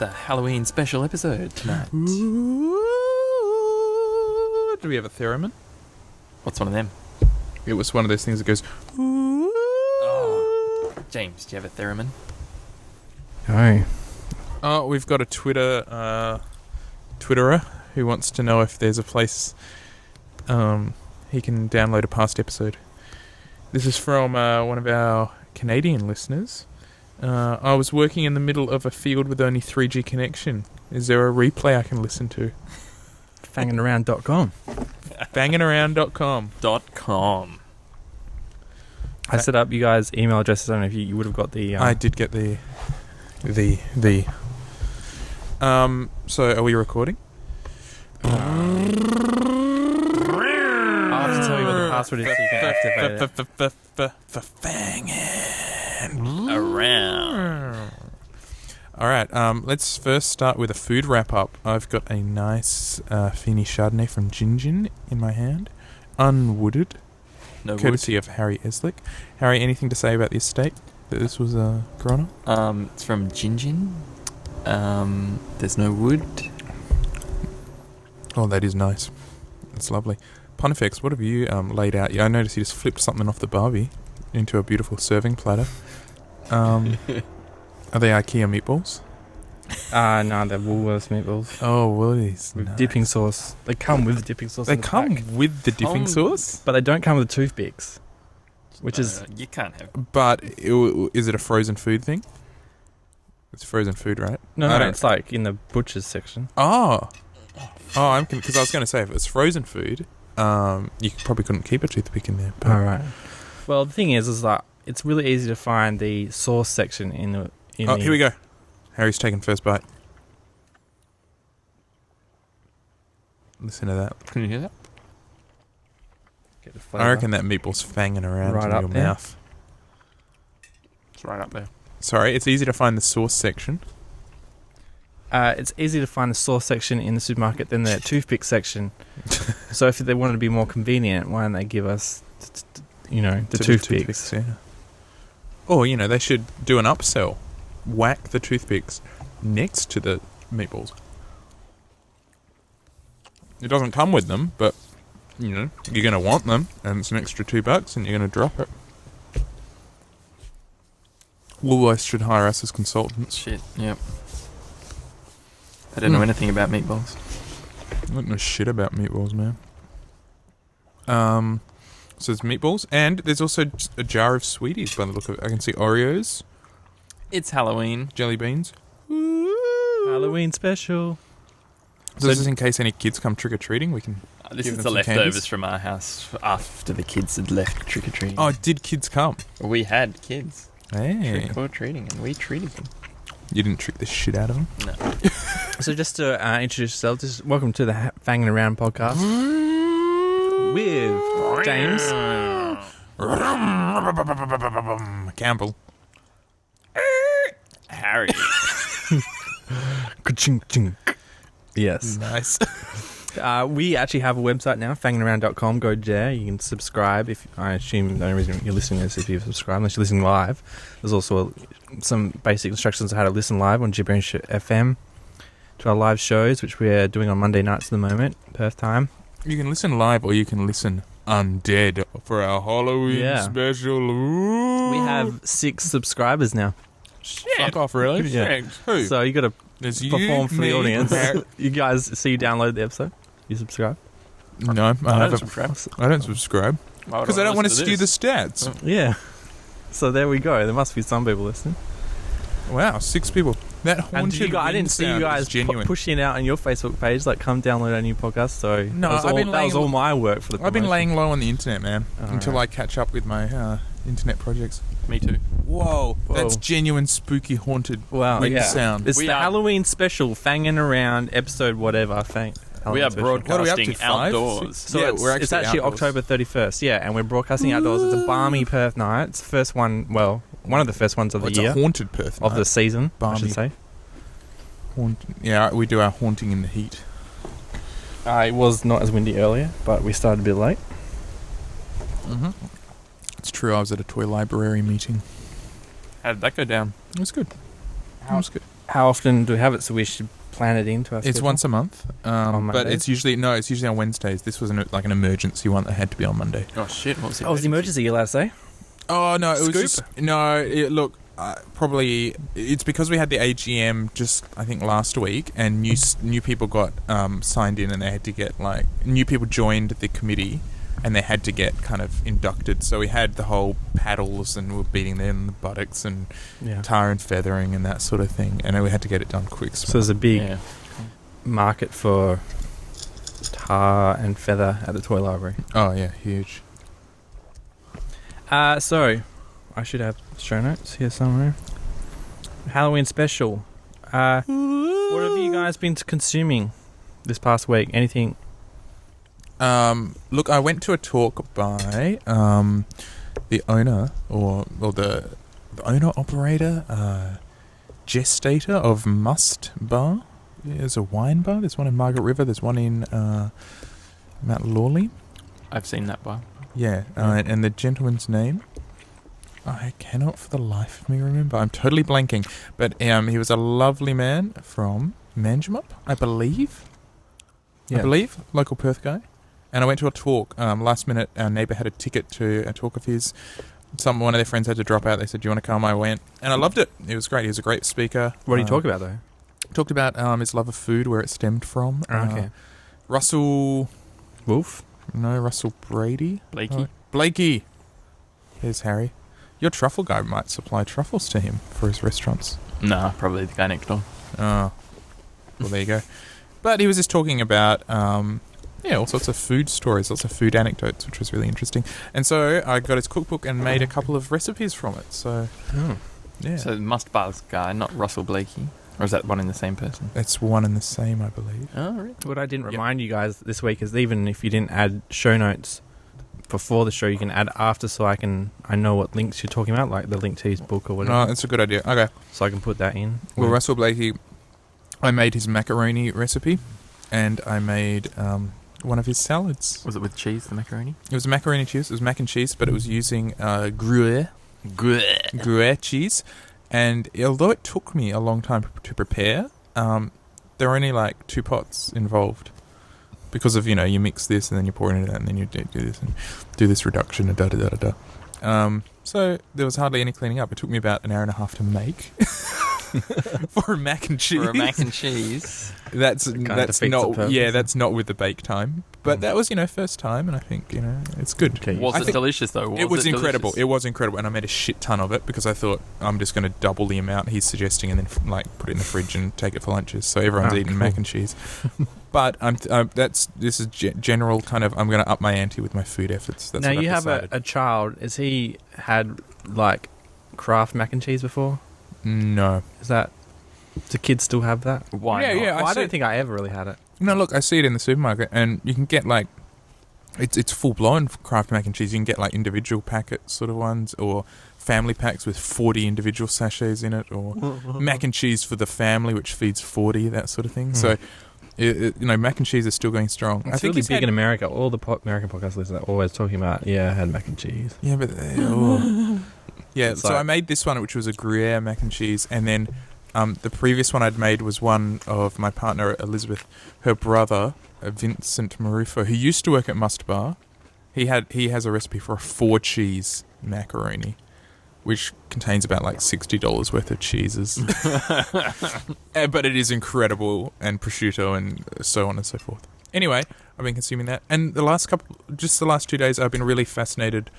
It's a Halloween special episode tonight. Do we have a theremin? What's one of them? It was one of those things that goes... Oh. James, do you have a theremin? No. Oh, we've got a Twitterer who wants to know if there's a place he can download a past episode. This is from one of our Canadian listeners. I was working in the middle of a field with only 3G connection. Is there a replay I can listen to? Fanginaround.com. Fanginaround.com. I set up you guys' email addresses. I don't know if you would have got the... I did get the... So, are we recording? I'll have to tell you what the password is so you can activate it. Fangin Around. Alright, let's first start with a food wrap-up. I've got a nice Fini Chardonnay from Gingin in my hand. Unwooded. No courtesy of Harry Eslick. Harry, anything to say about the estate that this was grown on? It's from Gingin. There's no wood. Oh, that is nice. That's lovely. Pontifex, what have you laid out? Yeah, I noticed you just flipped something off the barbie into a beautiful serving platter. Are they IKEA meatballs? No, they're Woolworths meatballs. Oh, Woolies. With nice. dipping sauce. They come with dipping sauce. They in the come pack, with the dipping sauce? but they don't come with toothpicks. Which is... You can't have... But is it a frozen food thing? It's frozen food, right? No, it's like in the butcher's section. Oh, because I was going to say, if it's frozen food, you probably couldn't keep a toothpick in there. But All right. Well, the thing is that it's really easy to find the sauce section in the... Here we go. Harry's taking first bite. Listen to that. Can you hear that? Get the flavour. I reckon that meatball's fanging around Right in up your there. mouth. It's right up there. Sorry, it's easy to find the sauce section. It's easy to find the sauce section in the supermarket than the toothpick section. So if they wanted to be more convenient, why don't they give us, the toothpicks? Yeah. Or, they should do an upsell. Whack the toothpicks next to the meatballs. It doesn't come with them, but, you're going to want them, and it's an extra $2, and you're going to drop it. Woolworths should hire us as consultants. Shit, yep. I don't know anything about meatballs. I don't know shit about meatballs, man. So there's meatballs, and there's also just a jar of sweeties by the look of it. I can see Oreos, It's Halloween. jelly beans. Halloween special. So this is in case any kids come trick-or-treating, we can This give is them the some leftovers candies. from our house after the kids had left trick-or-treating. Oh, did kids come? We had kids Hey. trick-or-treating, and we treated them. You didn't trick the shit out of them? No. So just to introduce yourself, welcome to the Fangin' Around podcast with James. Campbell. Harry. Ka-ching-ching. Yes. Nice. We actually have a website now, fanginaround.com. Go there. You can subscribe. I assume the only reason you're listening is if you've subscribed, unless you're listening live. There's also some basic instructions on how to listen live on Gibberish FM to our live shows, which we're doing on Monday nights at the moment, Perth time. You can listen live or you can listen undead for our Halloween special. Ooh. We have 6 subscribers now. Shit. Fuck off, really? Yeah. Who? So you got to There's perform for the me, audience. Harry. You guys, so you download the episode? You subscribe? No, I don't don't subscribe. subscribe. Because I don't want to skew the stats. Yeah. So there we go. There must be some people listening. Wow, 6 people. That And haunted I didn't see you sound guys is genuine. pushing it out on your Facebook page, like, come download our new podcast. So No, that was all my work for the I've been promotion. laying low on the internet, man, until right. I catch up with my internet projects. Me too. Whoa, Whoa. that's genuine spooky haunted Wow, wind yeah. sound. It's We the are- Halloween special, Fangin' Around, episode whatever. We Halloween are special. What are we up to, broadcasting 5? outdoors. So Yeah, it's we're actually outdoors. October 31st, yeah, and we're broadcasting outdoors. It's a balmy Perth night. It's the first one, well, one of the first ones of the It's year, a haunted Perth of the night. season, I Balmy. should say. Yeah, we do our haunting in the heat. It was not as windy earlier, but we started a bit late. Mm-hmm. It's true, I was at a toy library meeting. How did that go down? It was good. It was good. How often do we have it? So we should plan it into our It's schedule? once a month, On but Mondays? it's usually on Wednesdays. This was like an emergency one that had to be on Monday. Oh shit! What was it? Oh, was the emergency you allowed to say? Oh no, it was Scoop? just no. Look, probably it's because we had the AGM just I think last week, and new people got signed in, and they had to get like new people joined the committee, and they had to get kind of inducted. So we had the whole paddles, and we were beating them in the buttocks, and tar and feathering, and that sort of thing. And then we had to get it done quick. So there's a big Yeah. market for tar and feather at the toy library. Oh yeah, huge. So I should have show notes here somewhere. Halloween special. What have you guys been consuming this past week? Anything? Look, I went to a talk by the owner or the owner operator, gestator of Must Bar. There's a wine bar. There's one in Margaret River. There's one in Mount Lawley. I've seen that bar. Yeah, and the gentleman's name, I cannot for the life of me remember. I'm totally blanking. But he was a lovely man from Manjimup, I believe. Yeah. I believe, local Perth guy. And I went to a talk. Last minute, our neighbour had a ticket to a talk of his. One of their friends had to drop out. They said, "Do you want to come?" I went, and I loved it. It was great. He was a great speaker. What did you talk about though? Talked about his love of food, where it stemmed from. Okay. Russell Wolf. No, Russell Brady. Blakey. Blakey. Here's Harry. Your truffle guy might supply truffles to him for his restaurants. Nah, probably the guy next door. Oh. Well, there you go. But he was just talking about, all sorts of food stories, lots of food anecdotes, which was really interesting. And so I got his cookbook and made a couple of recipes from it. So, yeah. So the Must Bar's guy, not Russell Blakey. Or is that one in the same person? It's one and the same, I believe. Oh, really? What I didn't remind you guys this week is even if you didn't add show notes before the show, you can add after, so I know what links you're talking about, like the link to his book or whatever. No, that's a good idea. Okay. So I can put that in. Well, Russell Blakey, I made his macaroni recipe, and I made one of his salads. Was it with cheese, the macaroni? It was macaroni cheese. It was mac and cheese, but it was using Gruyere cheese. And although it took me a long time to prepare, there were only like 2 pots involved. Because of, you mix this and then you pour it into that and then you do this and do this reduction and da-da-da-da-da. So there was hardly any cleaning up. It took me about an hour and a half to make for a mac and cheese. For a mac and cheese. That's defeats not the purpose. that's not with the bake time. But that was first time, and I think it's good. Okay. Was it delicious though? It was incredible. Delicious? It was incredible, and I made a shit ton of it because I thought I'm just going to double the amount he's suggesting, and then put it in the fridge and take it for lunches. So everyone's eating mac and cheese. But this is general kind of. I'm going to up my ante with my food efforts. That's now what I've you have decided. a child. Has he had like craft mac and cheese before? No. Is that? Do kids still have that? Why Yeah, not? yeah. Well, I see- don't think I ever really had it. No, look, I see it in the supermarket, and you can get it's full blown craft mac and cheese. You can get individual packet sort of ones, or family packs with 40 individual sachets in it, or mac and cheese for the family, which feeds 40, that sort of thing. So, mac and cheese is still going strong. It's really big in America. All the American podcast listeners are always talking about, I had mac and cheese. Yeah, but yeah. It's So I made this one, which was a Gruyere mac and cheese, and then the previous one I'd made was one of my partner Elizabeth, her brother Vincent Marufo, who used to work at Must Bar. He has a recipe for a 4-cheese macaroni, which contains about $60 worth of cheeses. But it is incredible, and prosciutto and so on and so forth. Anyway, I've been consuming that, and the last 2 days I've been really fascinated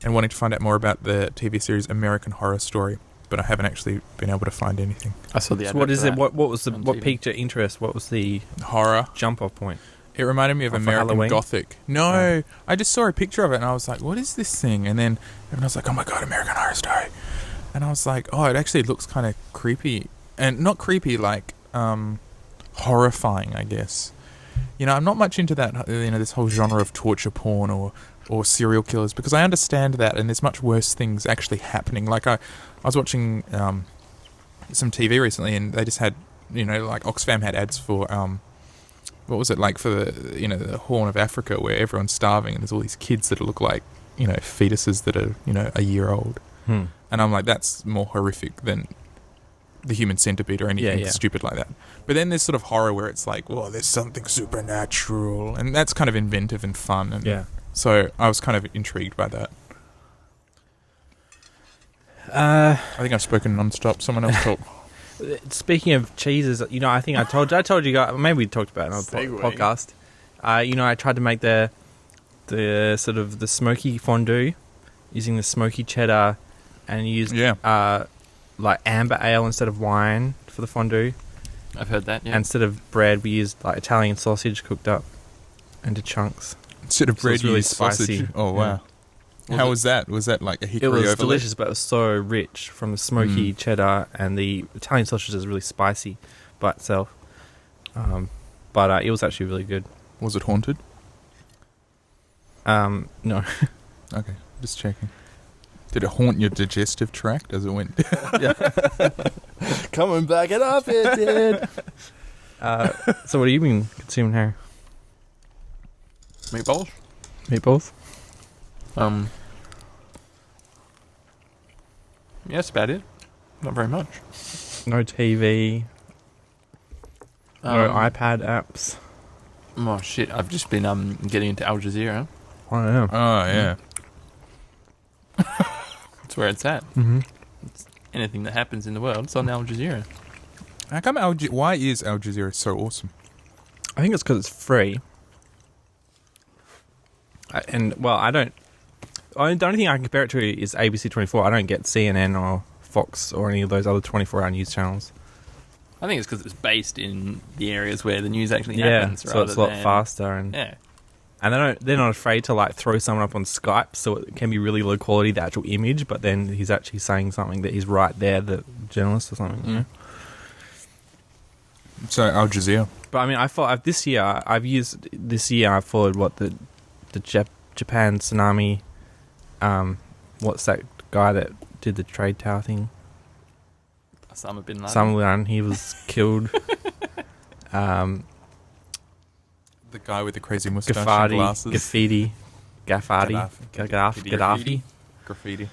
and wanting to find out more about the TV series American Horror Story, but I haven't actually been able to find anything. I saw the. So what advert is for it? that What on TV. piqued your interest? What was the Horror. jump off point? It reminded me of For American Halloween? Gothic. No, I just saw a picture of it and I was like, what is this thing? And then everyone was like, oh my God, American Horror Story. And I was like, oh, it actually looks kind of creepy. And not creepy, horrifying, I guess. I'm not much into that, this whole genre of torture porn or serial killers, because I understand that and there's much worse things actually happening. I was watching some TV recently and they just had, Oxfam had ads for... what was it for the Horn of Africa, where everyone's starving and there's all these kids that look like fetuses that are a year old, Hmm. and I'm like, that's more horrific than the human centipede or anything Yeah. stupid like that. But then there's sort of horror where it's like, well, there's something supernatural, and that's kind of inventive and fun. And Yeah. so I was kind of intrigued by that. I think I've spoken non-stop. Someone else talk. Speaking of cheeses, I think I told you guys. Maybe we talked about it on Segue. a podcast. I tried to make the sort of the smoky fondue using the smoky cheddar, and used like amber ale instead of wine for the fondue. I've heard that. Yeah. And instead of bread, we used like Italian sausage cooked up into chunks. Instead of So bread, it's you really used sausage. spicy. Oh, wow. Yeah. How was that? Was that like a It hickory was overload? delicious, but it was so rich from the smoky cheddar, and the Italian sausage is really spicy by itself. But it was actually really good. Was it haunted? No. Okay, just checking. Did it haunt your digestive tract as it went? Coming back it up, it did. So what have you been consuming, Harry? Meatballs. Meatballs? Yeah, that's about it. Not very much. No TV. No iPad apps. Oh shit! I've just been getting into Al Jazeera. I don't know. Oh, yeah. That's where it's at. Mm-hmm. Anything that happens in the world, it's on Al Jazeera. How come why is Al Jazeera so awesome? I think it's because it's free. The only thing I can compare it to is ABC 24. I don't get CNN or Fox or any of those other 24-hour news channels. I think it's because it's based in the areas where the news actually Yeah, happens. so it's a lot faster, and they're not afraid to like throw someone up on Skype, so it can be really low quality, the actual image, but then he's actually saying something that he's right there, the journalist or something. You know? So Al Jazeera. But I mean, I followed what the Japan tsunami. What's that guy that did the trade tower thing? Osama bin Laden. Osama bin Laden. He was killed. The guy with the crazy mustache and glasses. Gaddafi. Graffiti.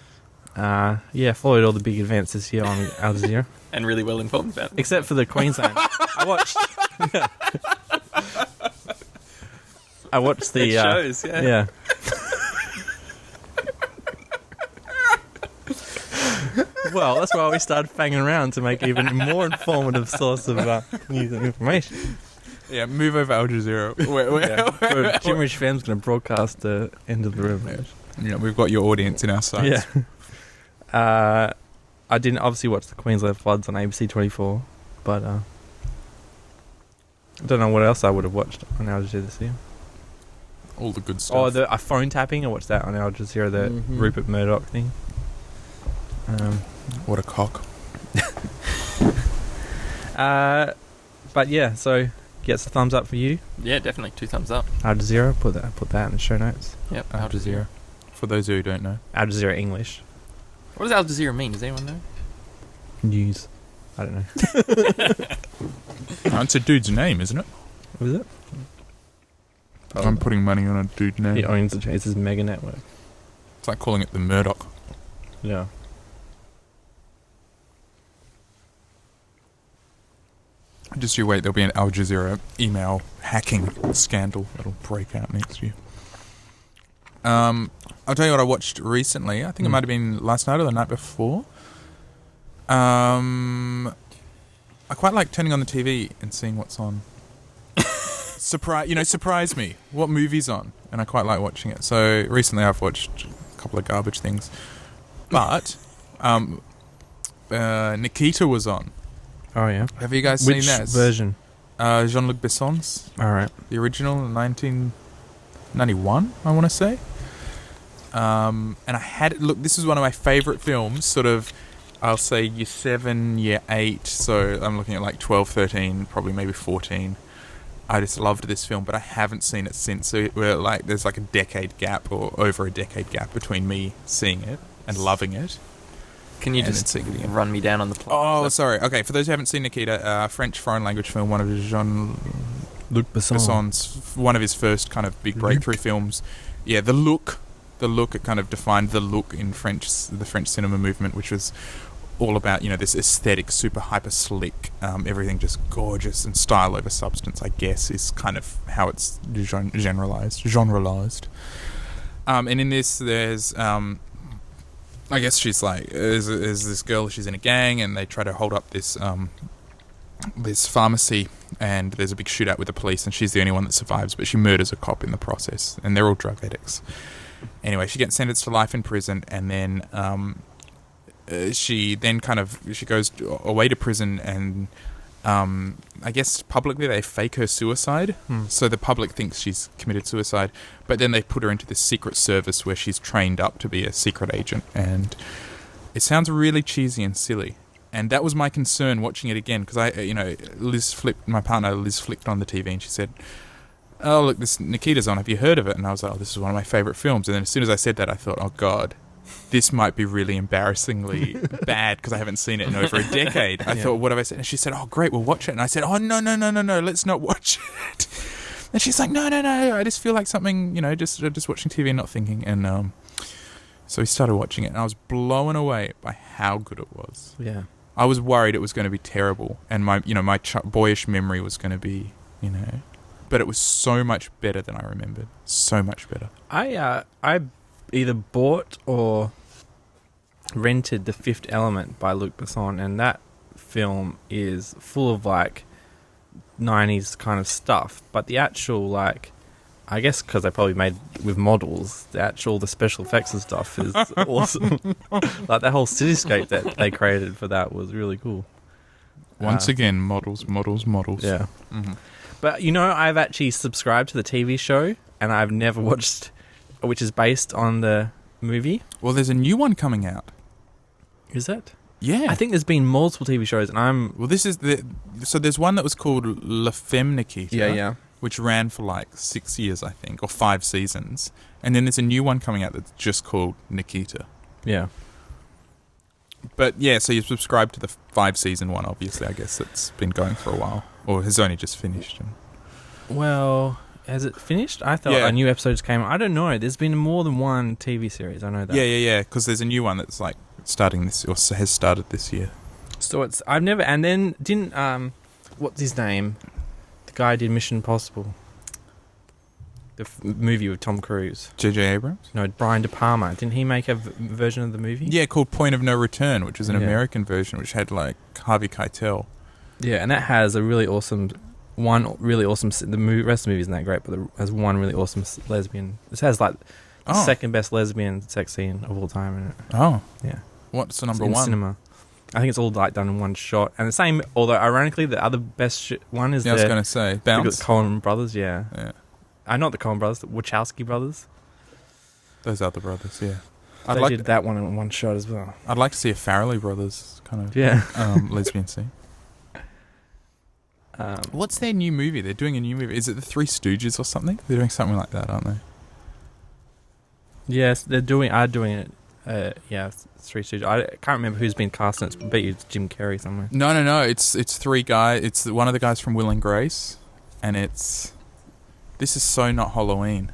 Followed all the big events this year on Al Jazeera. And really well informed about it. Except for the Queensland. I watched the... It shows, yeah. Yeah. Well, that's why we started fanging around to make even more informative source of news and information. Yeah, move over Al Jazeera. Jimmy's fam's going to broadcast the end of the room. Yeah, we've got your audience in our sights. Yeah. I didn't obviously watch the Queensland floods on ABC 24, but I don't know what else I would have watched on Al Jazeera this year. All the good stuff. Oh, phone tapping. I watched that on Al Jazeera, the Rupert Murdoch thing. What a cock. But yeah, so gets a thumbs up for you. Yeah, definitely 2 thumbs up. Al Jazeera, put that in the show notes. Yep, Al Jazeera. For those who don't know. Al Jazeera English. What does Al Jazeera mean? Does anyone know? News. I don't know. It's a dude's name, isn't it? What is it? I'm putting money on a dude's name. He owns it's his mega network. It's like calling it the Murdoch. Yeah. Just you wait, there'll be an Al Jazeera email hacking scandal that'll break out next year. I'll tell you what I watched recently. I think it might have been last night or the night before. I quite like turning on the TV and seeing what's on. Surprise me. What movie's on? And I quite like watching it. So recently I've watched a couple of garbage things. But Nikita was on. Oh, yeah. Have you guys Which seen that? version? Jean-Luc Besson's. All right. The original, 1991, I want to say. And I had... Look, this is one of my favourite films, sort of, I'll say year 7, year 8, so I'm looking at like 12, 13, probably maybe 14. I just loved this film, but I haven't seen it since. So there's like a decade gap, or over a decade gap, between me seeing it and loving it. Can you just run me down on the plot? Oh, sorry. Okay, for those who haven't seen Nikita, French foreign language film, one of Jean-Luc Besson's, one of his first kind of big breakthrough films. Yeah, the look, it kind of defined the look in the French cinema movement, which was all about, this aesthetic, super hyper slick, everything just gorgeous and style over substance, I guess, is kind of how it's generalized. And in this, there's, I guess she's like, there's this girl, she's in a gang, and they try to hold up this pharmacy, and there's a big shootout with the police, and she's the only one that survives, but she murders a cop in the process, and they're all drug addicts. Anyway, she gets sentenced to life in prison, and then she goes away to prison, and I guess publicly they fake her suicide, so the public thinks she's committed suicide, but then they put her into this secret service where she's trained up to be a secret agent, and it sounds really cheesy and silly. And that was my concern watching it again, because my partner Liz flicked on the TV and she said, "Oh, look, this Nikita's on. Have you heard of it?" And I was like, "Oh, this is one of my favourite films." And then as soon as I said that, I thought, "Oh God, this might be really embarrassingly bad because I haven't seen it in over a decade." I thought, "What have I said?" And she said, "Oh, great, we'll watch it." And I said, "Oh, no, let's not watch it." And she's like, "No, I just feel like something, just watching TV and not thinking." And so we started watching it, and I was blown away by how good it was. Yeah. I was worried it was going to be terrible, and my boyish memory was going to be, but it was so much better than I remembered. So much better. I either bought or rented The Fifth Element by Luc Besson, and that film is full of 90s kind of stuff, but the actual I guess because they probably made with models, the special effects and stuff is awesome. That whole cityscape that they created for that was really cool. Once again, models. Yeah. Mm-hmm. But, I've actually subscribed to the TV show, and I've never watched, which is based on the movie. Well, there's a new one coming out. Is it? Yeah. I think there's been multiple TV shows, and Well, this is so there's one that was called La Femme Nikita. Yeah. Which ran for 6 years, I think, or 5 seasons. And then there's a new one coming out that's just called Nikita. Yeah. But yeah, so you subscribe to the 5-season one, obviously, I guess it's been going for a while. Or has only just finished. Well, has it finished? I thought a new episodes came. I don't know. There's been more than one TV series. I know that. Yeah. Because there's a new one that's starting this, or has started this year. So I've never, and then didn't, what's his name? The guy who did Mission Impossible. The movie with Tom Cruise. J.J. Abrams? No, Brian De Palma. Didn't he make a version of the movie? Yeah, called Point of No Return, which is an American version, which had Harvey Keitel. Yeah, and that has a really awesome, the rest of the movie isn't that great, but it has one really awesome lesbian. It has the second best lesbian sex scene of all time in it. Oh. Yeah. What's the number in one? Cinema. I think it's all done in one shot. And the same, although ironically, the other best one is I was going to say, Bounce. The Coen brothers, yeah. Not the Coen brothers, the Wachowski brothers. Those other brothers, yeah. They did that one in one shot as well. I'd like to see a Farrelly brothers kind of lesbian scene. What's their new movie? They're doing a new movie. Is it the Three Stooges or something? They're doing something like that, aren't they? Yes, are doing it. Three Stooges. I can't remember who's been cast in it. I bet you it's Jim Carrey somewhere. No. It's 3 guys. It's one of the guys from Will and Grace, and this is so not Halloween.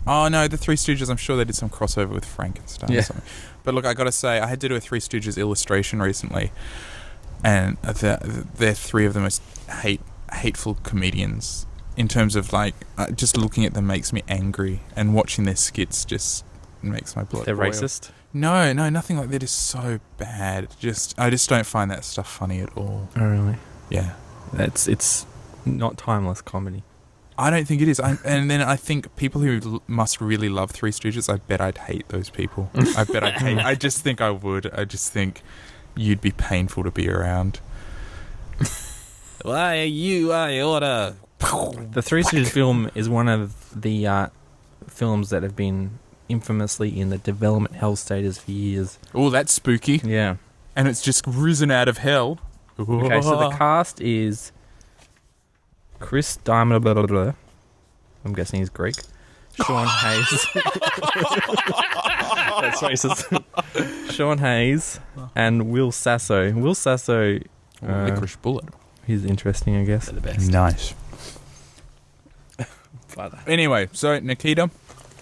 Oh no, the Three Stooges. I'm sure they did some crossover with Frankenstein or something. But look, I got to say, I had to do a Three Stooges illustration recently, and they're 3 of the most hateful comedians. In terms of just looking at them makes me angry, and watching their skits just makes my blood boil. They're racist? No, nothing like that is so bad. I just don't find that stuff funny at all. Oh, really? Yeah. It's not timeless comedy. I don't think it is. And then I think people who must really love Three Stooges, I bet I'd hate those people. I just think I would. I just think you'd be painful to be around. Why you? I order. The Three Stooges film is one of the films that have been infamously in the development hell status for years. Oh, that's spooky. Yeah. And it's just risen out of hell. Okay, so the cast is Chris Diamond, blah, blah, blah. I'm guessing he's Greek. Sean Hayes. That's racist. Sean Hayes and Will Sasso. Will Sasso... Licorice Bullet. He's interesting, I guess. They're the best. Nice. Father. Anyway, so Nikita,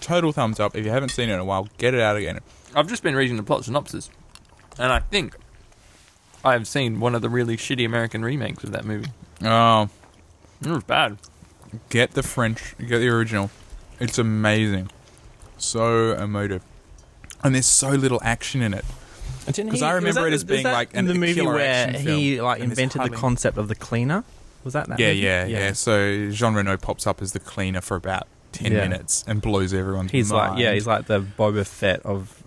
total thumbs up. If you haven't seen it in a while, get it out again. I've just been reading the plot synopsis, and I think I've seen one of the really shitty American remakes of that movie. Oh, It was bad. get the original. It's amazing. So emotive. And there's so little action in it. Because I remember it as being like in the movie killer where action film. he like And there's invented the hardly- concept of the cleaner. Was that Yeah, movie? yeah. So Jean Reno pops up as the cleaner for about 10 Yeah. minutes and blows everyone's He's mind. he's like the Boba Fett of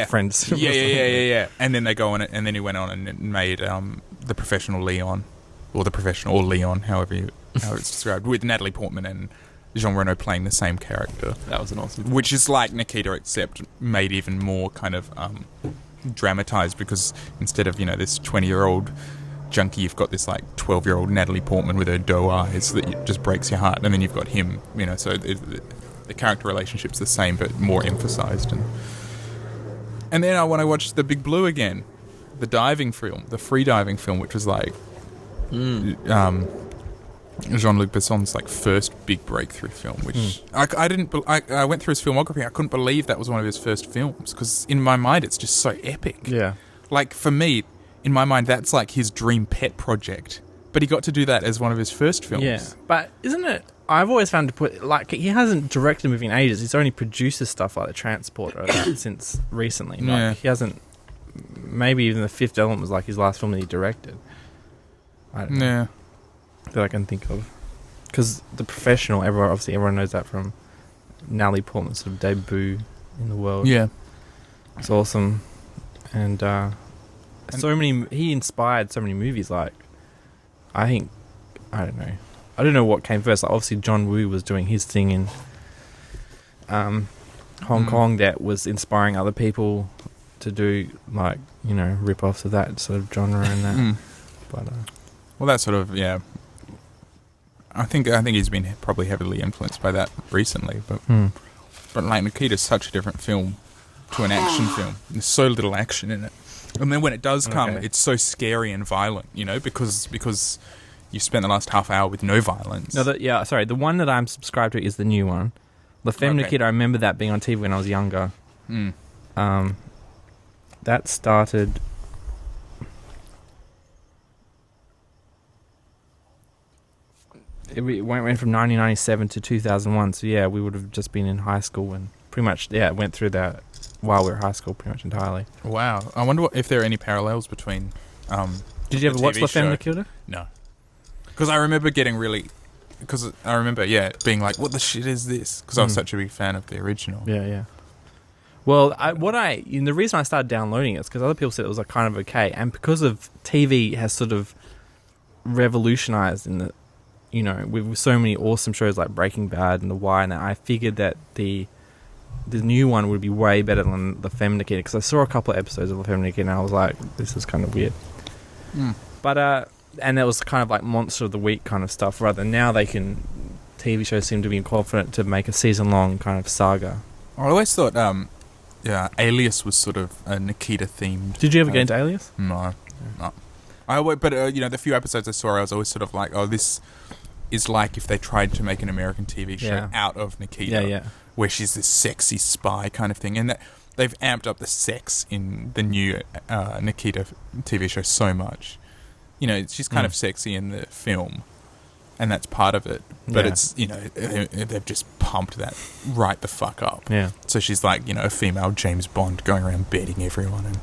Friends. Yeah. And then they go on it, and then he went on and made The Professional Leon, or The Professional, or Leon, how it's described, with Natalie Portman and Jean Reno playing the same character. That was an awesome film. Which is like Nikita, except made even more kind of dramatized, because instead of, this 20-year-old junkie, you've got this like 12-year-old Natalie Portman with her doe eyes that just breaks your heart, and then you've got him, so the character relationship's the same but more emphasized. And then when I watched The Big Blue again, the diving film, the free diving film, which was like Jean-Luc Besson's like first big breakthrough film, which I went through his filmography. I couldn't believe that was one of his first films, because in my mind it's just so epic. Yeah. Like, for me, in my mind, that's like his dream pet project. But he got to do that as one of his first films. Yeah, but isn't it? I've always found he hasn't directed a movie in ages. He's only produces stuff like The Transporter since recently. Yeah. He hasn't. Maybe even The Fifth Element was like his last film that he directed. I don't know. Yeah. That I can think of. Because The Professional, everyone knows that from Natalie Portman's sort of debut in the world. Yeah. It's awesome, and he inspired so many movies. Like, I don't know what came first. Like, obviously, John Woo was doing his thing in Hong Kong that was inspiring other people to do, like, rip-offs of that sort of genre and that. But well, that sort of, yeah. I think he's been probably heavily influenced by that recently, but like Nikita's such a different film to an action film. There's so little action in it, and then when it does come, it's so scary and violent, because you spent the last half hour with no violence. No, the one that I'm subscribed to is the new one. La Femme Nikita, I remember that being on TV when I was younger. That started... It went from 1997 to 2001, so yeah, we would have just been in high school and pretty much, went through that while we were in high school pretty much entirely. Wow. I wonder if there are any parallels between... Did you ever watch La Femme Nikita? No. Because I remember being like, what the shit is this? Because I was such a big fan of the original. Yeah. Well, the reason I started downloading it is because other people said it was like kind of okay, and because of TV has sort of revolutionized in the, with so many awesome shows like Breaking Bad and The Wire, and that, I figured that the new one would be way better than La Femme Nikita, because I saw a couple of episodes of La Femme Nikita and I was like, this is kind of weird. But and it was kind of like Monster of the Week kind of stuff. Rather, now TV shows seem to be confident to make a season-long kind of saga. I always thought, Alias was sort of a Nikita-themed... Did you ever get into Alias? No. But the few episodes I saw, I was always sort of like, oh, this is like if they tried to make an American TV show out of Nikita, where she's this sexy spy kind of thing. And that they've amped up the sex in the new Nikita TV show so much. She's kind of sexy in the film, and that's part of it. But it's, they've just pumped that right the fuck up. Yeah. So she's like, a female James Bond going around beating everyone. And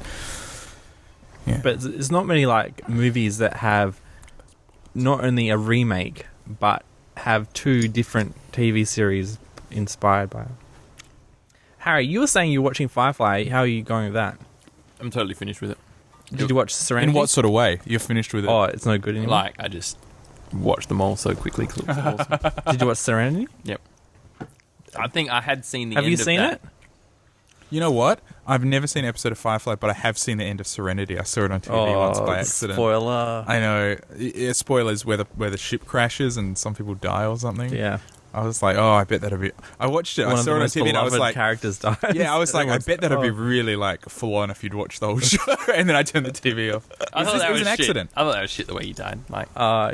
yeah. But there's not many like movies that have not only a remake, but have two different TV series inspired by it. Harry, you were saying you're watching Firefly. How are you going with that? I'm totally finished with it. Did you watch Serenity? In what sort of way? You're finished with it? Oh, it's no good anymore? Like, I just watched them all so quickly because it was awesome. Did you watch Serenity? Yep. I think I had seen the Have end you of seen that. it? You know what? I've never seen an episode of Firefly, but I have seen the end of Serenity. I saw it on TV once by accident. Spoiler. I know. Spoilers where the ship crashes and some people die or something. Yeah. I was like, oh, I bet that'll be... I watched it. I saw it on TV and I was like... characters died. Yeah, I was like, I bet that'll be really like full on if you'd watch the whole show. And then I turned the TV off. I thought that was an accident. I thought that was shit the way he died. Like,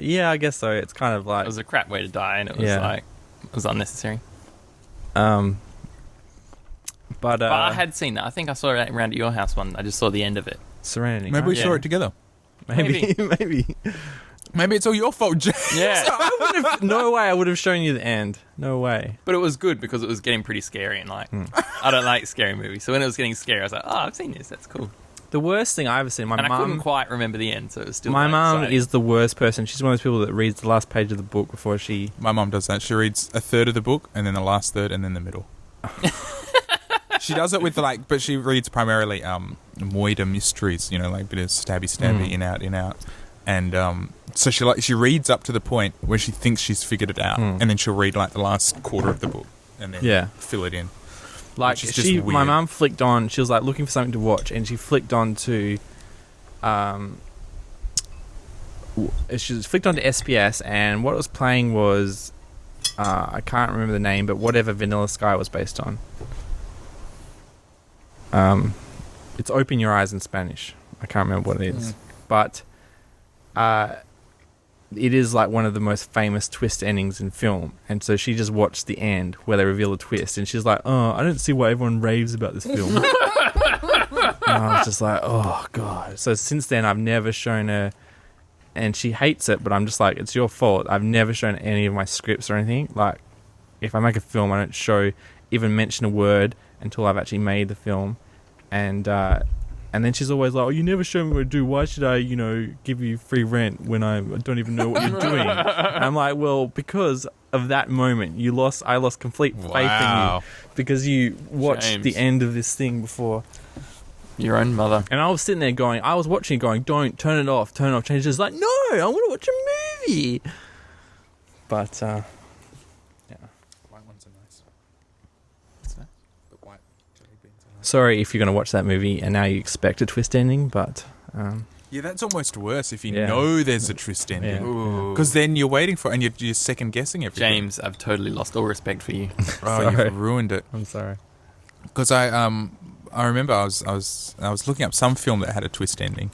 yeah, I guess so. It's kind of like... it was a crap way to die, and it was it was unnecessary. But I had seen that. I think I saw it around at your house one. I just saw the end of it. Serenity. Maybe we Yeah. saw it together. Maybe. Maybe it's all your fault, James. Yeah. No way I would have shown you the end. No way. But it was good because it was getting pretty scary and like, I don't like scary movies. So when it was getting scary, I was like, oh, I've seen this. That's cool. The worst thing I ever seen, I couldn't quite remember the end, so it was still my like, mum exciting. is the worst person. She's one of those people that reads the last page of the book before she... My mum does that. She reads a third of the book and then the last third and then the middle. She does it with like, but she reads primarily murder mysteries, you know, like a bit of stabby, in out. And so she reads up to the point where she thinks she's figured it out, and then she'll read like the last quarter of the book and then fill it in. Like my mum flicked on. She was like looking for something to watch, and she flicked on to, she flicked onto SPS, and what it was playing was, I can't remember the name, but whatever Vanilla Sky was based on. It's Open Your Eyes in Spanish. I can't remember what it is, but it is like one of the most famous twist endings in film, and so she just watched the end where they reveal a twist, and she's like, "Oh, I don't see why everyone raves about this film." And I was just like, "Oh god!" So since then, I've never shown her, and she hates it. But I'm just like, "It's your fault." I've never shown any of my scripts or anything. Like, if I make a film, I don't even mention a word until I've actually made the film, and then she's always like, "Oh, you never show me what to do. Why should I, give you free rent when I don't even know what you're doing?" And I'm like, "Well, because of that moment, I lost complete faith in you because you watched the end of this thing before your own mother." And I was sitting there I was watching it going, "Don't turn it off, turn it off." And she's just like, "No, I want to watch a movie." But yeah, White ones are nice. What's that? The white jelly beans are nice. sorry if you're going to watch that movie and now you expect a twist ending, but Yeah, that's almost worse if you Yeah. know there's a twist ending. Ooh. Because then you're waiting for it and you're second guessing everything. James, I've totally lost all respect for you. Oh, Sorry. you've ruined it. I'm sorry. Because I remember I was looking up some film that had a twist ending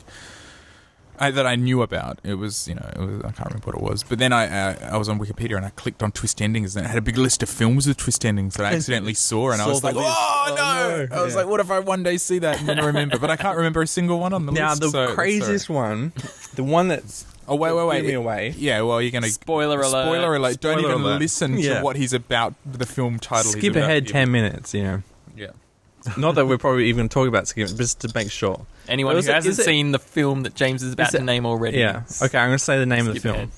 that I knew about. It was, I can't remember what it was. But then I was on Wikipedia and I clicked on twist endings and it had a big list of films with twist endings that I accidentally saw, and I was like, the list. oh no. I was like, what if I one day see that and then I remember? But I can't remember a single one on the Now, list. the craziest one, the one that's... Oh, wait. blew me away. Yeah, well, you're going to... Spoiler alert. Spoiler alert. Don't Spoiler even alert. listen to what he's about, the film title. Skip ahead 10 minutes, Yeah. Not that we're probably even talking about skip, but just to make sure. Anyone who hasn't seen the film that James is about to name already. Yeah. Okay, I'm going to say the name of the Skip film ahead.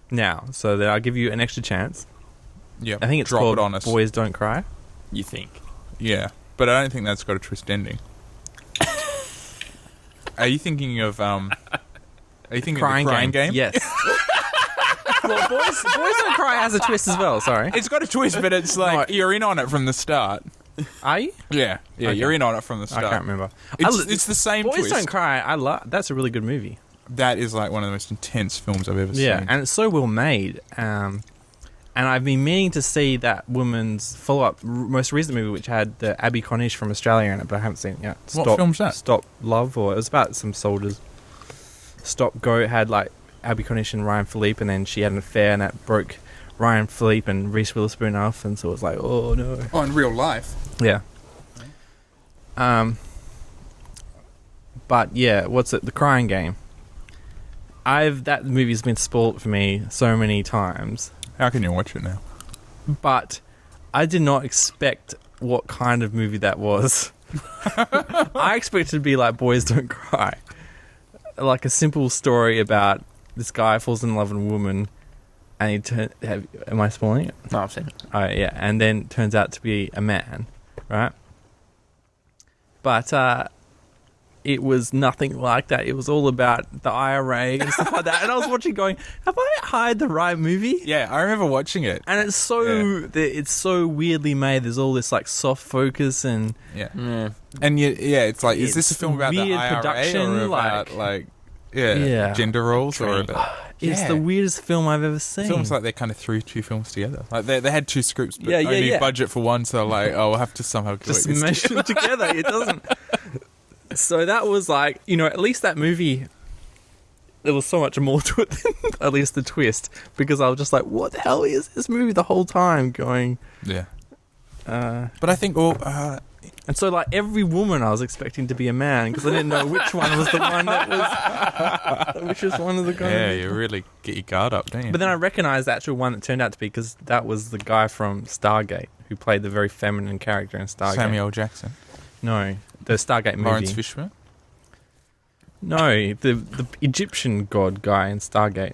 now, so that I'll give you an extra chance. Yeah. I think it's Drop called it on us. Boys Don't Cry. You think? Yeah. But I don't think that's got a twist ending. Are you thinking of the crying game? Yes. Well, Boys Don't Cry has a twist as well, sorry. It's got a twist, but it's like you're in on it from the start. Are you? Yeah, Okay. you're in on it from the start. I can't remember. It's the same Boys twist. Don't Cry, that's a really good movie. That is like one of the most intense films I've ever seen. Yeah, and it's so well made. And I've been meaning to see that woman's follow-up, most recent movie, which had the Abby Cornish from Australia in it, but I haven't seen it yet. What film's that? Stop Love, or it was about some soldiers. Stop Go had like Abby Cornish and Ryan Philippe, and then she had an affair, and that broke Ryan Philippe and Reese Witherspoon off, and so it was like, oh no. Oh, in real life. Yeah. But yeah, what's it? The Crying Game. That movie's been spoiled for me so many times, How can you watch it now? but I did not expect what kind of movie that was. I expected it to be like Boys Don't Cry, like a simple story about this guy falls in love with a woman, and am I spoiling it? No, I've seen it. Oh, yeah, and then turns out to be a man, right? But it was nothing like that. It was all about the IRA and stuff like that. And I was watching going, have I hired the right movie? Yeah, I remember watching it. And it's so weirdly made. There's all this like soft focus and Yeah. And it's like, is this a It's film about the weird IRA production, or about Yeah. gender roles or about... it's the weirdest film I've ever seen. It feels like they kind of threw two films together. Like they had two scripts, but Yeah, yeah, only yeah. budget for one, so like, we'll have to somehow just collect this mesh them together. It doesn't. So that was like, at least that movie, there was so much more to it than at least the twist, because I was just like, what the hell is this movie the whole time going? Yeah. But I think, And so, like, every woman I was expecting to be a man because I didn't know which one was the one that was... which was one of the guys. Yeah, you really get your guard up, don't you? But then I recognised the actual one that turned out to be because that was the guy from Stargate who played the very feminine character in Stargate. Samuel Jackson. No, the Stargate movie. Lawrence Fishburne? No, the Egyptian god guy in Stargate.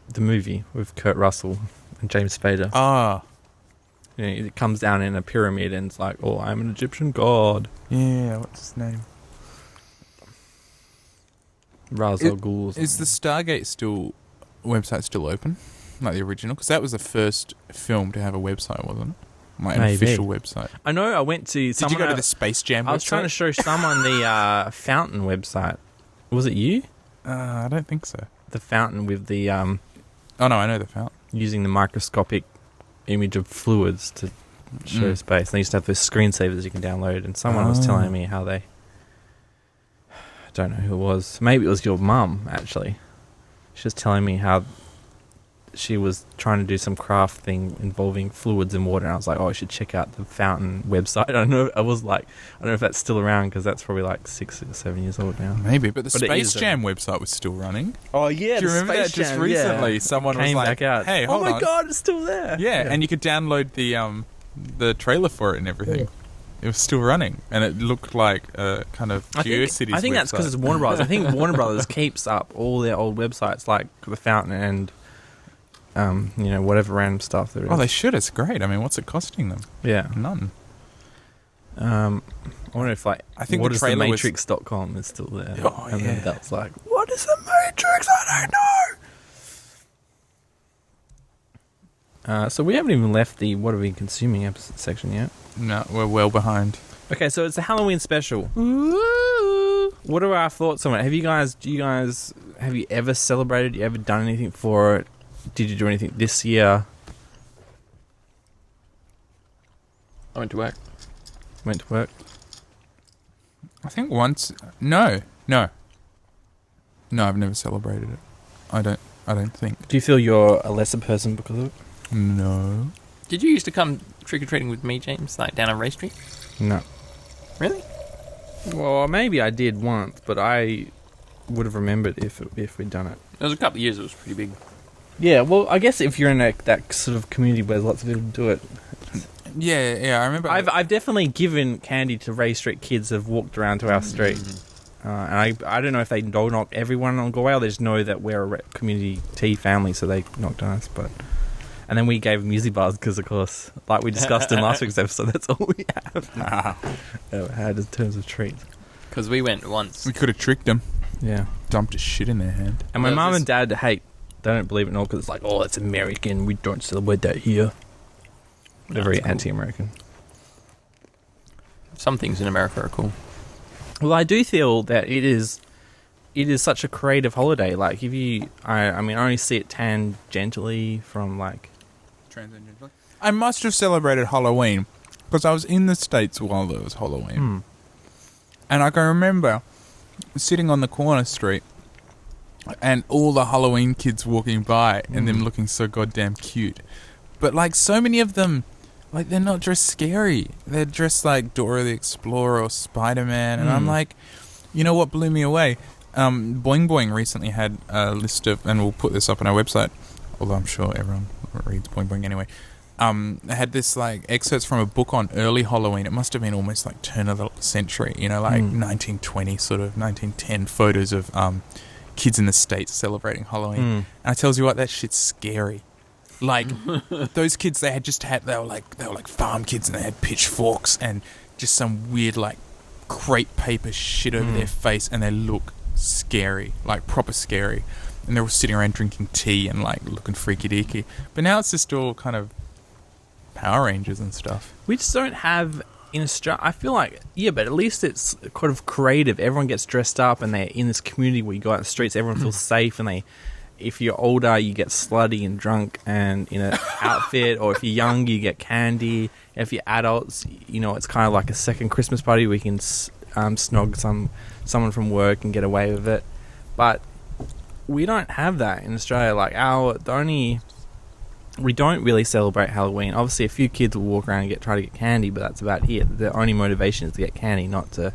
The movie with Kurt Russell and James Spader. Ah. You know, it comes down in a pyramid and it's like, oh, I'm an Egyptian god. Yeah, what's his name? Ra's al Ghul. Is the Stargate website still open? Like the original? Because that was the first film to have a website, wasn't it? Like an official website. I know I went to... Did you go to the Space Jam website? I was trying to show someone the Fountain website. Was it you? I don't think so. The Fountain with the... Oh, no, I know the Fountain. Using the microscopic image of fluids to show space. And they used to have those screensavers you can download. And someone was telling me how they... I don't know who it was. Maybe it was your mum, actually. She was telling me how she was trying to do some craft thing involving fluids and water. And I was like, oh, I should check out the Fountain website. I don't know. I don't know if that's still around because that's probably like 6 or 7 years old now. Maybe, but the Space Jam website was still running. Oh, yeah. Do you remember that just recently? Someone came was like, back out. hey, hold on. Oh, my God, it's still there. Yeah, and you could download the trailer for it and everything. Yeah. It was still running, and it looked like a kind of GeoCities I think that's because it's Warner Brothers. I think Warner Brothers keeps up all their old websites, like the Fountain and whatever random stuff there is. Oh, they should. It's great. I mean, what's it costing them? Yeah, none. I wonder if I think the trailer matrix.com is still there. Oh, and yeah. then that's like, what is the Matrix? I don't know. So we haven't even left the what are we consuming episode section yet. No, we're well behind. Okay, so it's a Halloween special. Ooh. What are our thoughts on it? Have you ever celebrated? You ever done anything for it? Did you do anything this year? I went to work. Went to work? I think once. No, I've never celebrated it. I don't think. Do you feel you're a lesser person because of it? No. Did you used to come trick-or-treating with me, James, like down on Ray Street? No. Really? Well, maybe I did once, but I would have remembered if we'd done it. There was a couple of years it was pretty big. Yeah, well, I guess if you're in that sort of community where lots of people do it. Yeah, I remember. I've definitely given candy to Ray Street kids that have walked around to our street. And I don't know if they knock everyone on Galway, or they just know that we're a community tea family, so they knocked on us, but... And then we gave them music bars because, of course, like we discussed in last week's episode, that's all we have had in terms of treats. Because we went once. We could have tricked them. Yeah. Dumped a shit in their hand. And my mum and dad they don't believe it at all because it's like, oh, it's American. We don't celebrate that here. They're very anti-American. Some things in America are cool. Well, I do feel that it is such a creative holiday. Like, if you... I only see it tangentially from, like... Transcendentally. I must have celebrated Halloween because I was in the States while there was Halloween. And I can remember sitting on the corner street and all the Halloween kids walking by and them looking so goddamn cute. But, like, so many of them, like, they're not dressed scary. They're dressed like Dora the Explorer or Spider-Man. And I'm like, you know what blew me away? Boing Boing recently had a list of, and we'll put this up on our website, although I'm sure everyone reads Boing Boing anyway. Had this like excerpts from a book on early Halloween. It must have been almost like turn of the century, like 1920 sort of 1910 photos of kids in the States celebrating Halloween. And I tells you what, that shit's scary. Like those kids, they were like farm kids, and they had pitchforks and just some weird like crepe paper shit over their face, and they look scary, like proper scary. And they're all sitting around drinking tea and like looking freaky deaky. But now it's just all kind of Power Rangers and stuff. We just don't have in Australia. I feel like, but at least it's kind of creative. Everyone gets dressed up and they're in this community where you go out the streets, everyone feels safe, and if you're older, you get slutty and drunk and in an outfit, or if you're young, you get candy. If you're adults, it's kind of like a second Christmas party where you can snog someone from work and get away with it. But we don't have that in Australia. Like the only we don't really celebrate Halloween. Obviously, a few kids will walk around and try to get candy, but that's about it. Their only motivation is to get candy, not to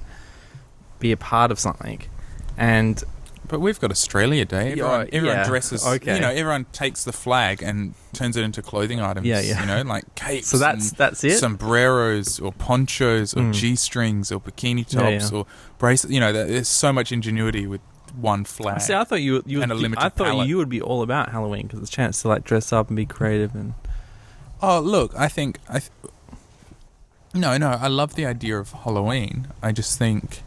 be a part of something. But we've got Australia Day. Everyone dresses. Okay. You know, everyone takes the flag and turns it into clothing items. Yeah. You know, like capes. So that's it. Sombreros or ponchos or G-strings or bikini tops or bracelets. You know, there's so much ingenuity with one flag. See, I thought you and a limited I thought palette. you would be all about Halloween because it's a chance to like dress up and be creative and. Oh, look, I think No, I love the idea of Halloween. I just think.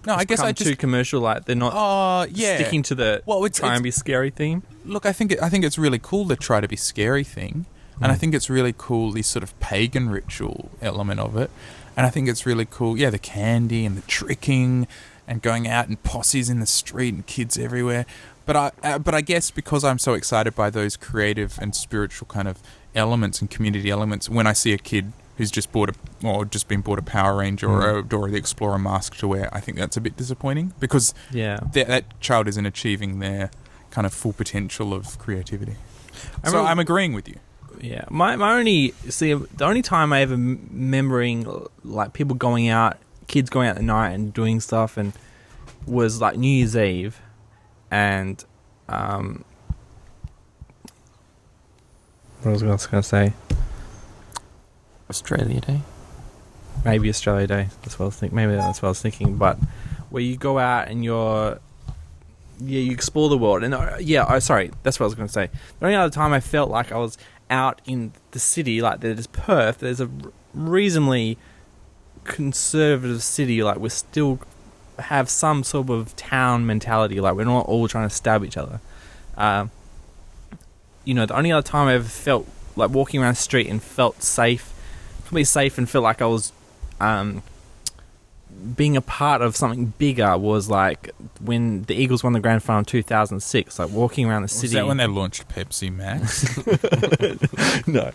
No, I guess I just too commercial. Like they're not. Sticking to the try and be scary theme. Look, I think it's really cool to try to be scary thing, and I think it's really cool the sort of pagan ritual element of it, and I think it's really cool. Yeah, the candy and the tricking, and going out and posses in the street and kids everywhere. But I guess because I'm so excited by those creative and spiritual kind of elements and community elements, when I see a kid who's just been bought a Power Ranger or a Dora the Explorer mask to wear, I think that's a bit disappointing because that child isn't achieving their kind of full potential of creativity. So I'm agreeing with you. Yeah, the only time I ever remembering like people going out, kids going out at night and doing stuff, and was like New Year's Eve, and what was I going to say? Australia Day. Maybe Australia Day. That's what I was thinking. Maybe that's what I was thinking. But where you go out and you explore the world. And sorry, that's what I was going to say. The only other time I felt like I was out in the city, like there's Perth, there's a reasonably conservative city. Like we still have some sort of town mentality. Like we're not all trying to stab each other. The only other time I ever felt like walking around the street and felt safe and felt like I was being a part of something bigger was like when the Eagles won the grand final in 2006, like walking around the city. Was that when they launched Pepsi Max? No.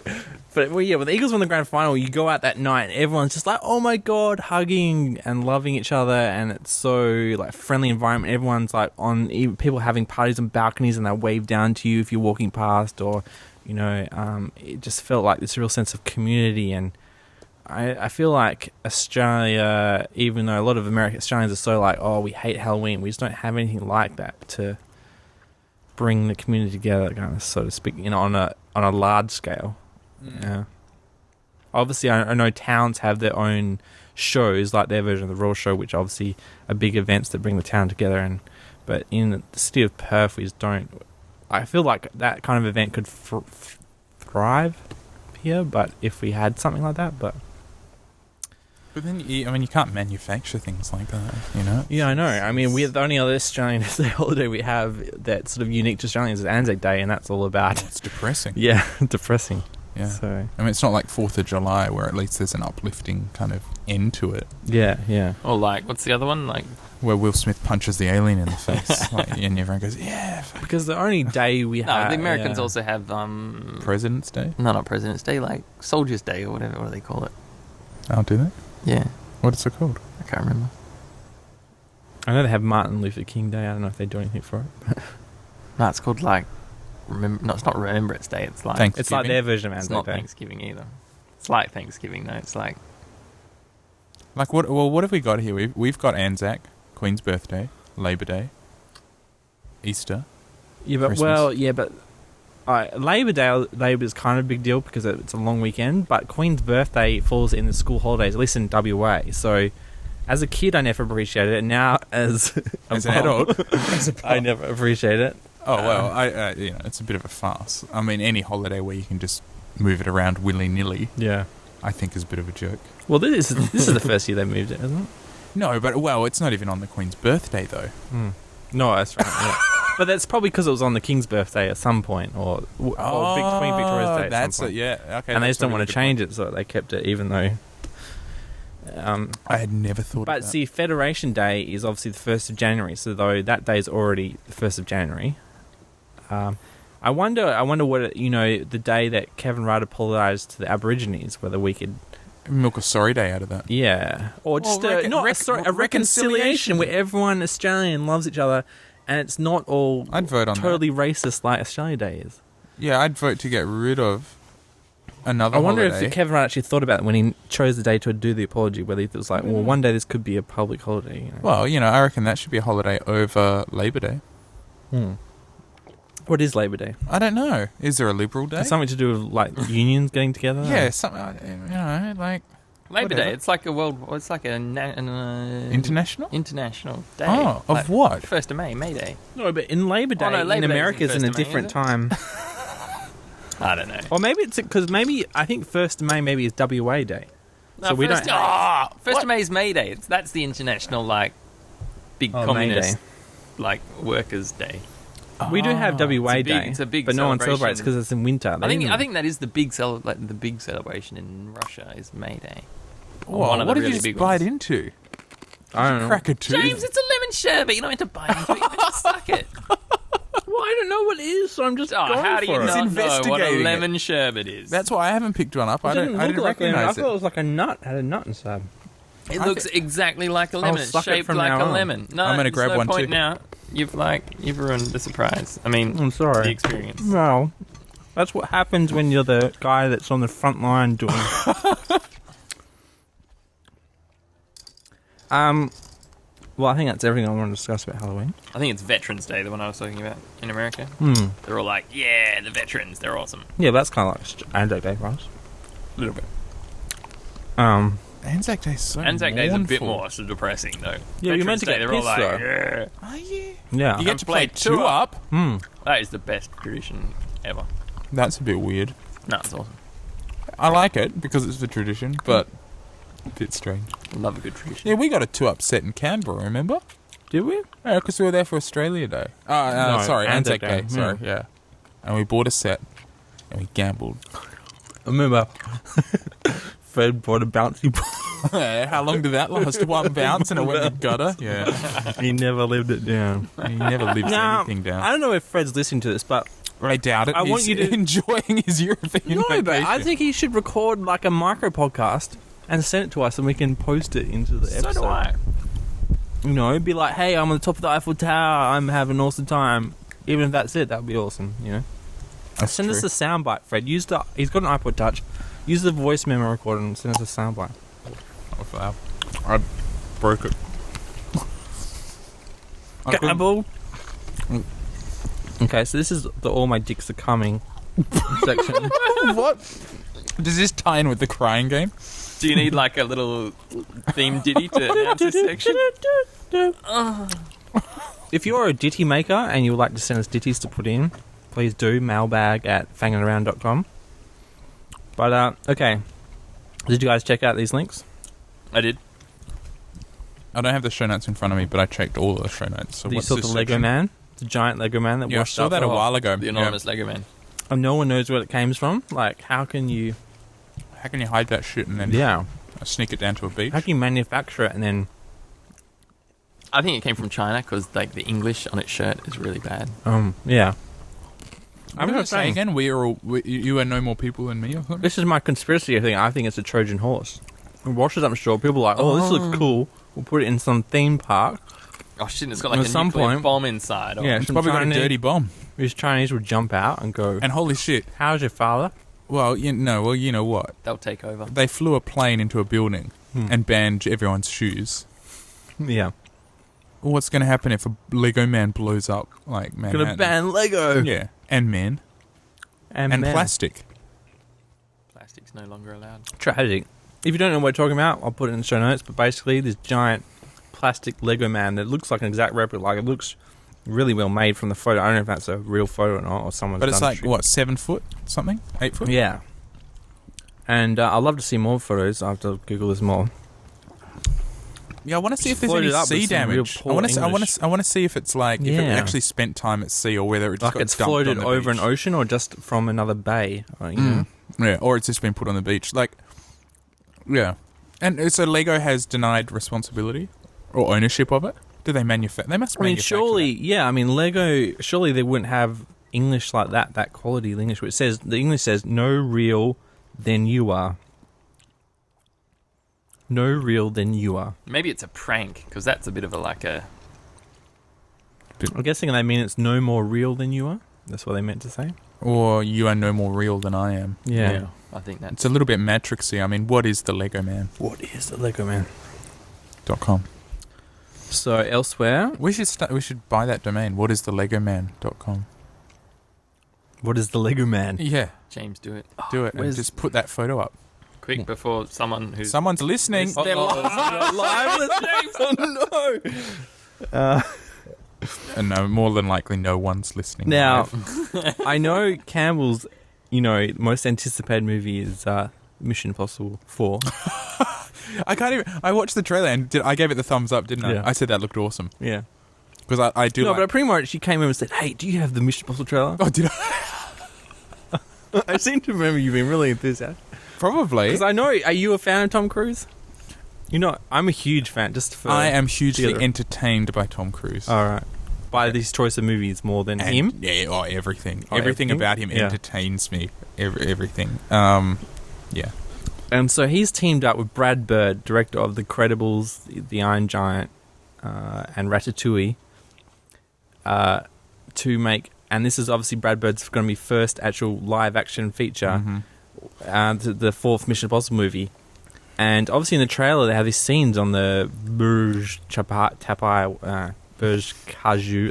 But when the Eagles won the grand final, you go out that night and everyone's just like, oh my God, hugging and loving each other, and it's so like friendly environment. Everyone's like people having parties on balconies and they wave down to you if you're walking past, or it just felt like this real sense of community. And I feel like Australia, even though a lot of Australians are so like, oh, we hate Halloween, we just don't have anything like that to bring the community together, kind of, so to speak, on a large scale. Yeah. Obviously, I know towns have their own shows, like their version of the Royal Show, which obviously are big events that bring the town together. But in the city of Perth, we just don't. I feel like that kind of event could thrive here, but if we had something like that, but then you can't manufacture things like that, you know. Yeah, I know. I mean, the only other Australian Day holiday we have that's sort of unique to Australians is Anzac Day, and that's all about. It's depressing. Yeah, depressing. Yeah. So I mean, it's not like 4th of July where at least there's an uplifting kind of end to it. Yeah. Or like, what's the other one? Like where Will Smith punches the alien in the face, and everyone goes, "Yeah." Because the only day we have. No, the Americans also have President's Day. No, not President's Day. Like Soldiers' Day or whatever. What do they call it? Oh, do they? Yeah. What is it called? I can't remember. I know they have Martin Luther King Day. I don't know if they do anything for it. No, it's called like. No, it's not Remembrance Day. It's like Thanksgiving. It's like their version of Anzac Day. It's not Day. Thanksgiving either. It's like Thanksgiving though. It's like what? Well, what have we got here? We've got Anzac, Queen's Birthday, Labor Day, Easter. Yeah, but Christmas. Labor Day is kind of a big deal because it's a long weekend. But Queen's Birthday falls in the school holidays, at least in WA. So, as a kid, I never appreciated it. And now, as an adult, I never appreciate it. Oh well, it's a bit of a farce. I mean, any holiday where you can just move it around willy-nilly, I think is a bit of a joke. Well, this is the first year they moved it, isn't it? No, but it's not even on the Queen's birthday though. No, that's right. Yeah. But that's probably because it was on the King's birthday at some point, or Queen Victoria's Day. At some point. Okay. And they just don't want to change it, so they kept it, even though. I had never thought of that. But see, Federation Day is obviously the 1st of January, so though that day is already the 1st of January. I wonder what the day that Kevin Rudd apologised to the Aborigines, whether we could milk a sorry day out of that. Yeah, or just a reconciliation where everyone Australian loves each other, and it's not all I'd vote on totally racist like Australia Day is. Yeah, I'd vote to get rid of another I wonder holiday. if Kevin Rudd actually thought about it when he chose the day to do the apology, whether it was like, well, one day this could be a public holiday. You know? Well, I reckon that should be a holiday over Labor Day. What is Labor Day? I don't know. Is there a Liberal Day? Something to do with like unions getting together? Yeah, something, like... Labor Whatever. Day. It's like a world. It's like an International? international day. Oh, of Like what? 1st of May, May Day. No, but in Labor Day, no, Labor in Day America, isn't is in a 1st of May, different is it? time. I don't know. Or maybe it's because I think 1st of May maybe is WA Day. No, So we first don't- First of May is May Day. That's the international big Oh, May communist Day. workers' day. We do have WA It's a big- Day, it's a big but no one celebration. celebrates because it's in winter. I think that is the big the big celebration in Russia is May Day. Whoa, One of what the did really you just big bite ones. into? I don't know. Crack a tooth? James, it's a lemon sherbet. You're not meant to bite into it. You're meant to suck it. Well, I don't know what it is, so I'm just Oh, going how do you for it. not know what a investigating lemon sherbet is? That's why I haven't picked one up. I It didn't didn't look like lemon. I recognize thought it it. was like a nut. Had a nut inside. It looks exactly like a lemon. It's suck it shaped from like now a on. lemon. No, I'm gonna there's grab no one point too. now. You've ruined the surprise. I mean, I'm sorry. the experience. Well, that's what happens when you're the guy that's on the front line doing. Well, I think that's everything I want to discuss about Halloween. I think it's Veterans Day, the one I was talking about in America. They're all like, yeah, the veterans, they're awesome. Yeah, but that's kind of like Anzac Day for us. A little bit. Anzac Day's so Anzac Day is a bit mournful. more depressing, though. Yeah, you're meant Veterans to Day, get they're all pissed, like, though. yeah. Are you? Yeah. You get And to play play two two up? That is the best tradition ever. That's a bit weird. No, it's awesome. I like it because it's the tradition, but a bit strange. Love a good tradition. Yeah, we got a 2-up set in Canberra, remember? Did we? Yeah, because we were there for Australia Day. No, Sorry, Anzac Anzac Day. Day, Sorry, yeah. And we bought a set, and we gambled. I remember Fred bought a bouncy ball. How long did that last? One bounce and it went in the gutter? Yeah. He never lived it down. He never lives anything down. I don't know if Fred's listening to this, but I doubt it. I want He's you to- enjoying his European no, but I vacation. think he should record like a micro podcast and send it to us, and we can post it into the episode. So do I. You know, be like, hey, I'm on the top of the Eiffel Tower. I'm having an awesome time. Even if that's it, that would be awesome. You know. That's Send us true. a soundbite, Fred. He's got an iPod Touch. Use the voice memo recorder and send us a soundbite. I broke it. I couldn't- Gabble. Okay, so this is the all my dicks are coming section. What? Does this tie in with the crying game? Do you need like a little theme ditty to announce this section? If you're a ditty maker and you would like to send us ditties to put in, please do mailbag@fanginaround.com. But okay, did you guys check out these links? I did. I don't have the show notes in front of me, but I checked all the show notes. So You what's saw this the Lego section? man, the giant Lego man that Yeah, I washed saw up, that a while ago. The Yeah. anonymous Lego man. and no one knows where it came from. Like, how can you? How can you hide that shit and then Yeah, sneak it down to a beach? how can you manufacture it and then? I think it came from China because like the English on its shirt is really bad. Yeah. I'm I'm not just saying saying. again. You are no more people than me. Or something? This is my conspiracy thing. I think it's a Trojan horse. It washes up shore. People are like, oh, this looks cool. We'll put it in some theme park. Oh shit! It's got like At a some nuclear point- bomb inside. Or, Yeah. It's some probably got a Chinese- dirty bomb. These Chinese would jump out and go, And holy shit! how's your father? Well, you know what? they'll take over. They flew a plane into a building and banned everyone's shoes. Yeah. Well, what's going to happen if a Lego man blows up like Manhattan? Gonna ban Lego. Yeah, and men and men. plastic. Plastic's no longer allowed. Tragic. If you don't know what we're talking about, I'll put it in the show notes. But basically, this giant plastic Lego man that looks like an exact replica. Like, it looks really well made from the photo. I don't know if that's a real photo or not, or someone's But it's done like the what, 7 foot something, 8 foot? Yeah. And I'd love to see more photos. I'll have to Google this more. Yeah, I want to see if Just there's float any it up with sea some real damage. I poor want to. English. I want to see if it's like if it Yeah. actually spent time at sea or whether it just Like got it's dumped floated on the over an beach. ocean or just from another bay. You know? Yeah, or it's just been put on the beach. Like, yeah. And so Lego has denied responsibility or ownership of it. Do they manufacture? They must. I mean, manufacture surely, that. yeah. I mean, Lego. Surely they wouldn't have English like that. That quality of English. Where it says the English says no real, then you are. No real, then you are. Maybe it's a prank because that's a bit of a like a. I'm guessing they mean it's no more real than you are. That's what they meant to say. Or you are no more real than I am. Yeah. I think that's... It's a little bit Matrixy. I mean, what is the Lego Man? What is the Lego Man? .com. So elsewhere, We should buy that domain. What is the LegoMan.com? what is the Lego Man? Yeah, James, do it. do it and where's- just put that photo up. Quick, before someone who's... Someone's listening. Oh, They're oh, live. Oh no! And no, more than likely, no one's listening. Now, live. I know Campbell's, most anticipated movie is Mission Impossible 4. I can't even. I watched the trailer and I gave it the thumbs up, didn't I? Yeah. I said that looked awesome Yeah. because I do. No, like, but pretty much she came in and said, "Hey, do you have the Mission Impossible trailer?" oh, did I? I seem to remember you being really enthusiastic. Probably. Because I know, are you a fan of Tom Cruise? I'm a huge fan. Just for I am hugely theatre. entertained by Tom Cruise. All right. By this choice of movies more than And- him. Yeah. Oh, everything. Oh, everything everything? about him Yeah. entertains me. Everything. Yeah. And so he's teamed up with Brad Bird, director of The Credibles, The Iron Giant, and Ratatouille, to make. And this is obviously Brad Bird's going to be first actual live action feature. Mhm. The fourth Mission Impossible movie. And obviously in the trailer they have these scenes on the Burj Khalifa.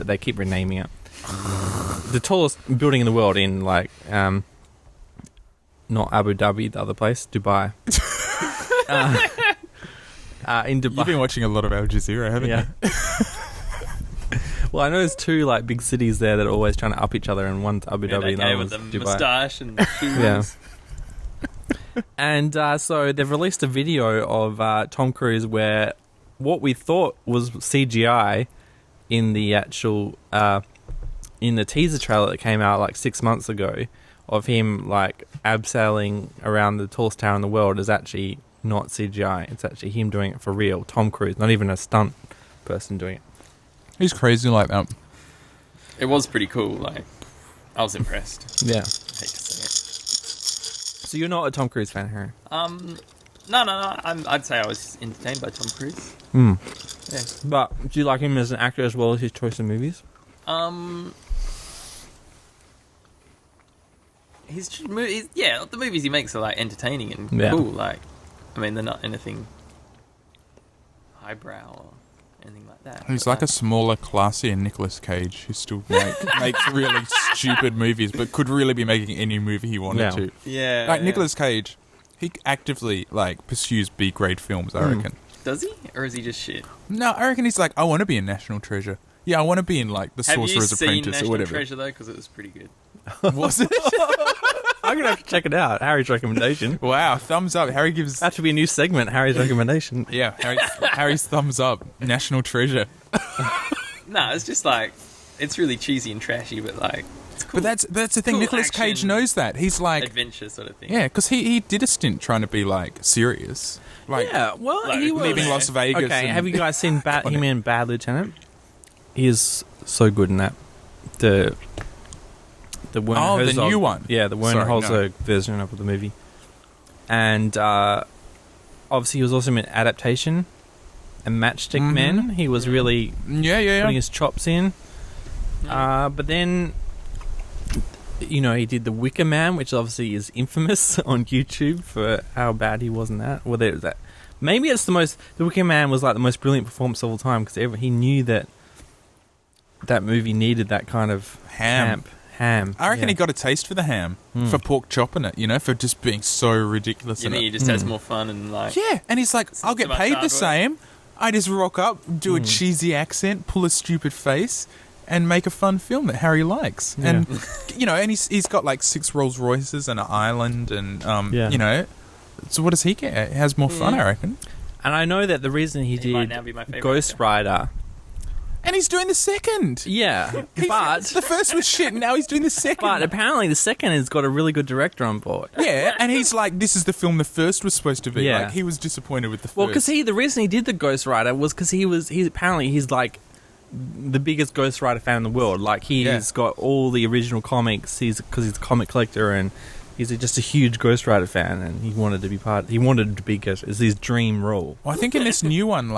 They keep renaming it. The tallest building in the world in not Abu Dhabi, the other place, Dubai. In Dubai. You've been watching a lot of Al Jazeera, haven't Yeah. you? Well, I know there's two big cities there that are always trying to up each other, and one's Abu Yeah, Dhabi that and the guy other with one's the Dubai. moustache and the shoes. Yeah. And so they've released a video of Tom Cruise where what we thought was CGI in the actual in the teaser trailer that came out 6 months ago of him abseiling around the tallest tower in the world is actually not CGI. It's actually him doing it for real. Tom Cruise, not even a stunt person doing it. He's crazy like that. It was pretty cool. I was impressed. Yeah. I hate to say So you're not a Tom Cruise fan, Harry? it. No. I'd say I was entertained by Tom Cruise. Hmm. Yeah. But do you like him as an actor as well as his choice of movies? The movies he makes are entertaining and Yeah. cool. They're not anything highbrow or anything like that. He's but, like a smaller, classier Nicolas Cage who still makes really stupid movies, but could really be making any movie he wanted Yeah. to. yeah. Like Nicolas Cage, he actively pursues B-grade films. I reckon. Does he, or is he just shit? No, I reckon he's I want to be in National Treasure. Yeah, I want to be in The Have you Sorcerer's seen Apprentice National or whatever. Treasure though? Because it was pretty good. Was it? I'm gonna have to check it out. Harry's recommendation. Wow, thumbs up. Harry gives. That should be a new segment. Harry's recommendation. Yeah, Harry's thumbs up. National Treasure. No, it's just it's really cheesy and trashy, but it's cool. But that's the thing. Cool Nicolas Cage action, knows that. He's adventure sort of thing. yeah, because he did a stint trying to be serious. Yeah, well, he was leaving Las Vegas. Okay, and- have you guys seen on him it. in Bad Lieutenant? He is so good in that. The Werner Oh, the Herzog, new one. Yeah, the Werner Sorry, no. Herzog version of the movie. And obviously, he was also in Adaptation and Matchstick Mhm. Men. He was really Yeah. putting his chops in. But then, he did The Wicker Man, which obviously is infamous on YouTube for how bad he was in that. Whether it was that, maybe it's The Wicker Man was the most brilliant performance of all time because he knew that movie needed that kind of Ham. I reckon yeah. he got a taste for the ham, for pork chop in it, for just being so ridiculous You in mean he it. just has more fun and Yeah, and he's like, I'll get too much paid hard the work. same. I just rock up, do a cheesy accent, pull a stupid face, and make a fun film that Harry likes. Yeah. And, and he's got 6 Rolls Royces and an island and, so what does he get? He has more fun, I reckon. And I know that the reason he He might did now be my favourite Ghost actor. Rider, And he's doing the second. yeah, but The first was shit, and now he's doing the second. but apparently the second has got a really good director on board. Yeah, and he's like, this is the film the first was supposed to be. Yeah. He was disappointed with the first. Well, because the reason he did the Ghost Rider was because he's apparently the biggest Ghost Rider fan in the world. He's got all the original comics. Because he's a comic collector and he's just a huge Ghost Rider fan, and he wanted to be Ghost. It's his dream role. Well, I think in this new one,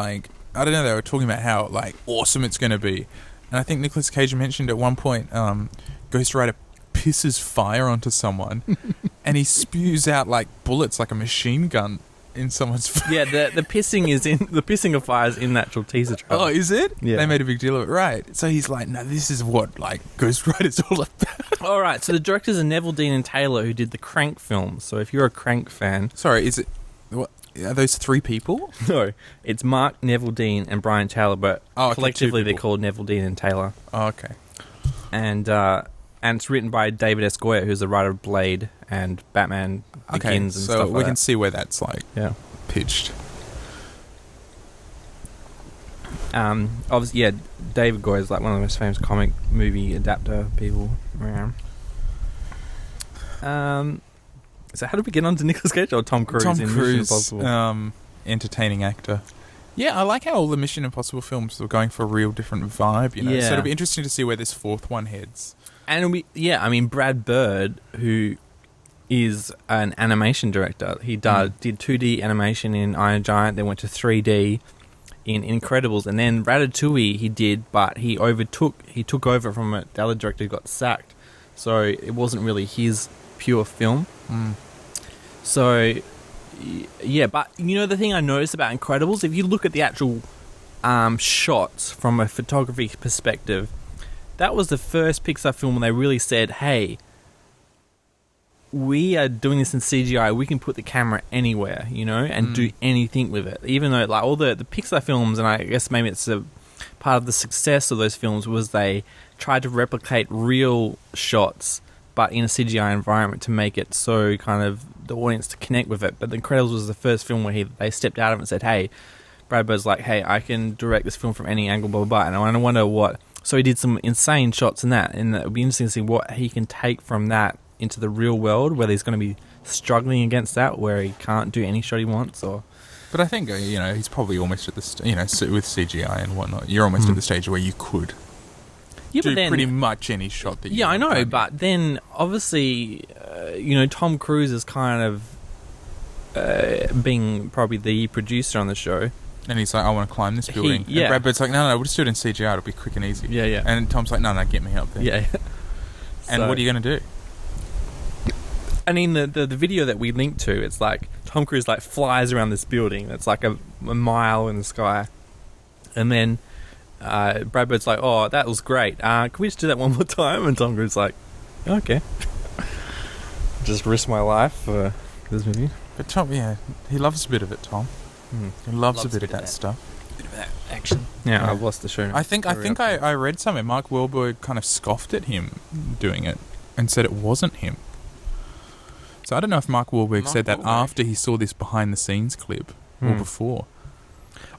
I don't know, they were talking about how, awesome it's going to be. And I think Nicolas Cage mentioned at one point, Ghost Rider pisses fire onto someone, and he spews out like bullets like a machine gun in someone's face. Yeah, the pissing of fire is in the actual teaser trailer. Oh, is it? Yeah. They made a big deal of it, right? So he's like, no, this is what like Ghost Rider's all about. All right, so the directors are Neville, Dean, and Taylor, who did the Crank films. So if you're a Crank fan, Sorry, is it? What are those 3 people? no, it's Mark, Neville, Dean, and Brian Taylor, but Oh, okay, 2 collectively they're people. called Neville, Dean, and Taylor. Oh, okay. And it's written by David S. Goyer, who's the writer of Blade and Batman Begins Okay, and so stuff like we that. can see where that's like Yeah. pitched. Obviously, yeah, David Goyer is like one of the most famous comic movie adapter people around. So how did we get on to Nicolas Cage or Tom Cruise Tom in Cruise, Mission Impossible? entertaining actor. Yeah, I like how all the Mission Impossible films are going for a real different vibe, you know. Yeah. So it'll be interesting to see where this 4th one heads. And I mean, Brad Bird, who is an animation director, he did 2D animation in Iron Giant, then went to 3D in Incredibles, and then Ratatouille he did, but he took over from it. The other director got sacked, so it wasn't really his pure film. So yeah, but you know the thing I noticed about Incredibles, if you look at the actual shots from a photography perspective, that was the first Pixar film when they really said, hey, we are doing this in CGI, we can put the camera anywhere, you know, and do anything with it. Even though like all the Pixar films, and I guess maybe it's a part of the success of those films, was they tried to replicate real shots but in a CGI environment to make it so kind of the audience to connect with it. But The Incredibles was the first film where they stepped out of it and said, hey, Brad Bird's like, hey, I can direct this film from any angle, blah, blah, blah. And I wonder what... So he did some insane shots in that, and it would be interesting to see what he can take from that into the real world, whether he's going to be struggling against that, where he can't do any shot he wants, or... But I think, you know, he's probably almost at the... you know, with CGI and whatnot, you're almost at the stage where you could do pretty much any shot that you I know, want. but then obviously, you know, Tom Cruise is kind of being probably the producer on the show. And he's like, I want to climb this building. yeah. And Brad Bird's like, no, we'll just do it in CGI. It'll be quick and easy. Yeah, yeah. And Tom's like, no, get me up there. Yeah. And what are you going to do? And in the video that we linked to, it's like Tom Cruise like flies around this building that's like a mile in the sky, and then Brad Bird's like, oh, that was great, can we just do that one more time? And Tom Cruise is like, okay. Just risk my life for this movie. But Tom, yeah, he loves a bit of it, Tom. He loves a bit of that stuff. Bit of that action. Yeah, I've lost the show. I think I read something. Mark Wahlberg kind of scoffed at him doing it and said it wasn't him. So I don't know if Mark Wahlberg said that after he saw this behind the scenes clip or before.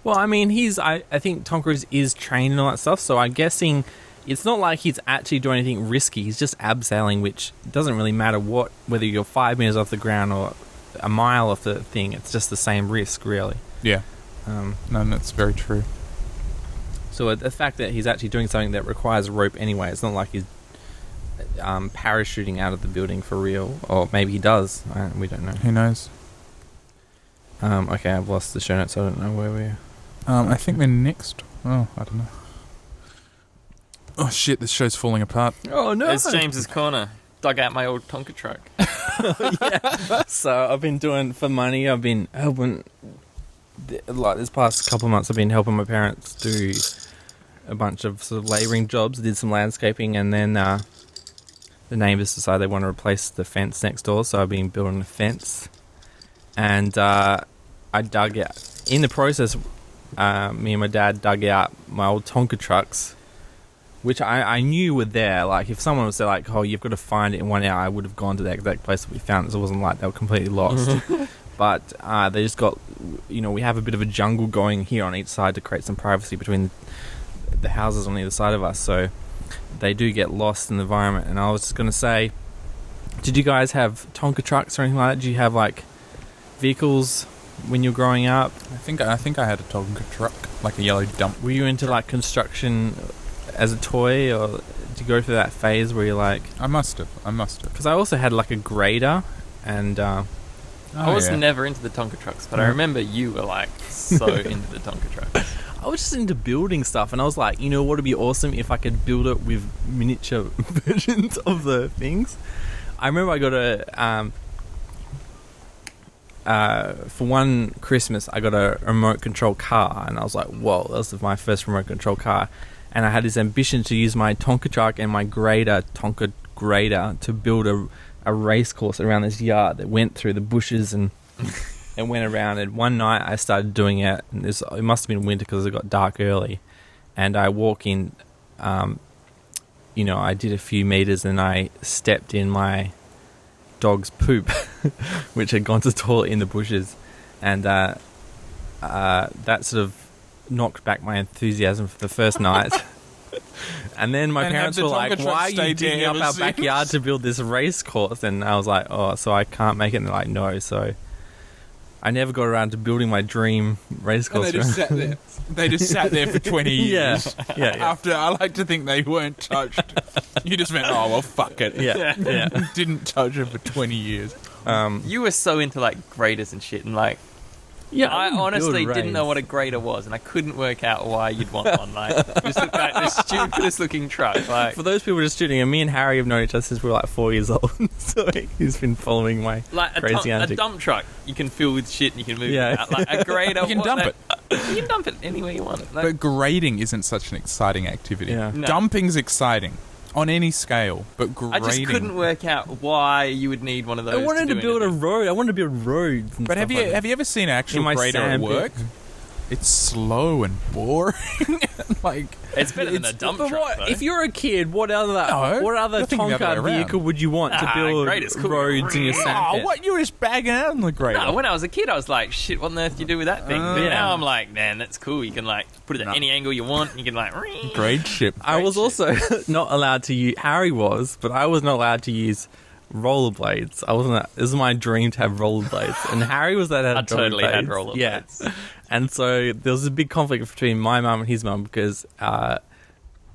Well, I mean, I think Tom Cruise is trained and all that stuff, so I'm guessing it's not like he's actually doing anything risky. He's just abseiling, which doesn't really matter whether you're 5 meters off the ground or a mile off the thing. It's just the same risk, really. Yeah. No, that's very true. So the fact that he's actually doing something that requires a rope anyway, it's not like he's parachuting out of the building for real. Or maybe he does. We don't know. Who knows? Okay, I've lost the show notes. I don't know where we're... I think we're next. Oh, I don't know. Oh, shit, this show's falling apart. Oh, no! It's James's corner. Dug out my old Tonka truck. Yeah. So I've been doing, for money, I've been helping... Like this past couple of months, I've been helping my parents do a bunch of sort of labouring jobs. I did some landscaping, and then the neighbours decided they want to replace the fence next door, so I've been building a fence. And I dug out... In the process, me and my dad dug out my old Tonka trucks, which I knew were there. Like, if someone was like, oh, you've got to find it in 1 hour, I would have gone to that exact place that we found it. So it wasn't like they were completely lost. But they just got... You know, we have a bit of a jungle going here on each side to create some privacy between the houses on either side of us. So they do get lost in the environment. And I was just going to say, did you guys have Tonka trucks or anything like that? Did you have, like, vehicles when you were growing up? I think I had a Tonka truck, like a yellow dump. Were you into, like, construction as a toy, or did you go through that phase where you're like... I must have. Because I also had, like, a grader, and... I was never into the Tonka trucks, but I remember you were like so into the Tonka trucks. I was just into building stuff, and I was like, you know what would be awesome if I could build it with miniature versions of the things. I remember I got for one Christmas, I got a remote control car, and I was like, whoa, that was my first remote control car. And I had this ambition to use my Tonka truck and my Tonka grader to build a race course around this yard that went through the bushes and went around. And one night I started doing it, and it must have been winter because it got dark early. And I walk in, I did a few meters, and I stepped in my dog's poop, which had gone to the toilet in the bushes. And that sort of knocked back my enthusiasm for the first night. And then my parents were like, why are you digging up our backyard to build this race course? And I was like, oh, so I can't make it? And they're like, no. So I never got around to building my dream race course. And they just sat there. They just sat there for 20 years. Yeah. After, I like to think they weren't touched. You just went, oh, well, fuck it. Yeah. Didn't touch it for 20 years. You were so into like graders and shit, and like, I honestly didn't know what a grader was, and I couldn't work out why you'd want one. Like, just looked like this stupidest looking truck. Like, for those people just tuning in, me and Harry have known each other since we were like 4 years old. So he's been following my crazy antics. A dump truck you can fill with shit and you can move it Yeah. out. Like a grader, You can dump it. You can dump it anywhere you want. Like, But grading isn't such an exciting activity. Yeah. No. Dumping's exciting on any scale, but grading... I just couldn't work out why you would need one of those. I wanted to build a anything. road. I wanted to build roads. And But have stuff like that. you ever seen an actual In my grader at sandpit. work? It's slow and boring. Like, It's better than a dump But truck. what, though. if you're a kid, what other you're thinking the other way Tonka around. vehicle would you want to build grader's cool. roads in your oh, sandpit? what? You were just bagging out on the grader. No, when I was a kid, I was like, shit, what on earth do you do with that thing? But Yeah. now I'm like, man, that's cool. You can like put it at any angle you want. You can like, Grade ship. I was also not allowed to use. Harry was, but I was not allowed to use rollerblades. I wasn't. This is my dream to have rollerblades, and Harry was that had I totally had rollerblades. rollerblades. Yeah, and so there was a big conflict between my mum and his mum because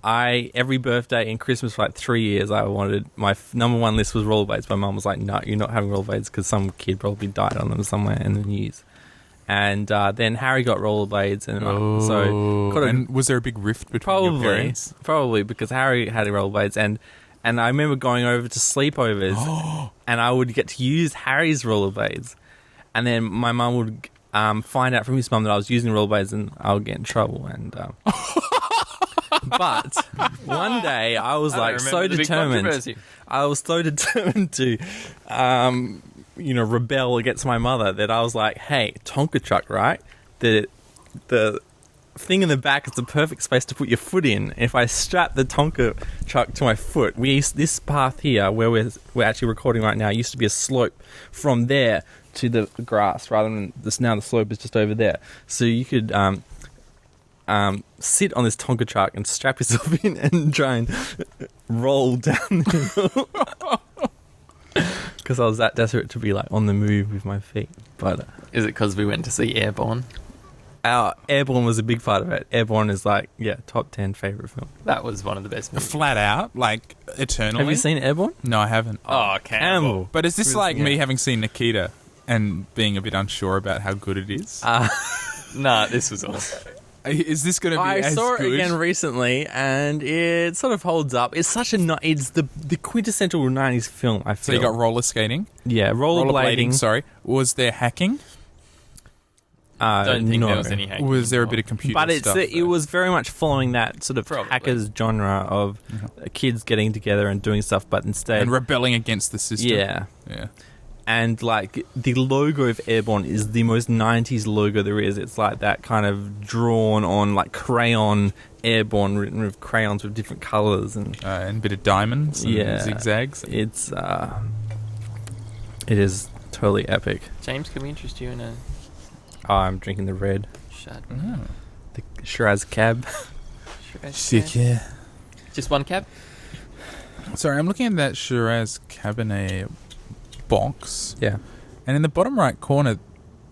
every birthday and Christmas for like 3 years I wanted my number one list was rollerblades. My mum was like, no, you're not having rollerblades because some kid probably died on them somewhere in the news. And then Harry got rollerblades, and so got a, and was there a big rift between your parents? Probably because Harry had rollerblades, and I remember going over to sleepovers, and I would get to use Harry's rollerblades, and then my mum would find out from his mum that I was using rollerblades, and I would get in trouble. And but one day I was like so determined. I was so determined to. Rebel against my mother that I was like, hey, Tonka truck, right? The thing in the back is the perfect space to put your foot in. If I strap the Tonka truck to my foot, this path here where we're actually recording right now used to be a slope from there to the grass rather than this. Now the slope is just over there. So you could sit on this Tonka truck and strap yourself in and try and roll down the hill. Because I was that desperate to be like on the move with my feet. But Is it because we went to see Airborne? Airborne was a big part of it. Airborne is like, top 10 favourite film. That was one of the best movies. Flat out, like eternally. Have you seen Airborne? No, I haven't. Oh, Campbell. But is this like Yeah. me having seen Nikita and being a bit unsure about how good it is? Nah, this was awesome. Is this going to be I as saw good? it again recently, and it sort of holds up. It's such a it's the quintessential 90s film, I feel. So you got roller skating? Yeah, rollerblading. Sorry. Was there hacking? Don't think there was any hacking. Was there a bit of computer But stuff? it was very much following that sort of Probably. hackers genre of kids getting together and doing stuff, but instead... And rebelling against the system. Yeah. Yeah. And, like, the logo of Airborne is the most 90s logo there is. It's like that kind of drawn on, like, crayon Airborne written with crayons with different colours. And And a bit of diamonds and zigzags. It's, it is totally epic. James, can we interest you in a Oh, I'm drinking the red. shot? The Shiraz Cab. Sick, yeah. Just one cab? Sorry, I'm looking at that Shiraz Cabernet box. Yeah. And in the bottom right corner,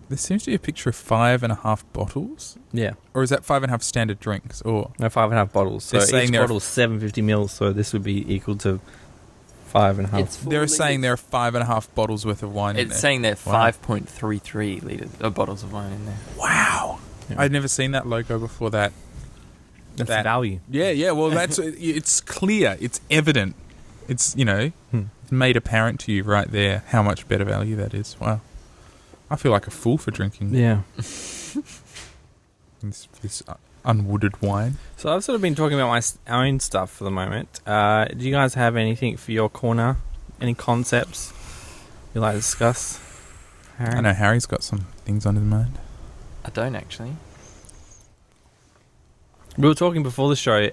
there seems to be a picture of 5.5 bottles. Yeah. Or is that 5.5 standard drinks? Or No, 5.5 bottles. So They're saying each there are- bottle is 750 mils, so this would be equal to 5.5. they're saying there are 5.5 bottles worth of wine in It's there. saying there are Wow. 5.33 litres bottles of wine in there. Wow. Yeah. I'd never seen that logo before that. That's value. Yeah. Well, it's clear. It's evident. It's, made apparent to you right there how much better value that is. Wow. I feel like a fool for drinking Yeah. this unwooded wine. So I've sort of been talking about my own stuff for the moment. Do you guys have anything for your corner? Any concepts you'd like to discuss? Harry? I know Harry's got some things on his mind. I don't actually. We were talking before the show.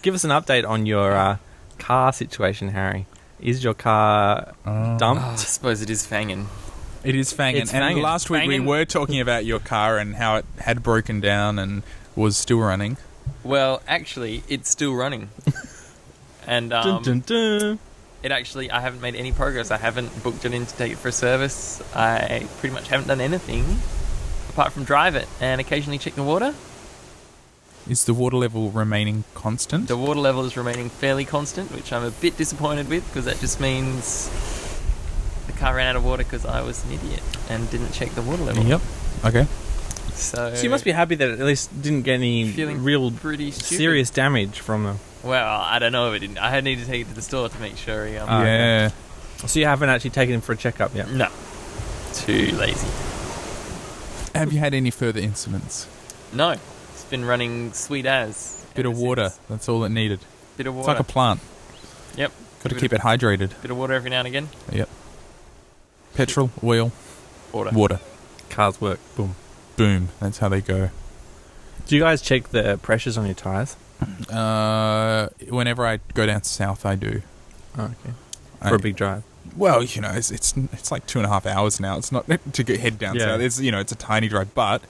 Give us an update on your car situation, Harry. Is your car dumped? I suppose it is Fangin. It is Fangin. It's And Fangin. last week we were talking about your car and how it had broken down and was still running. Well, actually, it's still running. And Dun, dun, dun. it actually, I haven't made any progress. I haven't booked it in to take it for a service. I pretty much haven't done anything apart from drive it and occasionally check the water. Is the water level remaining constant? The water level is remaining fairly constant, which I'm a bit disappointed with because that just means the car ran out of water because I was an idiot and didn't check the water level. Yep. Okay. So So you must be happy that it at least didn't get any feeling real pretty stupid. serious damage from them. Well, I don't know if it didn't. I had needed to take it to the store to make sure he... Yeah. So you haven't actually taken him for a checkup yet? No. Too lazy. Have you had any further incidents? No. It's been running sweet as. Bit of ever water. since. That's all it needed. Bit of It's water. like a plant. Yep. Got to keep it hydrated. Bit of water every now and again. Yep. Petrol, oil, Water. water. Cars work. Boom. Boom. That's how they go. Do you guys check the pressures on your tyres? Whenever I go down south, I do. Oh, okay. For a big drive. Well, it's like 2.5 hours now. It's not to get head down south. It's it's a tiny drive, but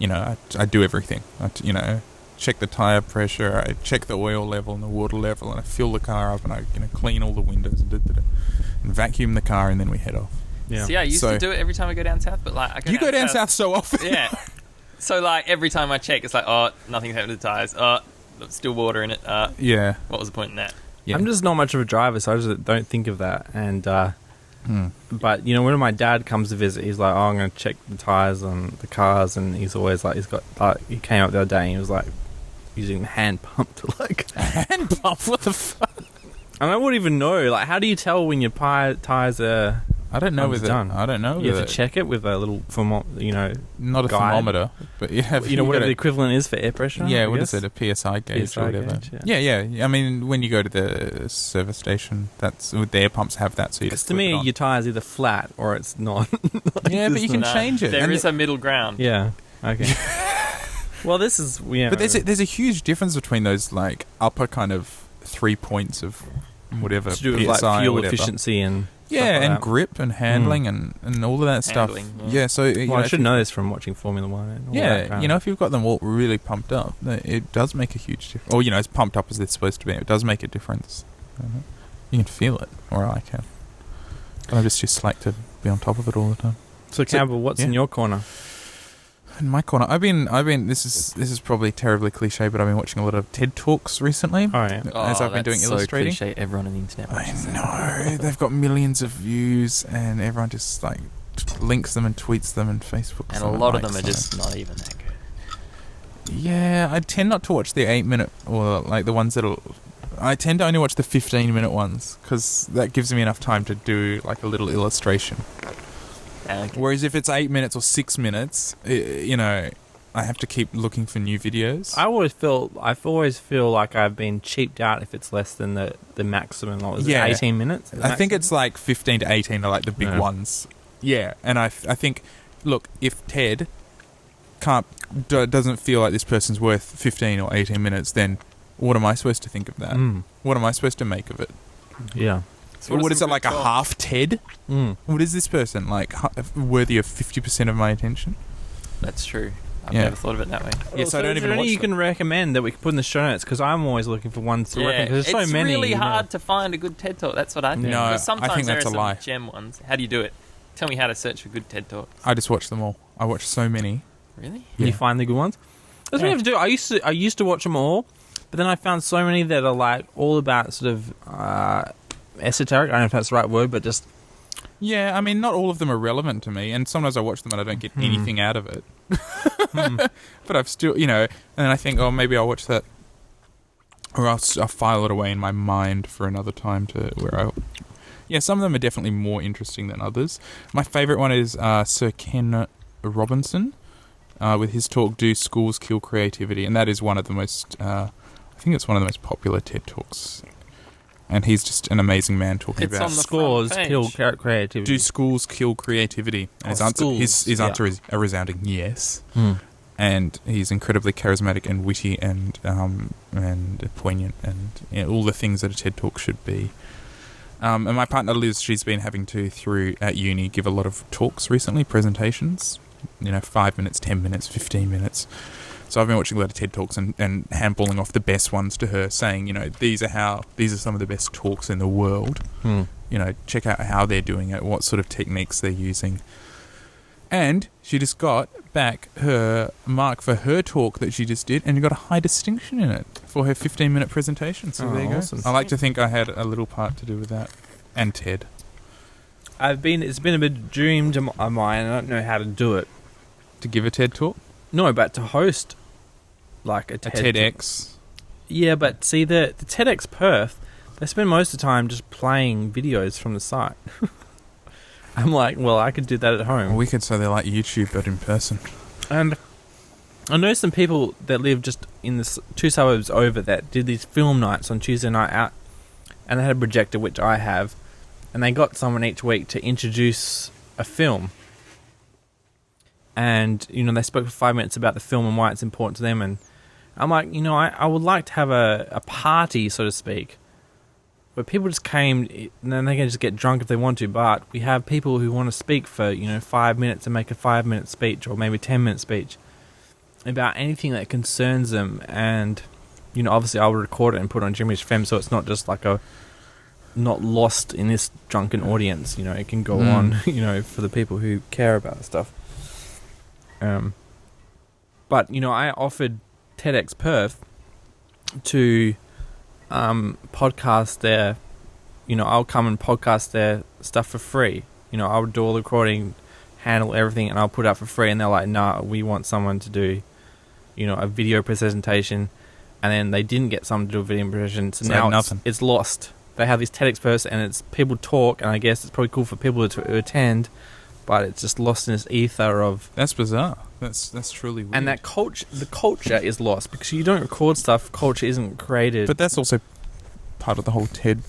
I do everything. Check the tire pressure. I check the oil level and the water level, and I fill the car up, and I clean all the windows and vacuum the car, and then we head off. Yeah. See, I used to do it every time I go down south, but like I go down south so often. Yeah. So like every time I check, it's like, oh, nothing's happened to the tires. Oh, still water in it. Yeah. What was the point in that? Yeah. I'm just not much of a driver, so I just don't think of that. And but when my dad comes to visit, he's like, "Oh, I'm going to check the tires on the cars," and he's always like, he came up the other day and he was like using hand pump to like hand pump. What the fuck? And I wouldn't even know. Like, how do you tell when your tires are? I don't know done? I don't know. You have to check it with a little not a guide. thermometer, but whatever the equivalent is for air pressure. Yeah, I what guess? is it? A PSI gauge PSI or whatever. gauge, Yeah. I mean, when you go to the service station, that's with the air pumps have that. So you Because just to flip it me, on. your tire's either flat or it's not. Yeah, but you can No, change it. There And is a middle ground. Yeah. Okay. Well, this is But there's a huge difference between those like upper kind of 3 points of whatever to do with PSI like or fuel whatever. efficiency and Yeah, stuff like and that. grip and handling and all of that Handling, stuff. yeah. Yeah, so Well, I should know this from watching Formula One. And all that Yeah, kind if you've got them all really pumped up, it does make a huge difference. Or as pumped up as they're supposed to be, it does make a difference. You can feel it, or I can. But I just like to be on top of it all the time. So, Campbell, what's in your corner? In my corner, I've been. This is probably terribly cliche, but I've been watching a lot of TED Talks recently. Oh, yeah. As I've been doing that's illustrating. So cliche. Everyone on the internet. I watches it. know they've got millions of views, and everyone just like links them and tweets them and Facebooks And them a lot of likes them are them. just not even that good. Yeah, I tend not to watch the 8-minute or like the ones that'll. I tend to only watch the 15-minute ones because that gives me enough time to do like a little illustration. Okay. Whereas if it's 8 minutes or 6 minutes, I have to keep looking for new videos. I always feel like I've been cheaped out if it's less than the maximum. What was Yeah. it, 18 minutes? I think it's like 15 to 18 are like the big Yeah. ones. Yeah, and I think, look, if Ted doesn't feel like this person's worth 15 or 18 minutes, then what am I supposed to think of that? What am I supposed to make of it? Yeah. So What are is some it, like good a talk? half Ted? What is this person, like worthy of 50% of my attention? That's true. I've Yeah. never thought of it that way. Yes, I don't is even there any watch you them. can recommend that we could put in the show notes? Because I'm always looking for ones to recommend. Because there's so many. It's really hard to find a good TED Talk. That's what I think. No, Because sometimes I think that's there a are some lie. gem ones. How do you do it? Tell me how to search for good TED Talks. I just watch them all. I watch so many. Really? You Yeah. find the good ones. That's what you have to do. I used to watch them all, but then I found so many that are like all about sort of esoteric. I don't know if that's the right word, but just Yeah, I mean, not all of them are relevant to me, and sometimes I watch them and I don't get anything out of it. But I've still, and I think, oh, maybe I'll watch that, or I'll file it away in my mind for another time some of them are definitely more interesting than others. My favourite one is Sir Ken Robinson, with his talk, Do Schools Kill Creativity? And that is one of the most, I think it's one of the most popular TED Talks. And he's just an amazing man talking It's about on the Scores front kill page. creativity. Do schools kill creativity? And his answer is a resounding yes. And he's incredibly charismatic and witty and poignant and all the things that a TED Talk should be. And my partner Liz, she's been having to, at uni, give a lot of talks recently, presentations, 5 minutes, 10 minutes, 15 minutes. So I've been watching a lot of TED Talks and handballing off the best ones to her, saying, these are some of the best talks in the world. Check out how they're doing it, what sort of techniques they're using. And she just got back her mark for her talk that she just did, and got a high distinction in it for her 15-minute presentation. So there you go. Awesome. I like to think I had a little part to do with that. And TED. It's been a bit dream of mine. I don't know how to do it. To give a TED Talk? No, but to host like a TEDx. Yeah, but see, the TEDx Perth, they spend most of the time just playing videos from the site. I'm like, well, I could do that at home. Well, we could say they're like YouTube, but in person. And I know some people that live just in the 2 suburbs over that did these film nights on Tuesday night out, and they had a projector, which I have, and they got someone each week to introduce a film. And, they spoke for 5 minutes about the film and why it's important to them. And I'm like, I would like to have a party, so to speak, where people just came, and then they can just get drunk if they want to. But we have people who want to speak for, 5 minutes and make a 5-minute speech or maybe 10-minute speech about anything that concerns them. And, obviously I'll record it and put it on Jimmy's FM, so it's not just like not lost in this drunken audience. It can go on, for the people who care about stuff. But I offered TEDx Perth to podcast their, I'll come and podcast their stuff for free. I would do all the recording, handle everything, and I'll put it up for free. And they're like, nah, we want someone to do, a video presentation. And then they didn't get someone to do a video presentation, so now it's lost. They have this TEDx Perth, and it's people talk, and I guess it's probably cool for people to attend. But it's just lost in this ether of... That's bizarre. That's truly weird. And the culture is lost because you don't record stuff. Culture isn't created. But that's also part of the whole TED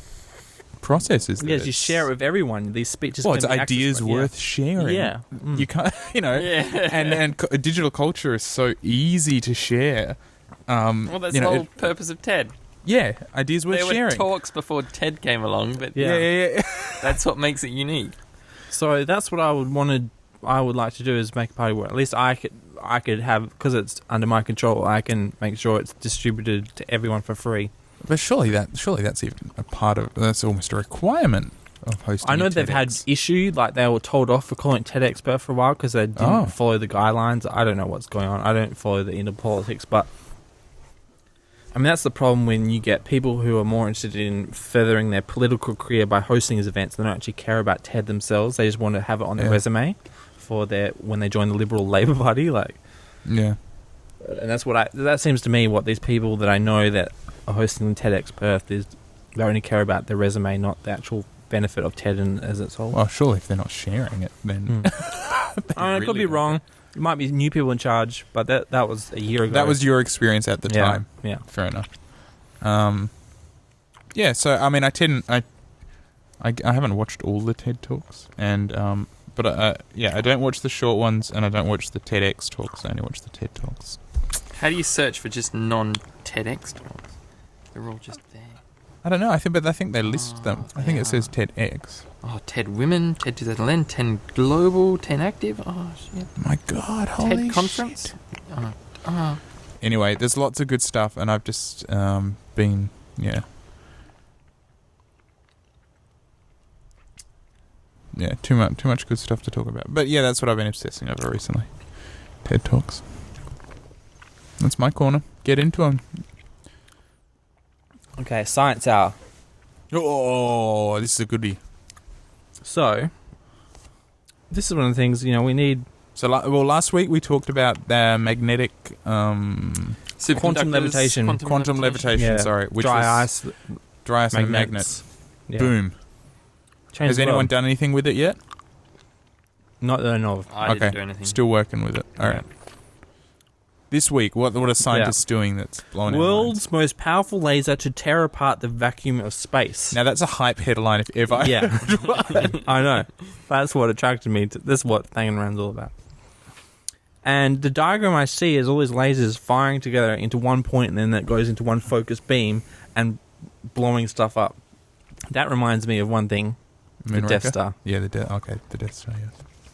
process. Is you share it with everyone. These speeches. Well, it's ideas worth sharing. Yeah, you can't. And digital culture is so easy to share. Well, that's the whole purpose of TED. Yeah, ideas worth sharing. There were talks before TED came along, but yeah. That's what makes it unique. So that's what I would like to do is make a party where at least I could have, because it's under my control, I can make sure it's distributed to everyone for free. But surely that's even a part of, that's almost a requirement of hosting. I know they've TEDx. had issue, like they were told off for calling it TEDx Perth for a while because they didn't follow the guidelines. I don't know what's going on. I don't follow the inner politics, but I mean, that's the problem when you get people who are more interested in furthering their political career by hosting these events. They don't actually care about TED themselves. They just want to have it on their resume for when they join the Liberal Labour Party. And that's that seems to me what these people that I know that are hosting TEDx Perth is. They only care about their resume, not the actual benefit of TED as its whole. Well, surely if they're not sharing it, then I could be wrong. It might be new people in charge, but that was a year ago. That was your experience at the time. Yeah. Fair enough. So I mean, I haven't watched all the TED Talks, and but I don't watch the short ones, and I don't watch the TEDx talks. I only watch the TED Talks. How do you search for just non-TEDx talks? They're all just there. I don't know. I think they list them. I think it says TEDx. Oh, TED Women, TED 2010, TED Global, TED Active. Oh, shit. My God, holy TED Conference. Anyway, there's lots of good stuff, and I've just been, too much good stuff to talk about. But yeah, that's what I've been obsessing over recently. TED Talks. That's my corner. Get into them. Okay, Science Hour. Oh, this is a goodie. So, this is one of the things, we need So, last week we talked about the magnetic quantum levitation. Quantum levitation, Yeah. which dry was ice. dry ice and Magnets. magnets. Yeah. Boom. Changed Has the anyone world. done anything with it yet? Not that I know of. I didn't do anything. Still working with it. All right. This week, what are scientists doing that's blowing our minds? World's most powerful laser to tear apart the vacuum of space. Now, that's a hype headline if ever. Yeah. I know. That's what attracted me. This is what Fangin Around's all about. And the diagram I see is all these lasers firing together into one point, and then that goes into one focused beam and blowing stuff up. That reminds me of one thing. The Death Star. Yeah, the Death Star, yeah.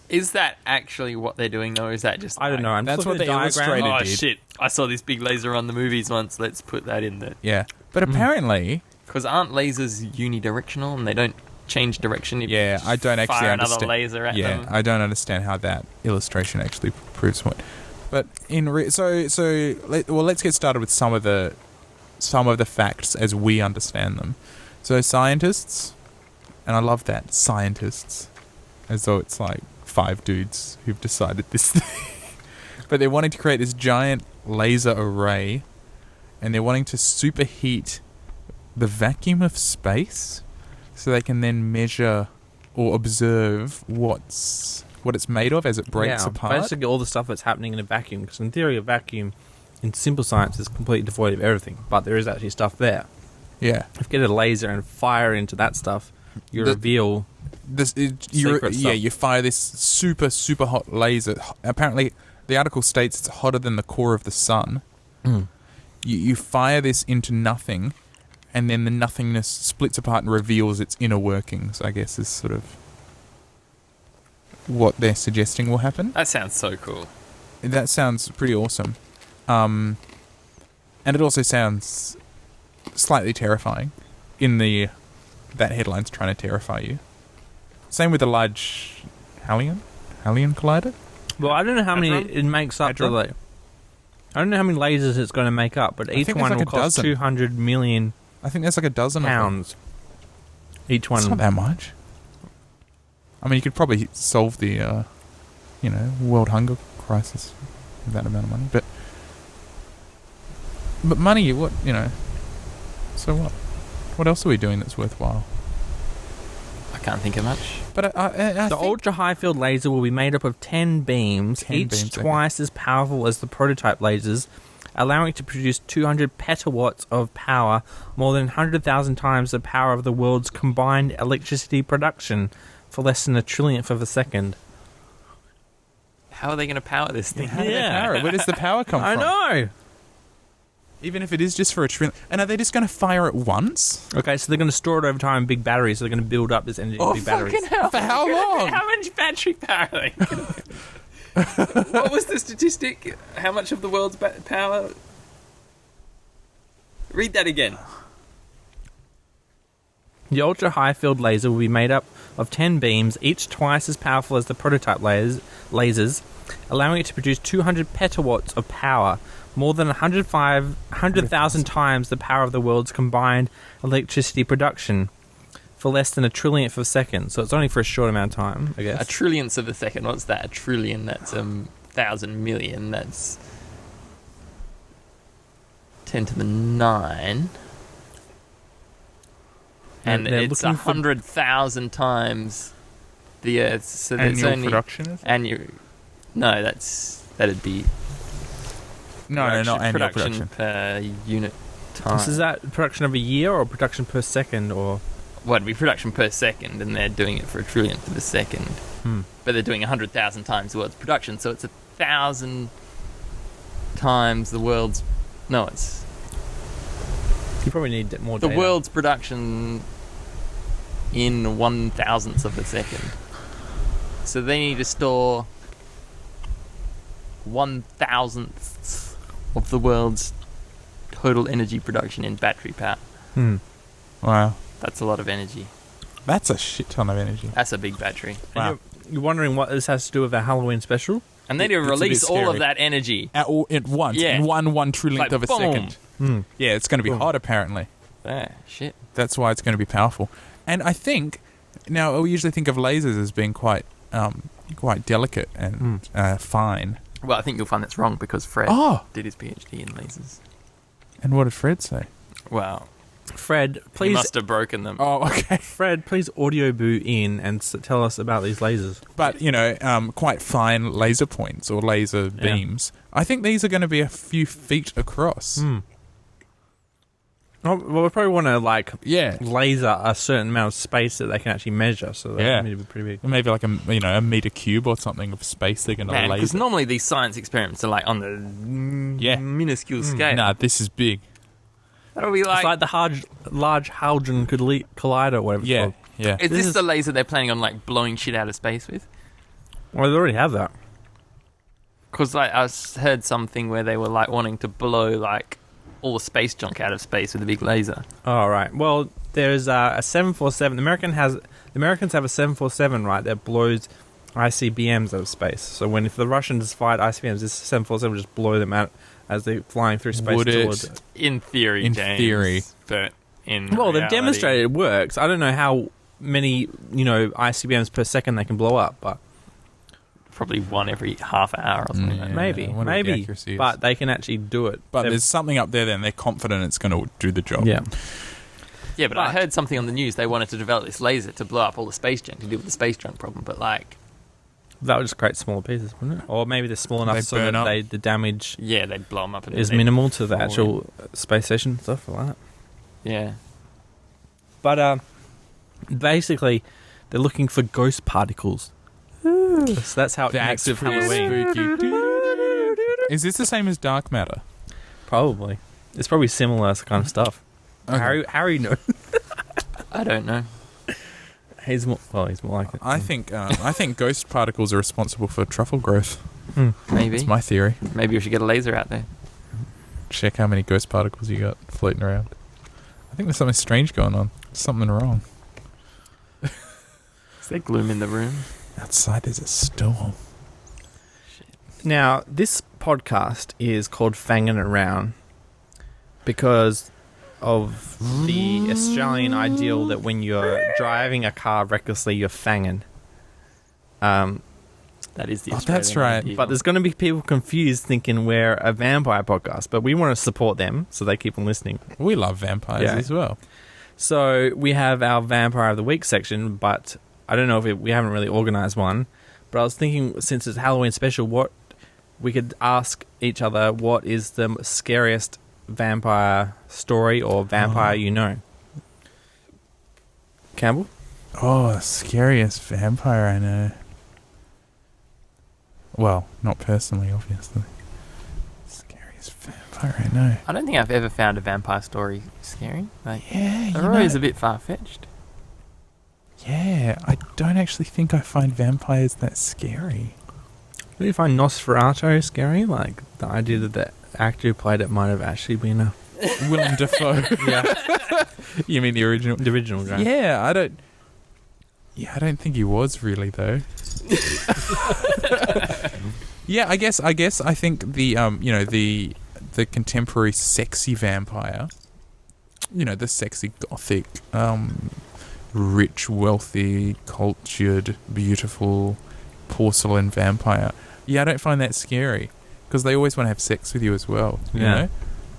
Is that actually what they're doing, though? Or is that just... I don't know. I'm That's just what looking the at diagram. illustrator Oh, did. shit. I saw this big laser on the movies once. Let's put that in there. Yeah. But apparently... Because aren't lasers unidirectional and they don't change direction? You Yeah, I don't actually fire understand. another laser at them. I don't understand how that illustration actually proves what. But let's get started with some of the facts as we understand them. So scientists, and I love that, scientists, as though it's like 5 dudes who've decided this thing. But they're wanting to create this giant laser array, and they're wanting to superheat the vacuum of space so they can then measure or observe what it's made of as it breaks apart. Basically all the stuff that's happening in a vacuum, because in theory a vacuum in simple science is completely devoid of everything, but there is actually stuff there. Yeah. If you get a laser and fire into that stuff, you reveal secret stuff. You fire this super, super hot laser. Apparently, the article states it's hotter than the core of the sun. Mm. You fire this into nothing, and then the nothingness splits apart and reveals its inner workings, I guess, is sort of what they're suggesting will happen. That sounds so cool. That sounds pretty awesome. And it also sounds slightly terrifying that headline's trying to terrify you. Same with the Large Hadron Collider. Well, I don't know how many Hadron? it makes up. Hadron? I don't know how many lasers it's going to make up, but each think one there's will like a cost dozen. 200 million I think there's like a dozen pounds. of them. Each one. It's not that much. I mean, you could probably solve the, world hunger crisis with that amount of money. But money, so what? What else are we doing that's worthwhile? I can't think of much. But I The think ultra-high field laser will be made up of 10 beams, 10 each beams, okay. twice as powerful as the prototype lasers, allowing it to produce 200 petawatts of power, more than 100,000 times the power of the world's combined electricity production, for less than a trillionth of a second. How are they going to power this thing? how do they power it? Where does the power come I from? know! Even if it is just for a trillion. And are they just going to fire it once? Okay, so they're going to store it over time in big batteries, so they're going to build up this energy in big batteries. fucking hell. For how long? How much battery power are they What was the statistic? How much of the world's power? Read that again. The ultra-high field laser will be made up of 10 beams, each twice as powerful as the prototype lasers, allowing it to produce 200 petawatts of power, more than 100,000 times the power of the world's combined electricity production, for less than a trillionth of a second. So it's only for a short amount of time, I guess. A trillionth of a second. What's that? A trillion. That's 1,000 million. That's 10 to the 9. And they're it's looking for 100,000 times the Earth. So that's Annual only production, is it? No, that'd be No, not annual production production. per unit time. So is that production of a year or production per second? Or Well, it'd be production per second, and they're doing it for a trillionth of a second. But they're doing 100,000 times the world's production, so it's 1,000 times the world's... No, it's... you probably need more The data. world's production in 1,000th of a second. So they need to store 1,000th of the world's total energy production in battery power. Wow. That's a lot of energy. That's a shit ton of energy. That's a big battery. And you're wondering what this has to do with our Halloween special? And they need to It's a bit release all scary. of that energy. At once. Yeah. In one trillionth Like, of a boom. second. Yeah, it's going to be Boom. hot, apparently. Shit. That's why it's going to be powerful. And I think... Now, we usually think of lasers as being quite quite delicate and fine. Well, I think you'll find that's wrong because Fred did his PhD in lasers. And what did Fred say? Well, Fred, he please. must have broken them. Oh, okay. Fred, please audio boo in and tell us about these lasers. But, quite fine laser points or laser beams. I think these are going to be a few feet across. Oh, well, we probably want to, Yeah. laser a certain amount of space that they can actually measure, so that need to be pretty big. Maybe like a meter cube or something of space they're going to laser. Because normally these science experiments are like on the minuscule scale. Nah, this is big. That'll be like... It's like the Large Hadron Collider, whatever it's called. Yeah. Is this the laser they're planning on like blowing shit out of space with? Well, they already have that. Because I heard something where they were like wanting to blow like all the space junk out of space with a big laser. Oh, right. Well, there's a 747. The Americans have a 747, right, that blows ICBMs out of space. So if the Russians fired ICBMs, this 747 would just blow them out as they're flying through space. Would towards it? In theory, James, but in Well, they've reality, demonstrated it works. I don't know how many, ICBMs per second they can blow up, but probably one every half hour or something. Yeah. Like that. maybe, I wonder what the maybe. accuracy is. But they can actually do it. But there's something up there then. They're confident it's going to do the job. Yeah. Yeah, but I heard something on the news. They wanted to develop this laser to blow up all the space junk to deal with the space junk problem. But That would just create smaller pieces, wouldn't it? Or maybe they're small enough They so burn that up. the damage yeah, they'd blow them up. And is they'd minimal to the fall actual space station stuff like that. Yeah. But basically, they're looking for ghost particles. So that's how it connects with pretty Halloween. spooky. Is this the same as dark matter? Probably. It's probably similar kind of stuff. Okay. Harry knows. I don't know. He's more like it. I think ghost particles are responsible for truffle growth. Maybe. That's my theory. Maybe we should get a laser out there. Check how many ghost particles you got floating around. I think there's something strange going on. Something wrong. Is there gloom in the room? Outside there's a storm. Now, this podcast is called Fangin' Around because of the Australian ideal that when you're driving a car recklessly, you're fangin'. That is the Oh, Australian that's right. ideal. But there's going to be people confused thinking we're a vampire podcast, but we want to support them so they keep on listening. We love vampires as well. So we have our Vampire of the Week section, but I don't know if we haven't really organised one. But I was thinking, since it's Halloween special, what we could ask each other, what is the scariest vampire story or vampire you know? Campbell? Oh, scariest vampire I know. Well, not personally, obviously. Scariest vampire I know. I don't think I've ever found a vampire story scary. Yeah, they're always a bit far-fetched. Yeah, I don't actually think I find vampires that scary. Do you find Nosferatu scary? Like, the idea that the actor who played it might have actually been a... Willem Dafoe. Yeah. You mean the original? The original, right? Yeah, I don't think he was really though. Yeah, I guess I think the the contemporary sexy vampire, the sexy gothic, rich, wealthy, cultured, beautiful porcelain vampire. Yeah, I don't find that scary because they always want to have sex with you as well. You know?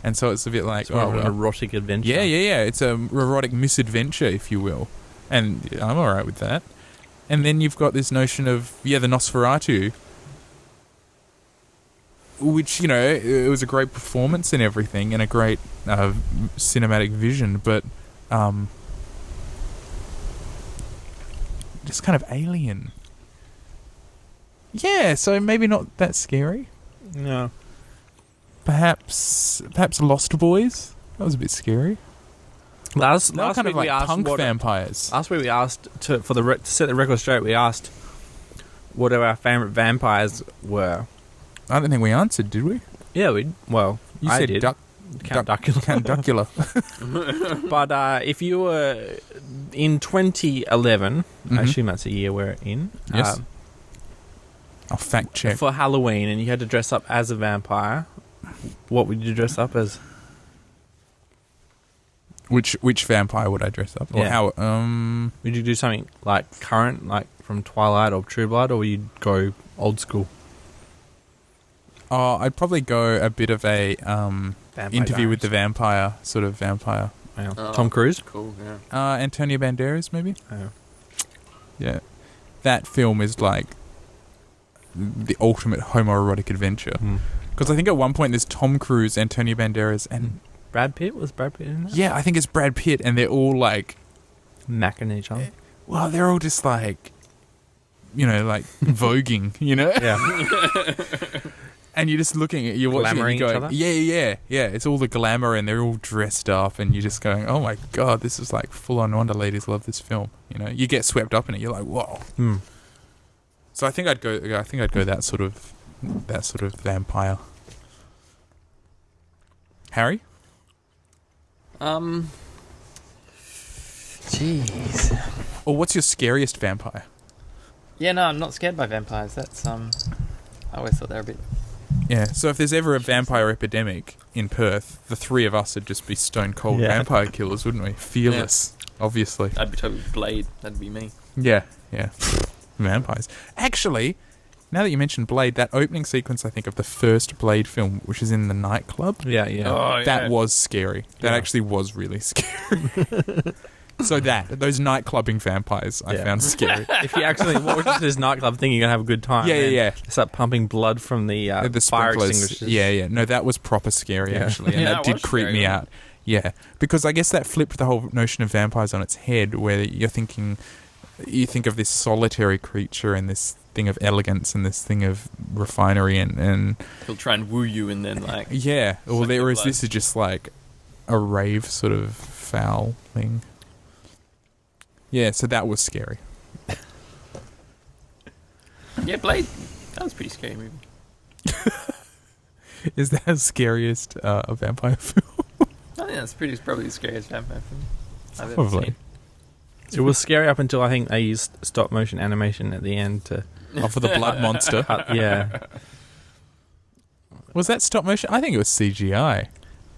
And so it's a bit like It's more of an erotic adventure. Yeah. It's a erotic misadventure, if you will. And I'm all right with that. And then you've got this notion of, the Nosferatu, which, it was a great performance and everything and a great cinematic vision, but just kind of alien. Yeah, so maybe not that scary. No. Perhaps Lost Boys. That was a bit scary. Last They were kind week of like we asked punk vampires. Last week we asked to set the record straight. We asked what our favourite vampires were. I don't think we answered, did we? Yeah, You I said did. Count Count Duckula. Duckula. But if you were in 2011, I assume that's a year we're in. Yes. I'll fact check. For Halloween, and you had to dress up as a vampire, what would you dress up as? Which vampire would I dress up? Or Yeah. how? Would you do something like current, like from Twilight or True Blood, or you'd go old school? Oh, I'd probably go a bit of a Interview with the Vampire, sort of vampire. Yeah. Oh, Tom Cruise? Cool, yeah. Antonio Banderas, maybe? Oh. Yeah. That film is like the ultimate homoerotic adventure. Because I think at one point there's Tom Cruise, Antonio Banderas, and... Brad Pitt? Was Brad Pitt in that? Yeah, I think it's Brad Pitt, and they're all like... Macking each other. Well, they're all just like... You know, like voguing, you know? Yeah. And you're just looking at... You're watching Glamoring it, you're each going, other? Yeah. It's all the glamour, and they're all dressed up, and you're just going, oh my God, this is like full-on. No wonder ladies love this film. You know? You get swept up in it. You're like, whoa. So I think I'd go that sort of vampire. Harry? Jeez. Or what's your scariest vampire? Yeah, no, I'm not scared by vampires. That's I always thought they were a bit. Yeah, so if there's ever a vampire epidemic in Perth, the three of us would just be stone cold vampire killers, wouldn't we? Fearless, obviously. I'd be totally Blade. That'd be me. Yeah. Vampires. Actually, now that you mentioned Blade, that opening sequence, I think, of the first Blade film, which is in the nightclub, Yeah. that was scary. That actually was really scary. So those nightclubbing vampires I found scary. If you actually walk into this nightclub thinking you're going to have a good time. Yeah. Start pumping blood from the fire sprinklers. extinguishers. Yeah. No, that was proper scary, actually. And that did creep me out. Yeah. Because I guess that flipped the whole notion of vampires on its head, where you think of this solitary creature and this thing of elegance and this thing of refinery and He'll try and woo you and then like... Yeah. Or whereas this is just like a rave sort of foul thing. Yeah, so that was scary. Yeah, Blade. That was a pretty scary movie. Is that the scariest vampire film? I think that's probably the scariest vampire film I've ever Probably. seen. It was scary up until I think they used stop motion animation at the end to... For the blood monster. Yeah. Was that stop motion? I think it was CGI.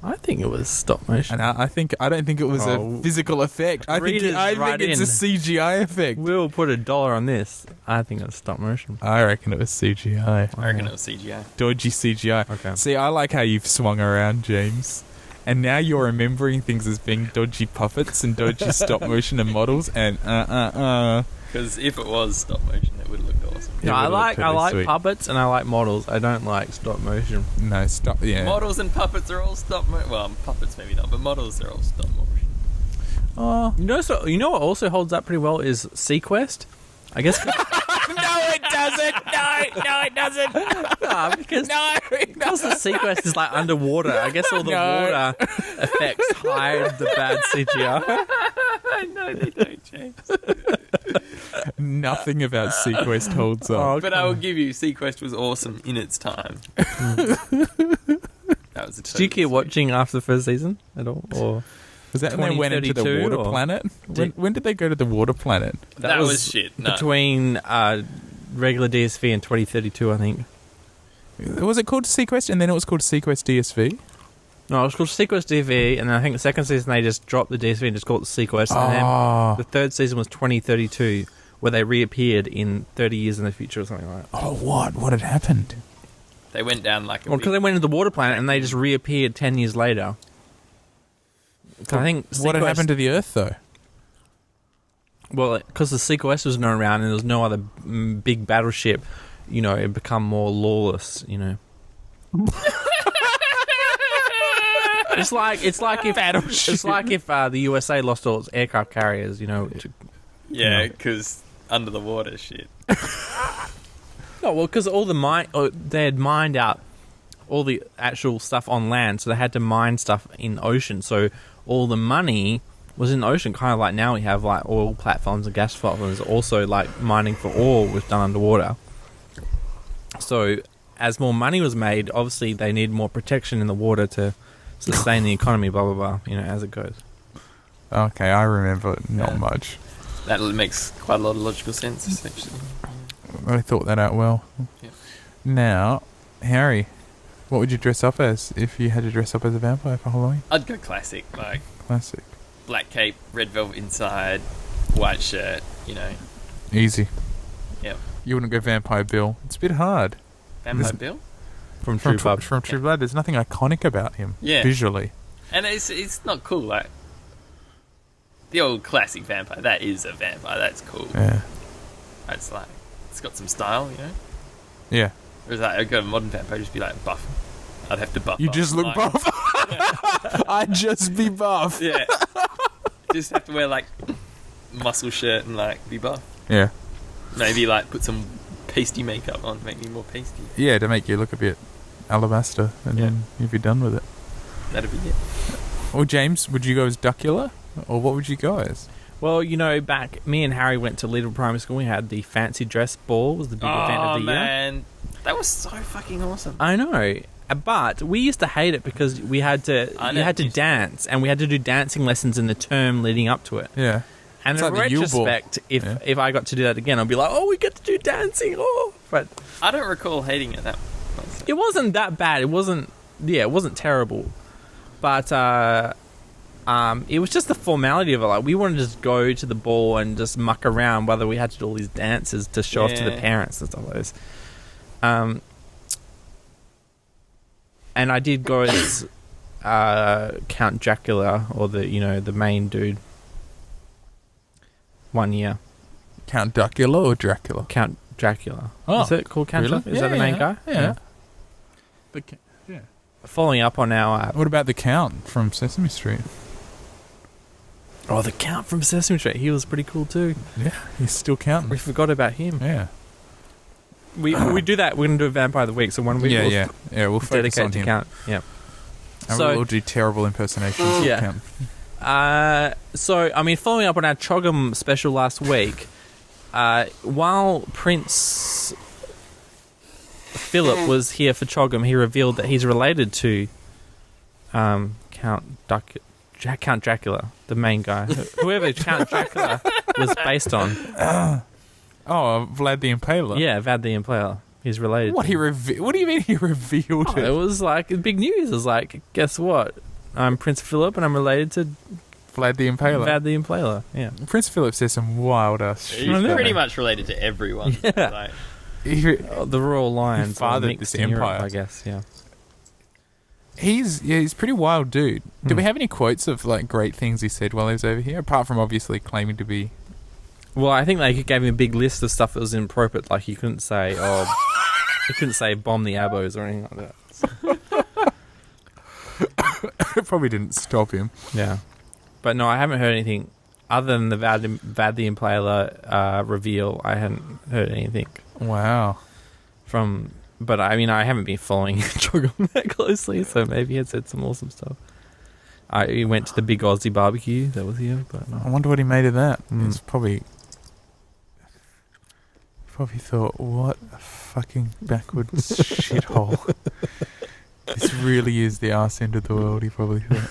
I think it was stop motion. And I don't think it was a physical effect. I think it's a CGI effect. We'll put $1 on this. I think it's stop motion. I reckon it was CGI. I reckon it was CGI. Dodgy CGI. Okay. See, I like how you've swung around, James. And now you're remembering things as being dodgy puppets and dodgy stop motion and models and Because if it was stop motion, it would have looked awesome. No, I like sweet. puppets and I like models. I don't like stop motion. No, stop. Yeah. Models and puppets are all stop motion. Well, puppets maybe not, but models are all stop motion. Oh. You know what also holds up pretty well is Sequest. I guess. No, it doesn't. No, it doesn't. Because the Sequest is like underwater. I guess all the water effects hide the bad CGI. No, they don't, James. Nothing about Sequest holds up. Oh, But I will give you, Sequest was awesome in its time. That was a Did you keep watching after the first season at all? Or Was that when they went into the 2032 water or- planet? When did they go to the water planet? That was shit. No. between regular DSV and 2032, I think. Was it called Sequest and then it was called Sequest DSV? No, it was called Sequest DSV, and then I think the second season they just dropped the DSV and just called it Sequest. And then the third season was 2032, where they reappeared in 30 years in the future or something like that. Oh, what? What had happened? They went down like a Well, because they went into the water planet and they just reappeared 10 years later. I think What had happened to the Earth, though? Well, because the Sequest was not around and there was no other big battleship, you know, it become more lawless, you know. It's like if the USA lost all its aircraft carriers, you know. Yeah, because under the water shit. No, well, because all the they had mined out all the actual stuff on land, so they had to mine stuff in ocean. So all the money was in the ocean, kind of like now we have like oil platforms and gas platforms. Also, like mining for oil was done underwater. So as more money was made, obviously they need more protection in the water to sustain the economy. Blah blah blah. You know, as it goes. Okay, I remember not much. That makes quite a lot of logical sense, actually. I thought that out well. Yep. Now, Harry, what would you dress up as if you had to dress up as a vampire for Halloween? I'd go classic, like Classic. black cape, red velvet inside, white shirt, you know. Easy. Yeah. You wouldn't go Vampire Bill. It's a bit hard. Vampire Bill? From True Blood. From True Blood, there's nothing iconic about him. Yeah. Visually. And it's not cool, like... The old classic vampire, that is a vampire, that's cool. Yeah. It's like... It's got some style, you know? Yeah. Whereas like, I'd go to modern vampire, just be like buff. I'd have to buff You up, just look like, buff. I'd just be buff. Yeah. Just have to wear like muscle shirt and like be buff. Yeah. Maybe like put some pasty makeup on, make me more pasty. Yeah, to make you look a bit alabaster, and then you'd be done with it. That'd be it. Or James, would you go as Duckula? Or what would you go as? Well, you know, back me and Harry went to Little Primary School. We had the fancy dress ball. Was the big event of the year. Oh man, that was so fucking awesome. I know, but we used to hate it because we had to. You had to dance, and we had to do dancing lessons in the term leading up to it. Yeah. And It's in like the Yule Ball. retrospect, if I got to do that again, I'd be like, "Oh, we get to do dancing!" Oh, but I don't recall hating it that much. it wasn't that bad. It wasn't. Yeah, it wasn't terrible, but it was just the formality of it. Like we wanted to just go to the ball and just muck around, whether we had to do all these dances to show off to the parents and stuff like this. And I did go as Count Dracula, or the main dude. 1 year. Count Duckula or Dracula? Count Dracula. Oh, is it called Count really? Dracula? Is that the main guy? Yeah. Following up on our... What about the Count from Sesame Street? Oh, the Count from Sesame Street. He was pretty cool too. Yeah, he's still counting. We forgot about him. Yeah. We do that. We're going to do a Vampire of the Week. So one week we'll focus dedicate on to him. Count. Yeah. And So- we'll do terrible impersonations Yeah. of Count. So, I mean, following up on our Choggum special last week, while Prince Philip was here for Choggum, he revealed that he's related to Count Dracula, the main guy. Whoever Count Dracula was based on. Oh, Vlad the Impaler. Yeah, Vlad the Impaler. He's related. What do you mean he revealed It it? was like big news. It was like, guess what? I'm Prince Philip and I'm related to Vlad the Impaler. Vlad the Impaler. Yeah. Prince Philip says some wild ass shit. He's pretty much related to everyone. Yeah. Like, The royal lions fathered mixed this in Europe, empire. I guess. Yeah. He's a pretty wild dude. Do we have any quotes of like great things he said while he was over here? Apart from obviously claiming to be... Well, I think they gave him a big list of stuff that was inappropriate. Like he couldn't say, bomb the abos or anything like that. It probably didn't stop him. Yeah. But no, I haven't heard anything other than the Vlad the Impaler reveal. I hadn't heard anything Wow. from. But I mean, I haven't been following Choggum that closely, so maybe he had said some awesome stuff. He went to the big Aussie barbecue that was here, but no. I wonder what he made of that. It's probably thought, what a fucking backwards shithole. This really is the arse end of the world, he probably thought.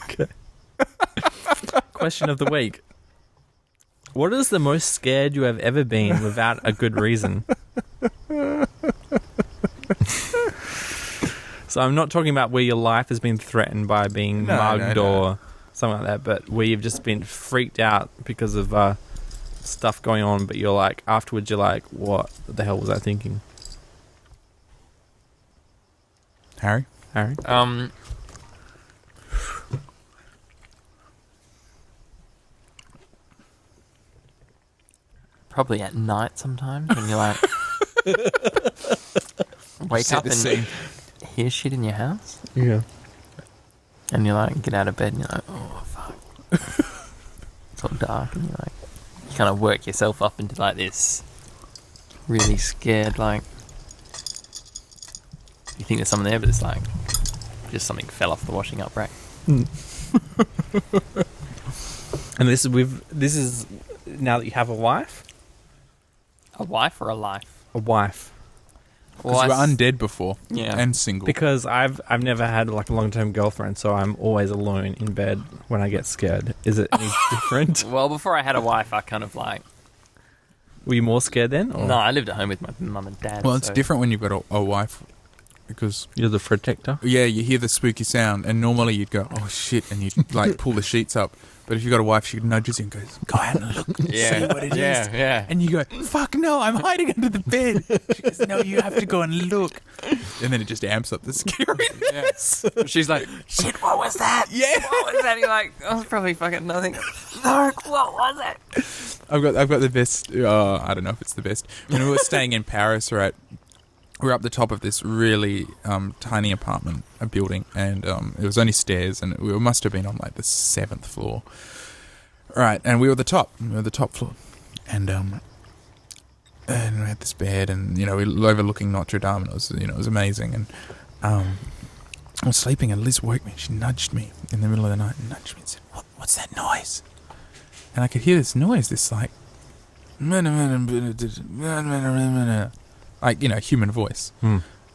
Okay. Question of the week. What is the most scared you have ever been without a good reason? So I'm not talking about where your life has been threatened by being mugged or something like that, but where you've just been freaked out because of stuff going on, but you're like, afterwards you're like, what the hell was I thinking? Harry? probably at night sometimes when you're like wake Set up the and scene. hear shit in your house, Yeah. and you're like, get out of bed and you're like, oh fuck. It's all dark and you're like, you kind of work yourself up into like this really scared, like you think there's someone there, but it's like just something fell off the washing up rack. And this is now that you have a wife? A wife or a life? A wife. Because you were undead before. Yeah. And single. Because I've never had like a long-term girlfriend, so I'm always alone in bed when I get scared. Is it any different? Well, before I had a wife, I kind of like... Were you more scared then? Or? No, I lived at home with my mum and dad. Well, it's so- different when you've got a wife because You're the protector. yeah, you hear the spooky sound, and normally you'd go, oh shit, and you'd like pull the sheets up. But if you got a wife, she nudges you and goes, go out and look and see what it is. Yeah. And you go, fuck no, I'm hiding under the bed. She goes, no, you have to go and look. And then it just amps up the scariness. She's like, shit, what was that? Yeah. What was that? You're like, oh, it's probably fucking nothing. Look, what was it? I've got the best. I don't know if it's the best. When we were staying in Paris, right, we were up the top of this really tiny apartment, a building, and it was only stairs, and we must have been on like the 7th floor, right? And we were the top. We were the top floor, and we had this bed, and we were overlooking Notre Dame, and it was amazing. And I was sleeping, and Liz woke me. She nudged me in the middle of the night, and nudged me and said, "What's that noise?" And I could hear this noise, this like human voice.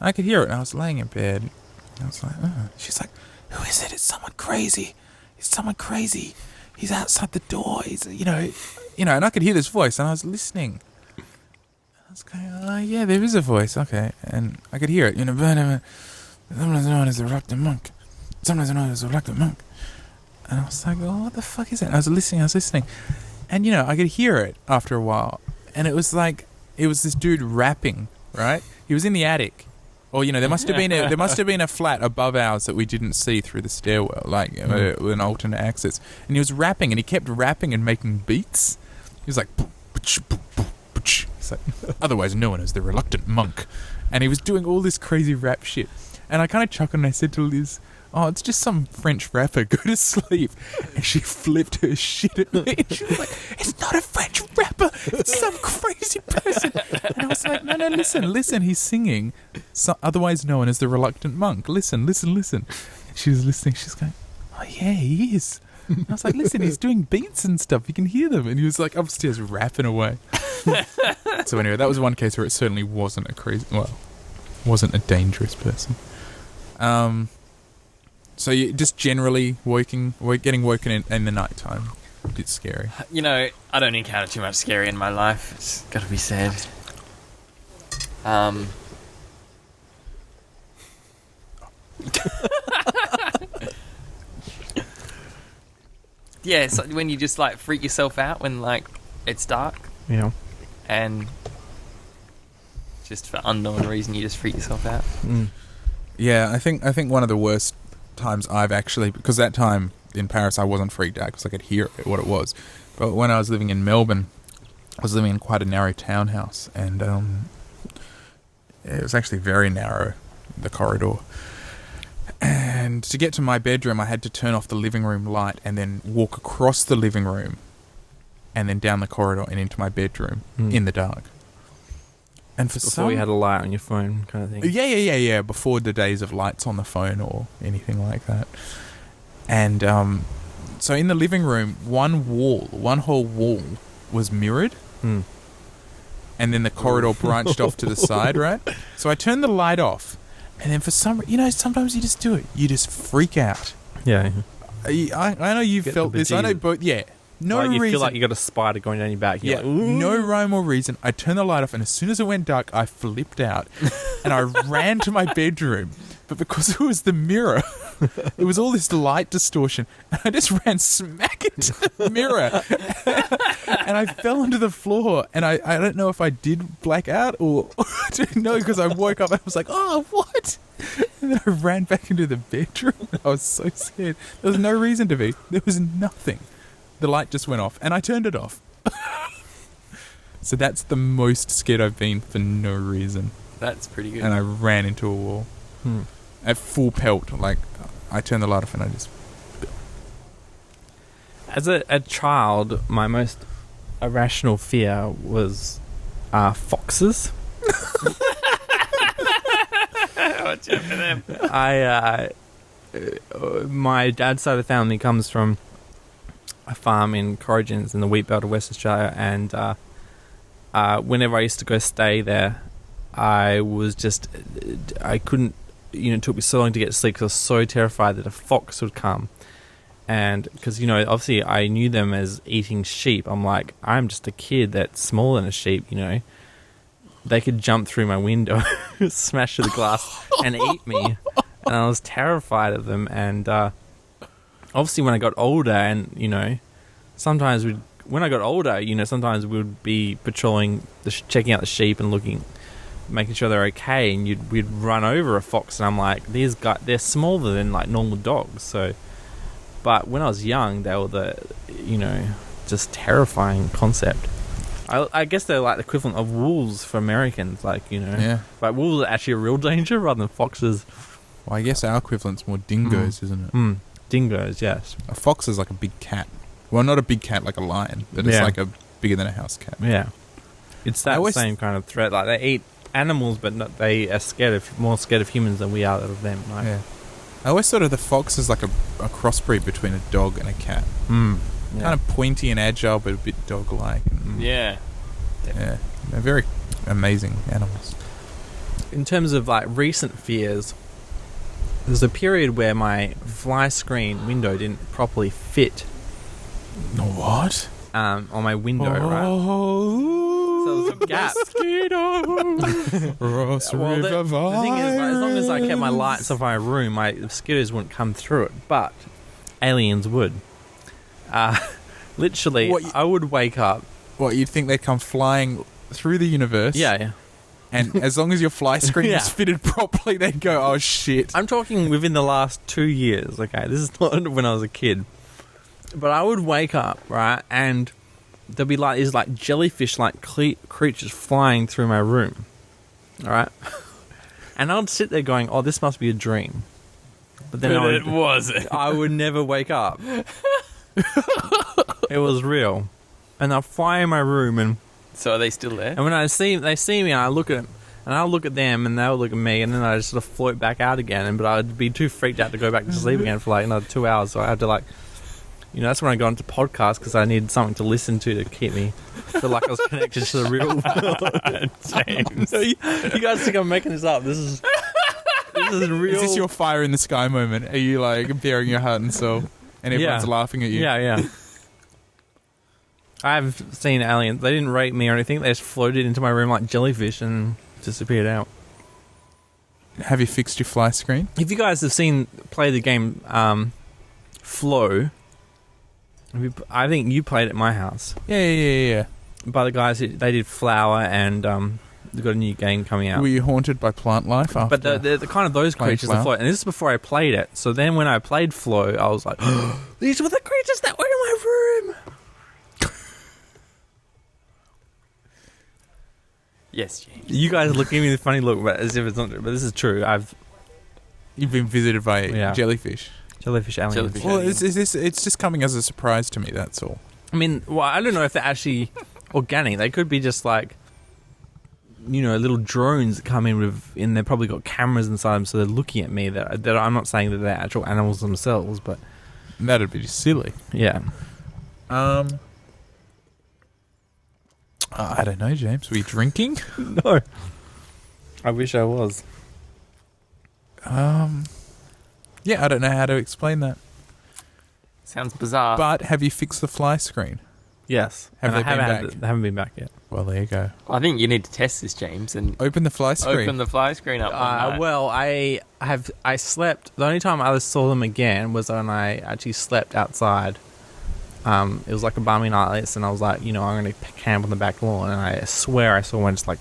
I could hear it, and I was laying in bed, and I was like, oh. She's like, who is it? It's someone crazy. It's someone crazy. He's outside the door. He's, and I could hear this voice, and I was listening. I was going, oh, yeah, there is a voice, okay. And I could hear it, sometimes known as the reluctant monk. Sometimes known as the reluctant monk. And I was like, oh, what the fuck is that? And I was listening. And, I could hear it after a while. And it was like, it was this dude rapping, right? He was in the attic. Or, there must have been a flat above ours that we didn't see through the stairwell, like with an alternate access. And he was rapping, and he kept rapping and making beats. He was like, it's like, otherwise known as the reluctant monk. And he was doing all this crazy rap shit. And I kind of chuckled, and I said to Liz, oh, it's just some French rapper, go to sleep. And she flipped her shit at me. And she was like, it's not a French rapper, it's some crazy person. And I was like, no, listen, he's singing, otherwise known as the reluctant monk. Listen. And she was listening, she's going, oh yeah, he is. And I was like, listen, he's doing beats and stuff, you can hear them. And he was like upstairs rapping away. So anyway, that was one case where it certainly wasn't wasn't a dangerous person. So you just generally getting woken in the night time. It's scary. I don't encounter too much scary in my life. It's got to be said. Yeah, so when you just like freak yourself out when like it's dark. Yeah. And just for unknown reason, you just freak yourself out. Yeah, I think one of the worst times I've actually, because that time in Paris I wasn't freaked out because I could hear what it was, but when I was living in Melbourne, I was living in quite a narrow townhouse, and it was actually very narrow, the corridor, and to get to my bedroom I had to turn off the living room light and then walk across the living room and then down the corridor and into my bedroom in the dark. And before you had a light on your phone kind of thing. Yeah. Before the days of lights on the phone or anything like that. And so in the living room, one whole wall was mirrored. And then the corridor branched off to the side, right? So I turned the light off. And then for some sometimes you just do it. You just freak out. Yeah. I know you've felt this. I know, but yeah. No like you reason. feel like you got a spider going down your back. You're Yeah, no rhyme or reason. I turned the light off, and as soon as it went dark, I flipped out, and I ran to my bedroom. But because it was the mirror, it was all this light distortion, and I just ran smack into the mirror, and I fell onto the floor. And I don't know if I did black out or I didn't know, because I woke up and I was like, oh, what? And then I ran back into the bedroom. I was so scared. There was no reason to be. There was nothing. The light just went off, and I turned it off. So that's the most scared I've been for no reason. That's pretty good. And I ran into a wall. At full pelt. Like, I turned the light off and I just... As a child, my most irrational fear was foxes. Watch out for them. My dad's side of the family comes from a farm in Corrigens in the wheat belt of West Australia, and whenever I used to go stay there, I couldn't, it took me so long to get to sleep because I was so terrified that a fox would come. And because, obviously I knew them as eating sheep. I'm like, I'm just a kid that's smaller than a sheep, they could jump through my window smash through the glass and eat me. And I was terrified of them. And obviously when I got older and, sometimes when I got older, sometimes we'd be patrolling, checking out the sheep and making sure they're okay. And we'd run over a fox and I'm like, these guys, they're smaller than like normal dogs. So, but when I was young, they were just terrifying concept. I guess they're like the equivalent of wolves for Americans, Yeah. Like wolves are actually a real danger rather than foxes. Well, I guess our equivalent's more dingoes, isn't it? Dingoes, yes. A fox is like a big cat. Well, not a big cat like a lion, but it's like bigger than a house cat. Yeah. It's that same kind of threat. Like they eat animals, but they are more scared of humans than we are of them. Like. Yeah. I always thought of the fox as like a crossbreed between a dog and a cat. Yeah. Kind of pointy and agile, but a bit dog-like. Yeah. Yeah. They're very amazing animals. In terms of like recent fears, there's a period where my fly screen window didn't properly fit. What? On my window, right? So there was a gap. Ross Well, River the thing is, like, as long as I kept my lights off my room, my mosquitoes wouldn't come through it, but aliens would. Literally, I would wake up. What, you'd think they'd come flying through the universe? Yeah. And as long as your fly screen Yeah. was fitted properly, they'd go, oh, shit. I'm talking within the last 2 years, okay? This is not when I was a kid. But I would wake up, right, and there'd be like these like jellyfish-like creatures flying through my room, all right? And I'd sit there going, oh, this must be a dream. But then It wasn't. I would never wake up. It was real. And I'll fly in my room, and So are they still there? when they see me, and I look at them, and I'll look at them, and they'll look at me, and then I just sort of float back out again. But I'd be too freaked out to go back to sleep again for like another 2 hours. So I had to like, that's when I got into podcasts because I needed something to listen to keep me feel like I was connected to the real world. James. You guys think I'm making this up? This is real. Is this your fire in the sky moment? Are you like bearing your heart and soul and everyone's laughing at you? Yeah. I've seen aliens. They didn't rape me or anything. They just floated into my room like jellyfish and disappeared out. Have you fixed your fly screen? If you guys have play the game Flow, I think you played it at my house. Yeah. By the guys, they did Flower and they've got a new game coming out. Were you haunted by plant life after? But the kind of those playing creatures that float. And this is before I played it. So then when I played Flow, I was like, these were the creatures that were in my room. Yes, James. You guys are looking at me with a funny look, but as if it's not true. But this is true. You've been visited by jellyfish. Jellyfish aliens. Jellyfish. Well, it's just coming as a surprise to me, that's all. I mean, I don't know if they're actually organic. They could be just like, little drones that come in and they've probably got cameras inside them, so they're looking at me. That I'm not saying that they're actual animals themselves, but That'd be silly. yeah. I don't know, James. Were you drinking? No. I wish I was. Yeah, I don't know how to explain that. Sounds bizarre. But have you fixed the fly screen? Yes. Have And they been back? They haven't been back yet. Well, there you go. I think you need to test this, James, and Open the fly screen. open the fly screen up. one night. Well, I slept. The only time I saw them again was when I actually slept outside. It was like a balmy night like this, and I was like, I'm going to camp on the back lawn, and I swear I saw one just like.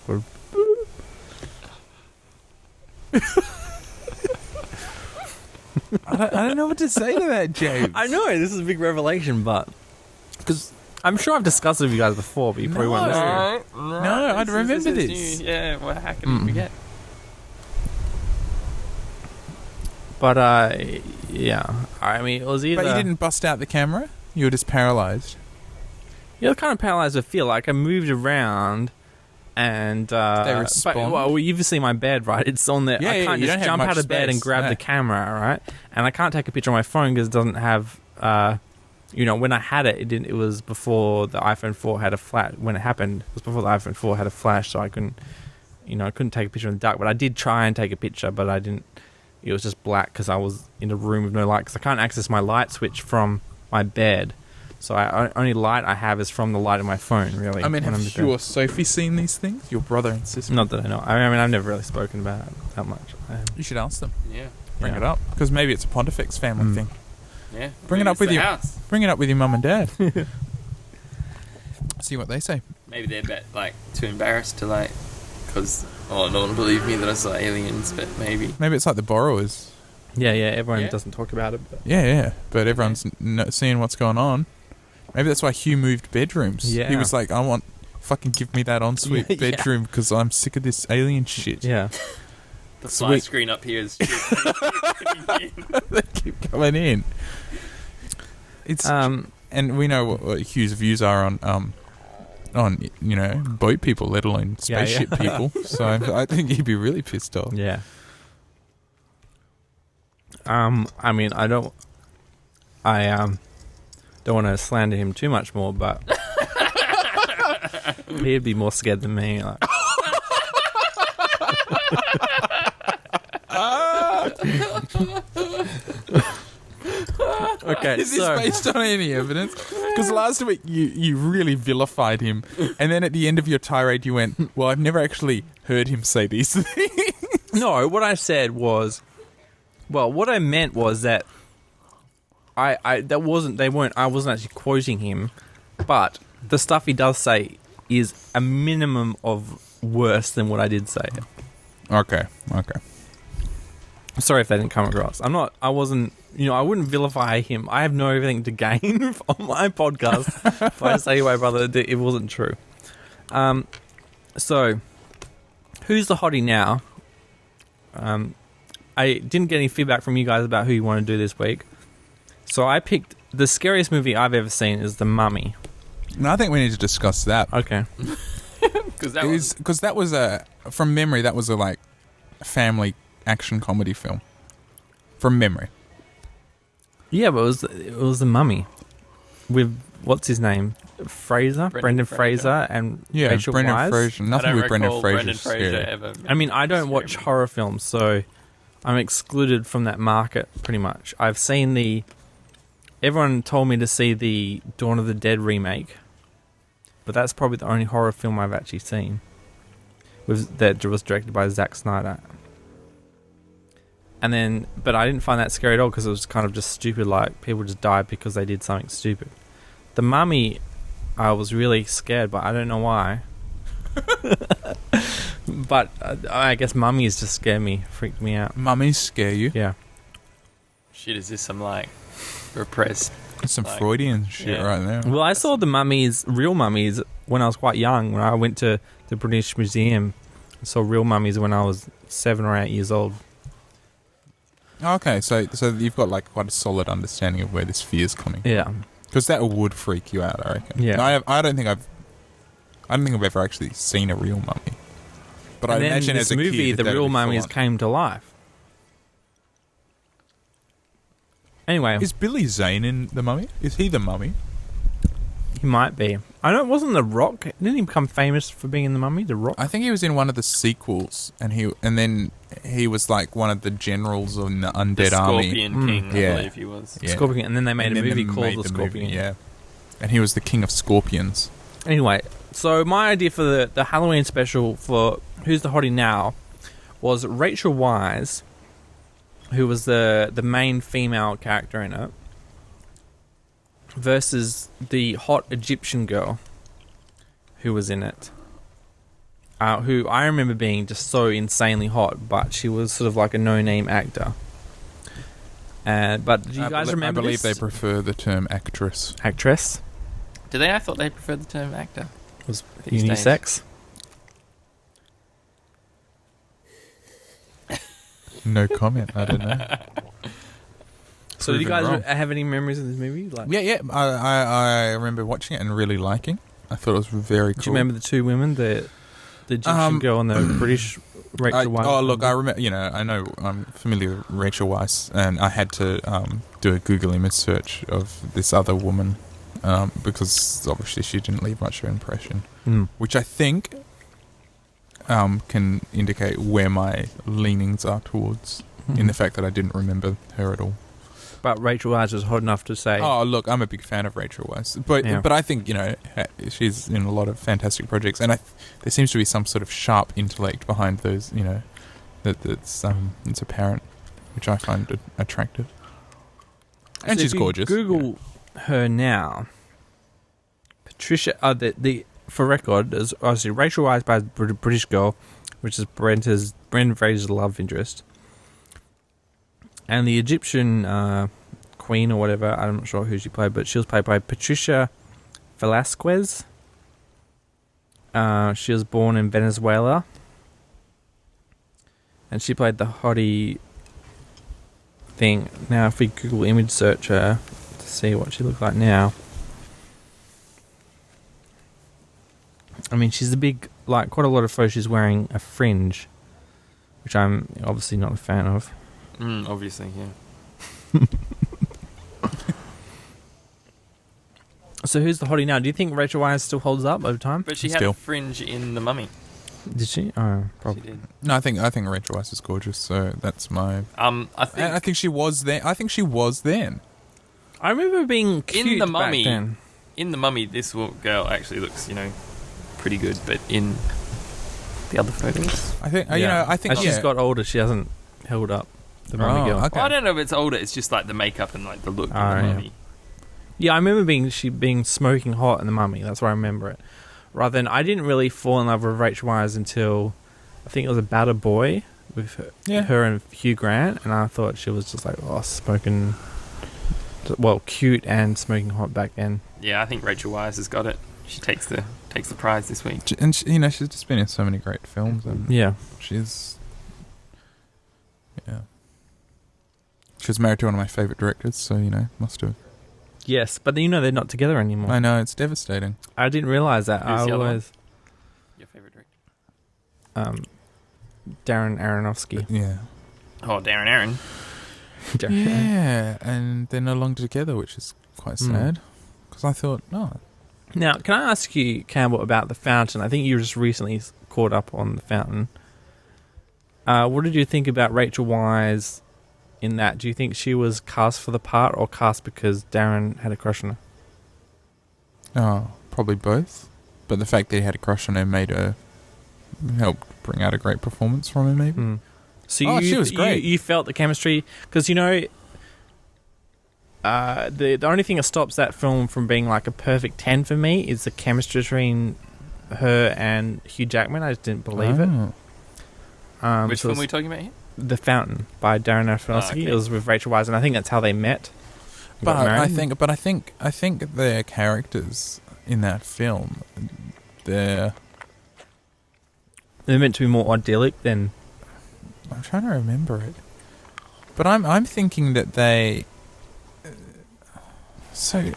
I don't know what to say to that, James. I know this is a big revelation, but because I'm sure I've discussed it with you guys before, but you probably weren't listening. No, I'd remember is this. new. Yeah, well, how can you forget? But yeah, I mean, it was either. But you didn't bust out the camera? You were just paralysed. Yeah, kind of paralyzed. I feel like I moved around, and they respond? Well, you've seen my bed, right? It's on there. Yeah, I can't you just don't have jump much out of bed and space, grab no. the camera, right? And I can't take a picture on my phone because it doesn't have. When I had it, it was before the iPhone 4 had a flash. When it happened, it was before the iPhone 4 had a flash, so I couldn't take a picture in the dark. But I did try and take a picture, but I didn't. It was just black because I was in a room with no light. Because I can't access my light switch from my bed So only light I have is from the light of my phone, really. I mean, when I'm have you or Sophie seen these things? Your brother and sister? Not that I know. I mean, I've never really spoken about it that much. You should ask them. Yeah. Bring it up. Because maybe it's a Pontifex family thing. Yeah. Bring it Maybe up it's with the you. house. Bring it up with your mum and dad. See what they say. Maybe they're too embarrassed to because no one will believe me that I saw aliens, but maybe. Maybe it's like the Borrowers. Yeah, everyone doesn't talk about it. But. Yeah. But everyone's seeing what's going on. Maybe that's why Hugh moved bedrooms. Yeah. He was like, I want... Fucking give me that ensuite bedroom because I'm sick of this alien shit. Yeah. The fly screen up here is... They keep coming in. It's... and we know what Hugh's views are on boat people, let alone spaceship people. So I think he'd be really pissed off. Yeah. I mean, I don't want to slander him too much more, but he'd be more scared than me. Like. Okay, is this based on any evidence? Because last week you really vilified him, and then at the end of your tirade you went, "Well, I've never actually heard him say these things." No, what I said was, what I meant was that I wasn't actually quoting him, but the stuff he does say is a minimum of worse than what I did say. Okay. Sorry if that didn't come across. I wouldn't vilify him. I have no everything to gain on my podcast if I say to my brother that it wasn't true. So, who's the hottie now? I didn't get any feedback from you guys about who you want to do this week. So I picked the scariest movie I've ever seen is The Mummy. No, I think we need to discuss that. Okay. Because that was from memory, that was a family action comedy film. From memory. Yeah, but it was The Mummy with what's his name, Brendan Fraser, and Rachel Brendan Weisz. Fraser. Nothing with Brendan Fraser. Ever. I mean, I don't watch horror films, so I'm excluded from that market pretty much. I've seen everyone told me to see the Dawn of the Dead remake, but that's probably the only horror film I've actually seen. That was directed by Zack Snyder. But I didn't find that scary at all because it was kind of just stupid, like people just died because they did something stupid. The Mummy, I was really scared, but I don't know why. But I guess mummies just scare me, freaked me out. Mummies scare you? Yeah. Shit, is this some repressed? Some Freudian shit right now. Well, I saw the mummies, real mummies, when I was quite young. When I went to the British Museum, I saw real mummies when I was 7 or 8 years old. Okay, so you've got quite a solid understanding of where this fear is coming. Yeah. Because that would freak you out, I reckon. Yeah. I don't think I've ever actually seen a real mummy. But and I imagine this as a movie, kid, the real mummies came to life. Anyway, is Billy Zane in The Mummy? Is he the mummy? He might be. I know it wasn't The Rock. Didn't he become famous for being in The Mummy? The Rock. I think he was in one of the sequels, and then he was one of the generals of the undead army. Scorpion King, I believe he was. Yeah. Scorpion, and then they made a movie called The Scorpion. Movie, yeah, and he was the king of scorpions. Anyway, so my idea for the Halloween special for Who's the Hottie Now was Rachel Weisz, who was the main female character in it, versus the hot Egyptian girl who was in it, who I remember being just so insanely hot, but she was sort of like a no-name actor. But do you guys remember I believe this? they prefer the term actress. Actress? Do they? I thought they preferred the term actor. Was These days. unisex? No comment. I don't know. So do you guys have any memories of this movie? Yeah. I remember watching it and really liking. I thought it was very cool. Do you remember the two women, the Egyptian girl and the British Rachel Weisz? Oh, look, I remember. I know I'm familiar with Rachel Weisz, and I had to do a Google image search of this other woman because obviously she didn't leave much of an impression, which I think can indicate where my leanings are towards in the fact that I didn't remember her at all. But Rachel Weisz was hot enough to say, Oh, look, I'm a big fan of Rachel Weisz, but I think she's in a lot of fantastic projects, and there seems to be some sort of sharp intellect behind those. That's it's apparent, which I find attractive. And so she's if you gorgeous. Google her now. Patricia, for record, is obviously Rachel Weisz by a British girl, which is Brendan Fraser's love interest. And the Egyptian queen or whatever, I'm not sure who she played, but she was played by Patricia Velasquez. She was born in Venezuela. And she played the hottie thing. Now, if we Google image search her to see what she looks like now. I mean, she's quite a lot of photos she's wearing a fringe, which I'm obviously not a fan of. Obviously, yeah. So who's the hottie now? Do you think Rachel Weisz still holds up over time? But she had a fringe in The Mummy. Did she? Oh, probably. She did. No, I think Rachel Weisz is gorgeous. So that's my. I think she was there. I think she was then. I remember being cute in The Mummy. back then. In The Mummy, this girl actually looks, pretty good. But in the other photos, I think I think as she's got older, she hasn't held up. The Mummy girl. Okay. Well, I don't know if it's older. It's just like the makeup and like the look of The Mummy. Yeah, I remember being smoking hot in The Mummy. That's where I remember it. Rather than, I didn't really fall in love with Rachel Weisz until I think it was About a Boy with her and Hugh Grant, and I thought she was just like cute and smoking hot back then. Yeah, I think Rachel Weisz has got it. She takes the prize this week. And she's just been in so many great films, and she's she was married to one of my favourite directors, so must have. Yes, but they're not together anymore. I know, it's devastating. I didn't realise that. Who's the other one? Your favourite director? Darren Aronofsky. Yeah. Oh, Darren Aaron. Yeah, and they're no longer together, which is quite sad. Because I thought, Now, can I ask you, Campbell, about The Fountain? I think you just recently caught up on The Fountain. What did you think about Rachel Weisz in that? Do you think she was cast for the part or cast because Darren had a crush on her? Oh, probably both. But the fact that he had a crush on her helped bring out a great performance from her, maybe. So she was great. You felt the chemistry because the only thing that stops that film from being like a perfect 10 for me is the chemistry between her and Hugh Jackman. I just didn't believe it. Which film are we talking about here? The Fountain by Darren Aronofsky. Okay. It was with Rachel Weisz, and I think that's how they met. But I think their characters in that film, they're meant to be more idyllic than. I'm trying to remember it, but I'm thinking that they.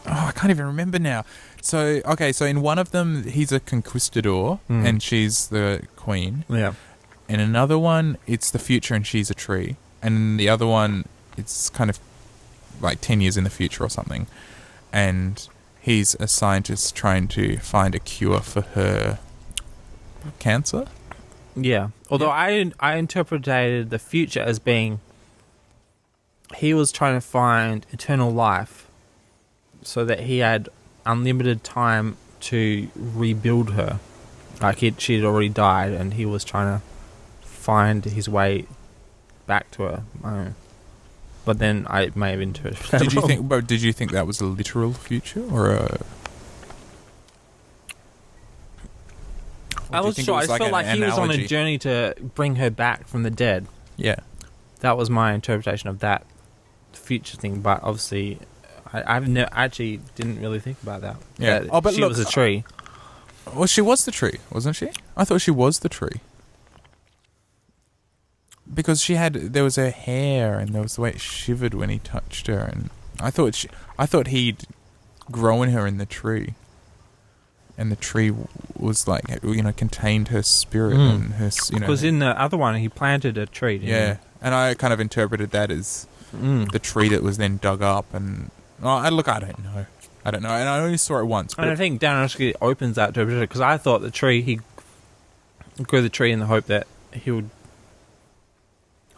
I can't even remember now. So in one of them he's a conquistador and she's the queen. Yeah. In another one, it's the future and she's a tree. And in the other one, it's kind of like 10 years in the future or something. And he's a scientist trying to find a cure for her cancer. Yeah. Although I interpreted the future as being he was trying to find eternal life so that he had unlimited time to rebuild her. Like she had already died and he was trying to find his way back to her. I don't know. But then I may have interpreted that Did you think that was a literal future or a? I wasn't sure. I just felt like he was on a journey to bring her back from the dead. Yeah, that was my interpretation of that future thing. But obviously, I actually didn't really think about that. Yeah. But she was a tree. Well, she was the tree, wasn't she? I thought she was the tree. Because there was her hair, and there was the way it shivered when he touched her, and I thought he'd grown her in the tree, and the tree was like contained her spirit and her Because in the other one he planted a tree. Didn't he? And I kind of interpreted that as the tree that was then dug up, and I don't know, and I only saw it once. And I think Darren actually opens that to because I thought he grew the tree in the hope that he would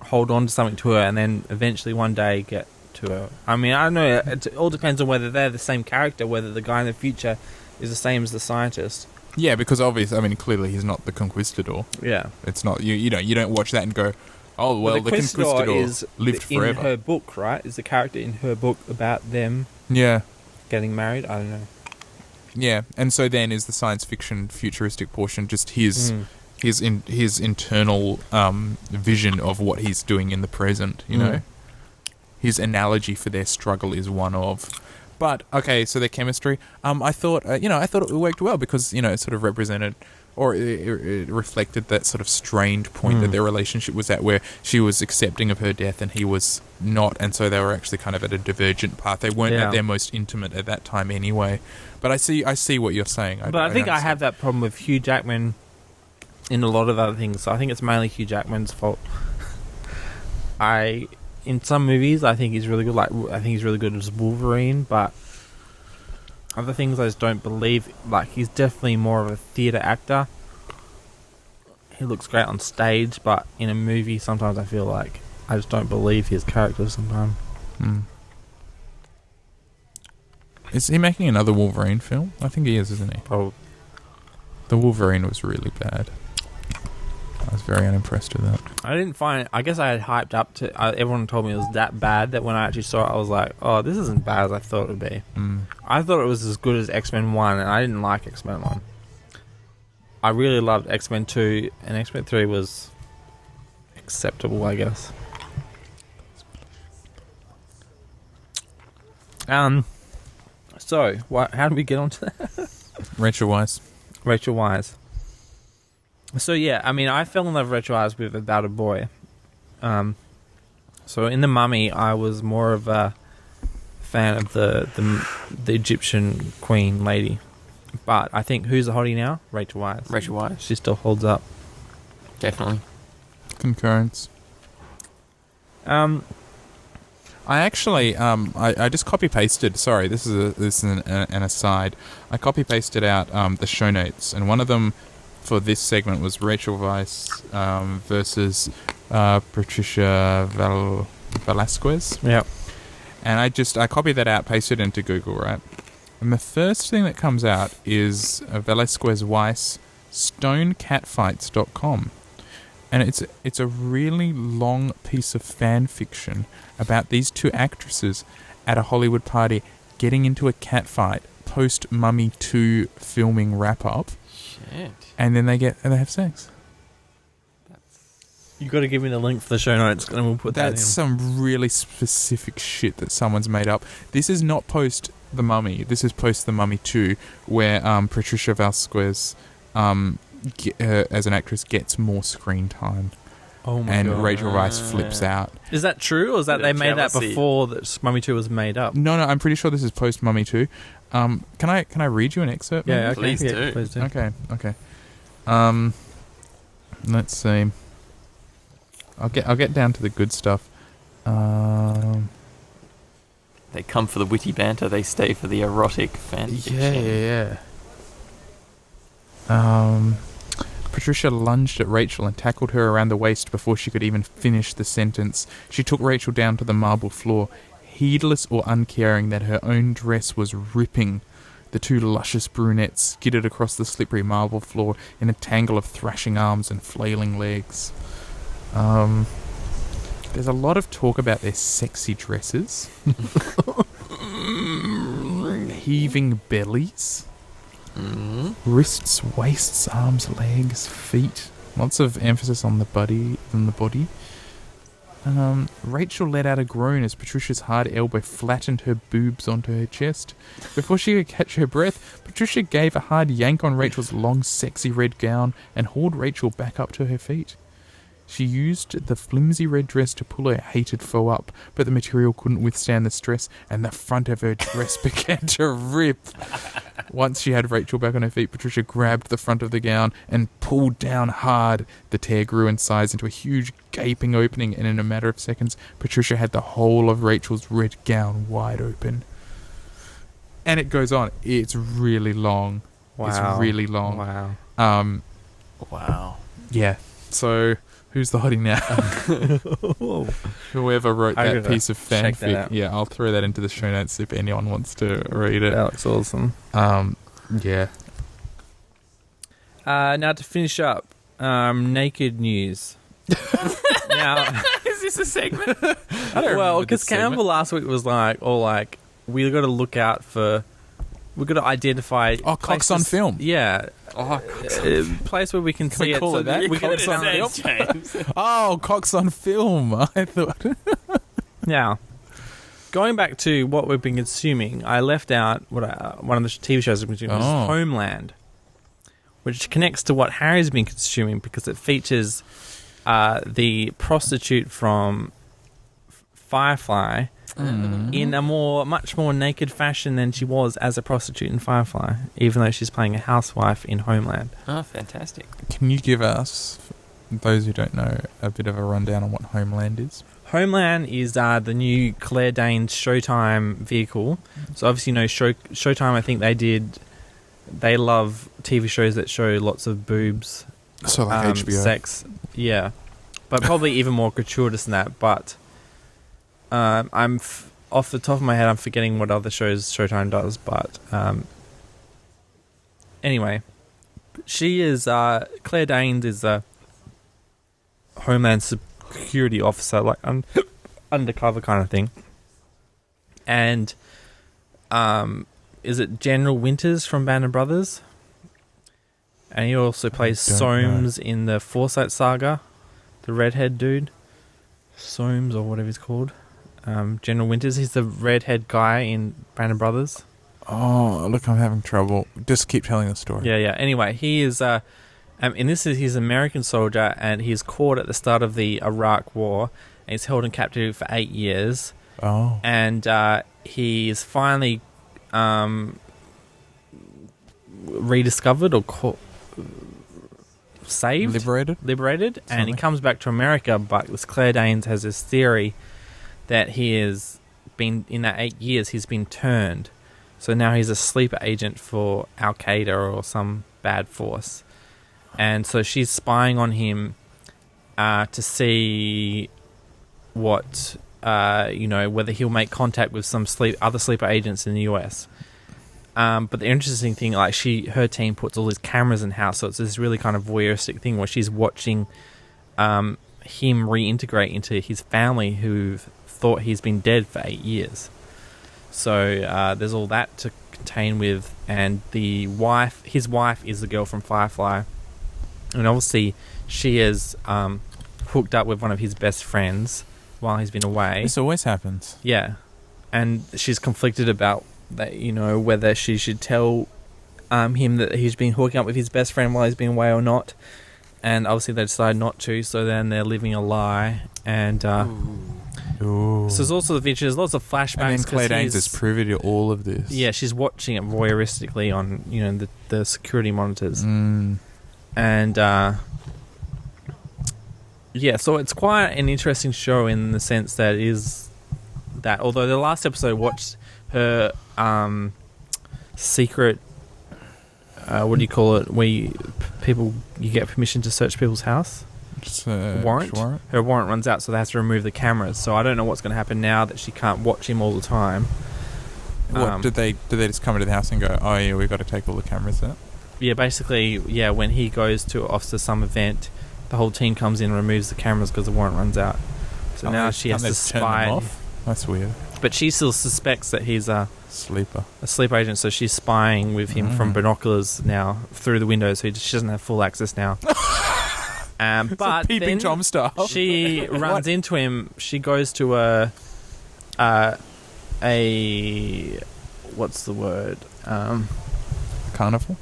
hold on to something to her and then eventually one day get to her. I mean, I don't know. It all depends on whether they're the same character, whether the guy in the future is the same as the scientist. Yeah, because obviously, I mean, clearly he's not the conquistador. Yeah. It's not you don't watch that and go, oh well, the conquistador is lived forever. In her book, right? Is the character in her book about them? Yeah. Getting married? I don't know. Yeah, and so then is the science fiction futuristic portion just his internal vision of what he's doing in the present, you know? His analogy for their struggle is one of... But, okay, so their chemistry, I thought it worked well because, you know, it sort of represented... Or it reflected that sort of strained point that their relationship was at, where she was accepting of her death and he was not, and so they were actually kind of at a divergent path. They weren't at their most intimate at that time anyway. But I see what you're saying. I think I have that problem with Hugh Jackman in a lot of other things. So I think it's mainly Hugh Jackman's fault. In some movies, I think he's really good. Like I think he's really good as Wolverine, but other things I just don't believe. Like, he's definitely more of a theatre actor. He looks great on stage, but in a movie, sometimes I feel like I just don't believe his character sometimes. Is he making another Wolverine film? I think he is, isn't he? Oh, The Wolverine was really bad. I was very unimpressed with that. I didn't find it. I guess I had hyped up to... everyone told me it was that bad that when I actually saw it, I was like, oh, this isn't bad as I thought it would be. I thought it was as good as X-Men 1, and I didn't like X-Men 1. I really loved X-Men 2, and X-Men 3 was acceptable, I guess. So, how did we get onto that? Rachel Weisz. So yeah, I mean, I fell in love with Rachel Weisz with About a Boy. So in The Mummy, I was more of a fan of the Egyptian queen lady. But I think who's the hottie now? Rachel Weisz. She still holds up. Definitely. Concurrence. I actually, I just copy pasted. Sorry, this is an aside. I copy pasted out the show notes, and one of them for this segment was Rachel Weisz versus Patricia Velasquez. Yeah. And I copied that out, pasted it into Google, right? And the first thing that comes out is Velasquez Weisz stonecatfights.com. And it's a really long piece of fan fiction about these two actresses at a Hollywood party getting into a cat fight post Mummy 2 filming wrap up. Shit. And then they have sex. You got to give me the link for the show notes, and we'll put that in. That's some really specific shit that someone's made up. This is not post The Mummy. This is post The Mummy 2, where Patricia Velasquez, as an actress, gets more screen time. Oh my and God. Rachel Weisz flips out. Is that true, or is that they made that before that Mummy 2 was made up? No, I'm pretty sure this is post Mummy 2. Can I read you an excerpt? Yeah, okay. Please do. Please do. Okay. Let's see. I'll get down to the good stuff. They come for the witty banter, they stay for the erotic fan fiction. Yeah. Patricia lunged at Rachel and tackled her around the waist before she could even finish the sentence. She took Rachel down to the marble floor, heedless or uncaring that her own dress was ripping. The two luscious brunettes skidded across the slippery marble floor in a tangle of thrashing arms and flailing legs. There's a lot of talk about their sexy dresses. Heaving bellies. Wrists, waists, arms, legs, feet. Lots of emphasis on the body. Rachel let out a groan as Patricia's hard elbow flattened her boobs onto her chest. Before she could catch her breath, Patricia gave a hard yank on Rachel's long, sexy red gown and hauled Rachel back up to her feet. She used the flimsy red dress to pull her hated foe up, but the material couldn't withstand the stress, and the front of her dress began to rip. Once she had Rachel back on her feet, Patricia grabbed the front of the gown and pulled down hard. The tear grew in size into a huge gaping opening, and in a matter of seconds, Patricia had the whole of Rachel's red gown wide open. And it goes on. It's really long. Wow. It's really long. Wow. Wow. Yeah. So, who's the hottie now? Whoever wrote I that gotta piece of check that fanfic. out. Yeah, I'll throw that into the show notes if anyone wants to read it. That looks awesome. Yeah. Now to finish up, naked news. Now, Is this a segment? well, because Campbell last week was like, we got to look out for, we got to identify. Oh, cocks on film. Yeah, Oh, place where we can see we it. call so it that? we Cocks can on film? James. Oh, cocks on film. I thought. Now, going back to what we've been consuming, I left out one of the TV shows I've been consuming, which is Homeland, which connects to what Harry's been consuming because it features the prostitute from Firefly in a much more naked fashion than she was as a prostitute in Firefly, even though she's playing a housewife in Homeland. Oh, fantastic. Can you give us, those who don't know, a bit of a rundown on what Homeland is? Homeland is the new Claire Danes Showtime vehicle. So obviously, Showtime, I think they love TV shows that show lots of boobs. So like HBO. Sex. Yeah. But probably even more gratuitous than that. But I'm off the top of my head, I'm forgetting what other shows Showtime does. But anyway, she is Claire Danes is a Homeland security officer, like undercover kind of thing. And is it General Winters from Band of Brothers? And he also plays Soames in the Forsyte Saga, the redhead dude. Soames, or whatever he's called. General Winters, he's the redhead guy in Band of Brothers. Oh, look, I'm having trouble. Just keep telling the story. Yeah. Anyway, he is, he's an American soldier, and he's caught at the start of the Iraq War, and he's held in captivity for 8 years. Oh. And he is finally rediscovered or saved, liberated, and he comes back to America. But this Claire Danes has this theory that he has been, in that 8 years, he's been turned. So now he's a sleeper agent for Al Qaeda or some bad force, and so she's spying on him to see what whether he'll make contact with some other sleeper agents in the US. But the interesting thing, like her team puts all these cameras in house, so it's this really kind of voyeuristic thing where she's watching him reintegrate into his family who've thought he's been dead for 8 years. So there's all that to contain with, and his wife is the girl from Firefly, and obviously she is hooked up with one of his best friends while he's been away. This always happens. Yeah, and she's conflicted about that, whether she should tell him that he's been hooking up with his best friend while he's been away or not. And obviously they decide not to, so then they're living a lie. And Ooh. so there's also the features, lots of flashbacks. And then Claire Danes is privy to all of this. Yeah, she's watching it voyeuristically on the security monitors. And yeah, so it's quite an interesting show in the sense that although the last episode watched her secret, what do you call it, where you get permission to search people's house? Warrant? Her warrant runs out, so they have to remove the cameras. So I don't know what's going to happen now that she can't watch him all the time. What, did they just come into the house and go, oh yeah, we've got to take all the cameras out? Yeah, basically, when he goes off to some event, the whole team comes in and removes the cameras because the warrant runs out. So now she has to spy. Off? That's weird. But she still suspects that he's a sleeper agent, so she's spying with him from binoculars now through the window, so she doesn't have full access now. But peeping Tom style. She runs into him. She goes to a what's the word? Carnival?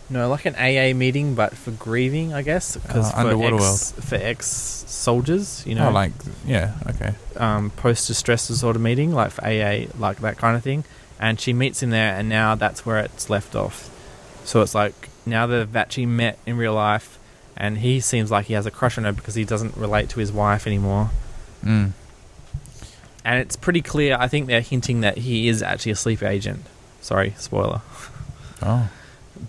No, like an AA meeting, but for grieving, I guess. Because for ex-soldiers, Oh, like, yeah, okay. Post-distress disorder meeting, like for AA, like that kind of thing. And she meets him there, and now that's where it's left off. So it's like, now they've actually met in real life, and he seems like he has a crush on her because he doesn't relate to his wife anymore. And it's pretty clear, I think they're hinting that he is actually a sleeper agent. Sorry, spoiler. Oh.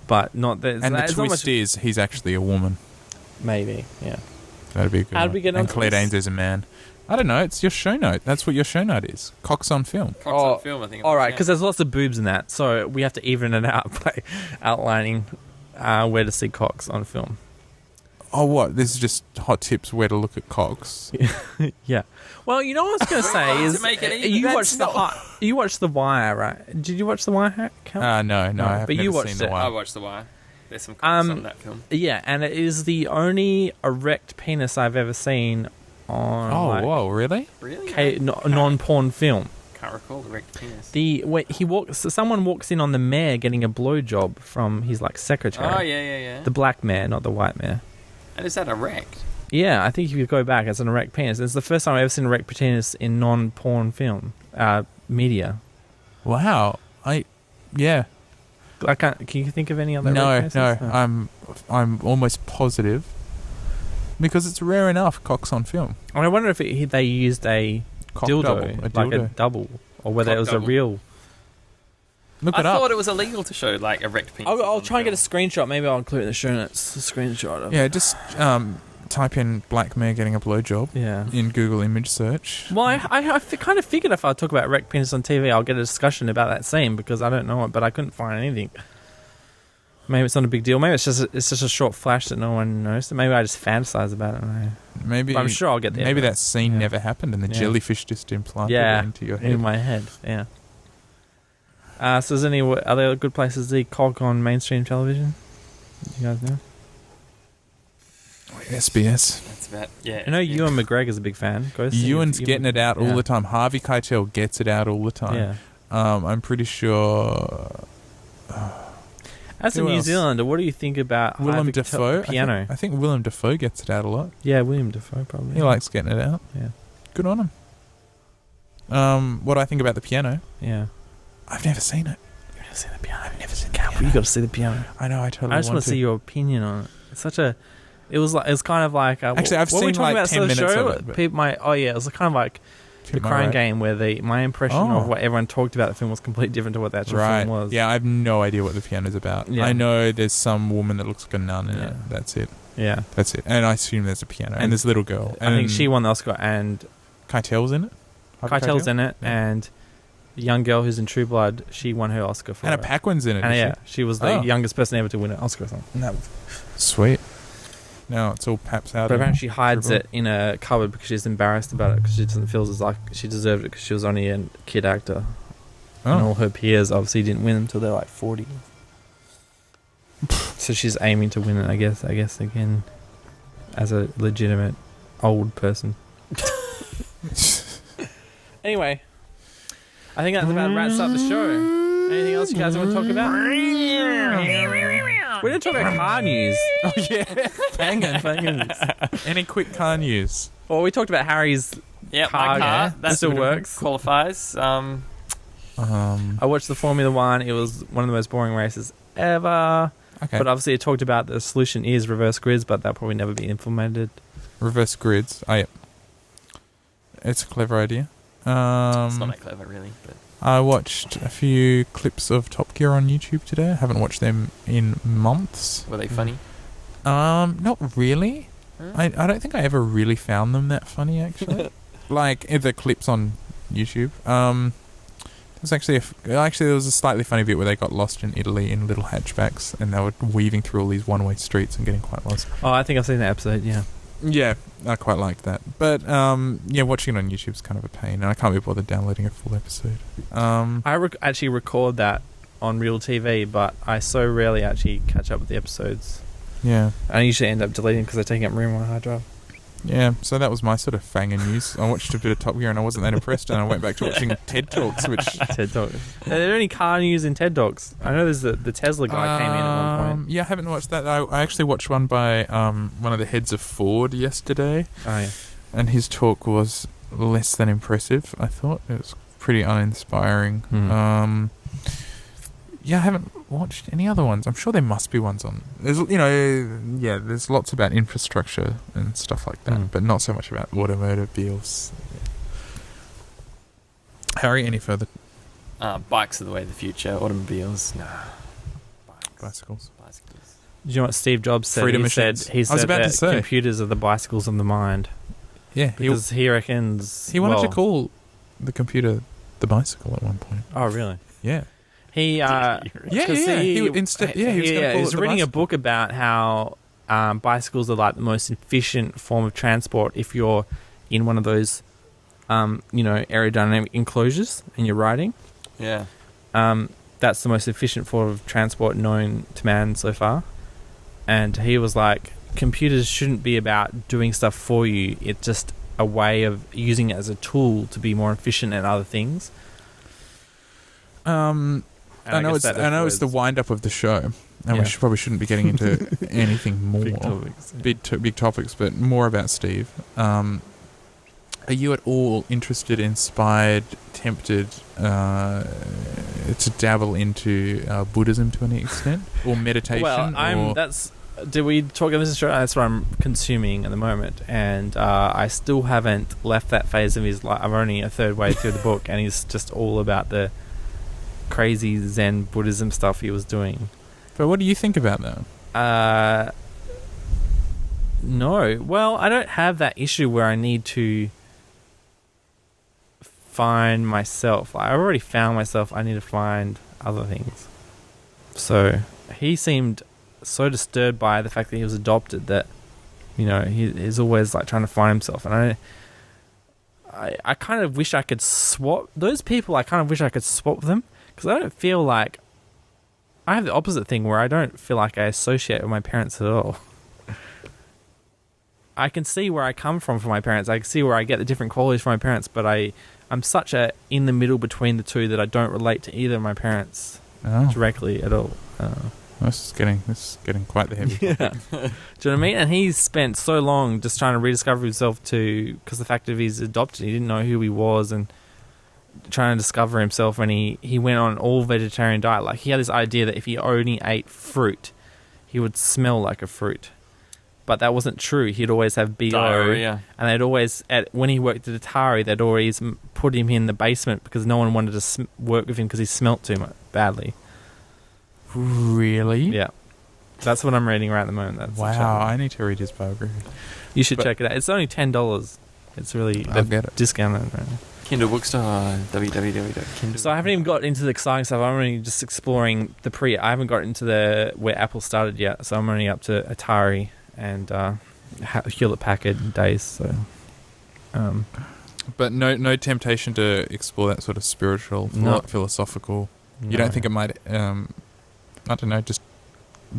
But not that. And the twist is he's actually a woman. Maybe, yeah. That'd be a good How'd one. we get And onto Claire this? Danes as a man. I don't know. It's your show note. That's what your show note is. Cocks on film. Cox on film, I think. All right, because there's lots of boobs in that, so we have to even it out by outlining where to see cocks on film. Oh, what? This is just hot tips where to look at cocks. Yeah. Well, you know what I was going to say is To make it even, you that's watched The Wire, right? Did you watch The Wire? Cal? No, I have but never you seen watched The it. Wire. I watched The Wire. There's some cocks on that film. Yeah, and it is the only erect penis I've ever seen on Oh, whoa, really? Really? non-porn film. Can't recall the erect penis. Someone walks in on the mayor getting a blowjob from his secretary. Oh, yeah. The black mayor, not the white mayor. And is that erect? Yeah, I think if you go back, it's an erect penis. It's the first time I've ever seen an erect penis in non-porn film media. Wow. Yeah. Can you think of any other? No. erect penises? I'm almost positive because it's rare enough. Cocks on film. I wonder if they used a Cock dildo, double, a like dildo. a double, or whether Cock it was double. a real. Look I it up. thought it was illegal to show erect penis. I'll try and get a screenshot. Maybe I'll include it in the show notes. A screenshot of. Yeah, just type in black mayor getting a blowjob Yeah. in Google image search. Well, I kind of figured if I talk about erect penis on TV, I'll get a discussion about that scene because I don't know it, but I couldn't find anything. Maybe it's not a big deal. Maybe it's just a short flash that no one noticed. Maybe I just fantasize about it. Maybe But I'm sure I'll get there. Maybe that scene Yeah. never happened and the Yeah. jellyfish just implanted it into your head. in my head. Yeah. So, is there any other good places to see cock on mainstream television? You guys know? SBS. That's about, yeah. I know Ewan McGregor's a big fan. Go see Ewan's Ewan getting it out all yeah. the time. Harvey Keitel gets it out all the time. Yeah. I'm pretty sure As a Who New else? Zealander, what do you think about Willem Harvey Dafoe. piano? I think Willem Dafoe gets it out a lot. Yeah, William Dafoe probably. He likes getting it out. Yeah. Good on him. What do I think about the piano? Yeah. I've never seen it. You've never seen the piano. I've never seen the piano. You got to see the piano. I know. I totally I just want to see your opinion on it. It's such a. It was kind of like. Actually, I've what were we seen talking like about 10 the minutes show? of it. But It was kind of like the am I Crying right? Game, where my impression of what everyone talked about the film was completely different to what the actual Right. film was. Yeah, I have no idea what the piano's about. Yeah. I know there's some woman that looks like a nun in Yeah. it. That's it. Yeah. That's it. And I assume there's a piano. And there's a little girl. I think she won the Oscar, and Keitel's in it. Harvey Keitel's Keitel? in it, Yeah. and the young girl who's in True Blood, she won her Oscar for Anna it. Paquin's in it. And is yeah, she was the Oh. youngest person ever to win an Oscar or something. Sweet. Now it's all paps out. But apparently she hides it in a cupboard because she's embarrassed about it because she doesn't feel as like she deserved it because she was only a kid actor. And all her peers obviously didn't win until they're like 40. So she's aiming to win it, I guess again, as a legitimate old person. Anyway, I think that about wraps up the show. Anything else you guys want to talk about? We didn't talk about car news. Oh yeah. Fangin. Any quick car news? Well, we talked about Harry's Yeah, car. my car. That still works. Qualifies. I watched the Formula One. It was one of the most boring races ever. Okay. But obviously, it talked about the solution is reverse grids, but that'll probably never be implemented. Reverse grids. Oh yeah. It's a clever idea. It's not that clever, really. But I watched a few clips of Top Gear on YouTube today. I haven't watched them in months. were they funny? Not really. Huh? I don't think I ever really found them that funny, actually. Like the clips on YouTube. There's actually there was a slightly funny bit where they got lost in Italy in little hatchbacks, and they were weaving through all these one-way streets and getting quite lost. Oh, I think I've seen that episode, yeah. Yeah, I quite liked that. But yeah, watching it on YouTube is kind of a pain, and I can't be bothered downloading a full episode. I actually record that on real TV, but I so rarely actually catch up with the episodes. Yeah. I usually end up deleting because they're taking up room on my hard drive. Yeah, so that was my sort of Fangin news. I watched a bit of Top Gear and I wasn't that impressed, and I went back to watching TED Talks, which... TED Talks. Are there any car news in TED Talks? I know there's the Tesla guy came in at one point. Yeah, I haven't watched that. I actually watched one by one of the heads of Ford yesterday, Oh, yeah. and his talk was less than impressive, I thought. It was pretty uninspiring. Yeah, I haven't watched any other ones. I'm sure there must be ones on... There's lots about infrastructure and stuff like that, but not so much about automobiles. Harry, any further? Bikes are the way of the future. Automobiles, nah. Bicycles. Do you know what Steve Jobs said? Freedom He machines. said I was about that to say. computers are the bicycles of the mind. Yeah, Because he reckons... he wanted to call the computer the bicycle at one point. Oh, really? Yeah. He... Yeah. He was going to call he was it the reading a bicycle. book about how bicycles are like the most efficient form of transport if you're in one of those, aerodynamic enclosures and you're riding. Yeah. That's the most efficient form of transport known to man so far. And he was like, computers shouldn't be about doing stuff for you. It's just a way of using it as a tool to be more efficient at other things. I know it's the wind up of the show, and we probably shouldn't be getting into anything more big topics, but more about Steve. Are you at all interested, inspired, tempted to dabble into Buddhism to any extent, or meditation? Well, did we talk about this? That's what I'm consuming at the moment, and I still haven't left that phase of his life. I'm only a third way through the book, and he's just all about the crazy Zen Buddhism stuff he was doing. But what do you think about that? No. Well, I don't have that issue where I need to find myself. I already found myself. I need to find other things. So he seemed so disturbed by the fact that he was adopted that, he's always like trying to find himself. And I kind of wish I could swap those people. I kind of wish I could swap them, because I don't feel like I have the opposite thing where I don't feel like I associate with my parents at all. I can see where I come from my parents. I can see where I get the different qualities from my parents, but I'm such a in the middle between the two that I don't relate to either of my parents directly at all. This is getting quite the heavy topic. Do you know what I mean? And he's spent so long just trying to rediscover himself because the fact of he's adopted, he didn't know who he was, and trying to discover himself, and he went on an all vegetarian diet. Like, he had this idea that if he only ate fruit, he would smell like a fruit. But that wasn't true. He'd always have BO. Diarrhea. And they'd always, when he worked at Atari, they'd always put him in the basement because no one wanted to work with him because he smelt too much badly. Really? Yeah. That's what I'm reading right at the moment. That's wow, I need to read his biography. You should check it out. It's only $10. It's really I'll get it. Discounted right now. Kindle Bookstore, www.kindle. So I haven't even got into the exciting stuff. I'm only just exploring I haven't got into where Apple started yet. So I'm only up to Atari and Hewlett Packard days. So, but no temptation to explore that sort of spiritual, philosophical. You don't think it might? I don't know. Just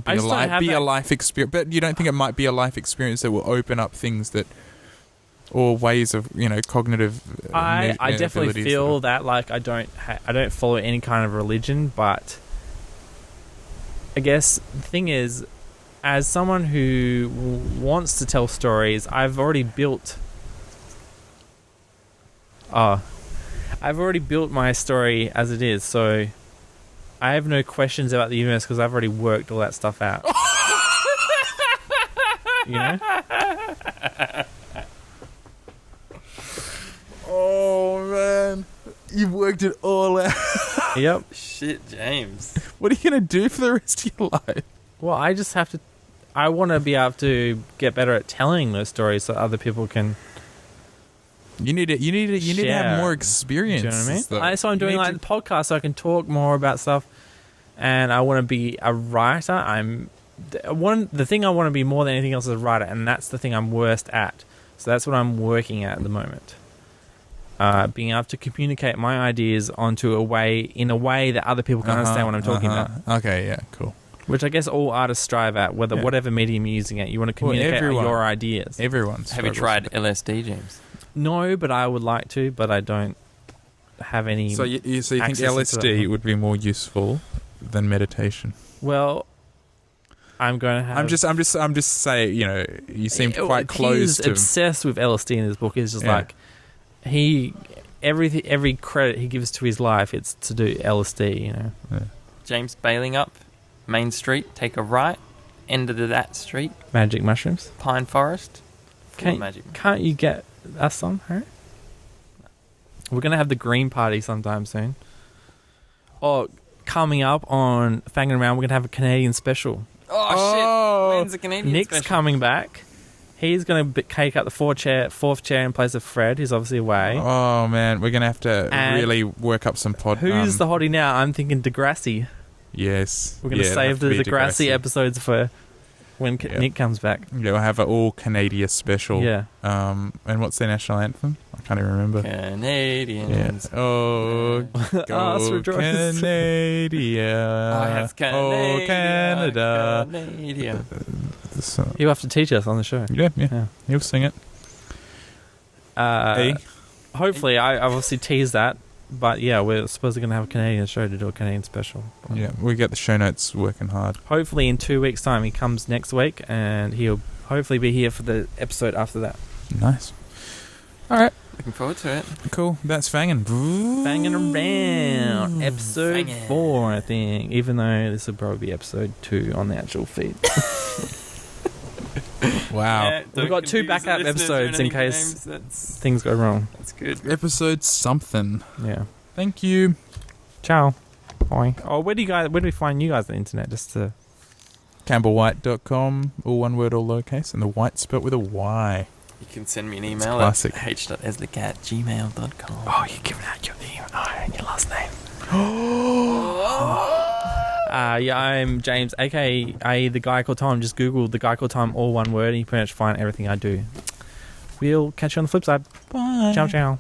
be a life experience. But you don't think it might be a life experience that will open up things that, or ways of cognitive. I definitely feel that like I don't follow any kind of religion, but I guess the thing is, as someone who wants to tell stories, I've already built my story as it is, so I have no questions about the universe because I've already worked all that stuff out. Oh man, you've worked it all out. Yep. Shit, James. What are you gonna do for the rest of your life? Well, I just have to. I want to be able to get better at telling those stories so other people can. You need to have more experience. Do you know what I mean? So I'm doing the podcast so I can talk more about stuff, and I want to be a writer. The thing I want to be more than anything else is a writer, and that's the thing I'm worst at. So that's what I'm working at the moment. Being able to communicate my ideas in a way that other people can understand what I'm talking about. Okay, yeah, cool. Which I guess all artists strive at, whatever medium you're using it, you want to communicate your ideas. Have you tried LSD, James? No, but I would like to, but I don't have any. So you think LSD would be more useful than meditation? Well, I'm going to have. I'm just saying. You seem quite close to. He's obsessed with LSD in his book. He's just like every credit he gives to his life, it's to do LSD. Yeah. James bailing up Main Street, take a right, end of that street. Magic mushrooms. Pine Forest. Can't you get us some? Right? We're going to have the Green Party sometime soon. Coming up on Fangin' Around, we're going to have a Canadian special. Oh, shit. Oh, When's the Canadian Nick's special? coming back. He's going to cake up the fourth chair in place of Fred, who's obviously away. Oh man, we're gonna have to And really work up some pod. Who's the hottie now? I'm thinking Degrassi. Yes, We're going to save the Degrassi episodes for when Nick comes back. Yeah, we'll have an all Canadian special. Yeah. And what's their national anthem? I can't even remember. Canadians. Yeah. Oh, Us go rejoice. Canada. Oh, Canada. Canadian. So, He'll have to teach us on the show. yeah. He'll sing it. Hopefully, I obviously teased that. But yeah, we're supposedly going to have a Canadian show to do a Canadian special. Yeah, we get the show notes working hard. Hopefully in 2 weeks' time he comes next week and he'll hopefully be here for the episode after that. Nice. All right. Looking forward to it. Cool. That's Fangin. Banging around. Episode Fangin'. 4, I think. Even though this will probably be episode 2 on the actual feed. Wow. Yeah, We've got 2 confuse backup the listeners episodes in or any case names. That's things go wrong. good. Episode something. Yeah. Thank you. Ciao. Bye. Oh, where do we find you guys on the internet? Just to... CampbellWhite.com, all one word, all lowercase, and the white spelt with a Y. You can send me an email classic. at h.eslick@gmail.com. Oh, you're giving out your name. Oh, your last name. Yeah, I'm James, aka The Guy Called Tom. Just Google The Guy Called Tom, all one word, and you pretty much find everything I do. We'll catch you on the flip side. Bye. Ciao, ciao.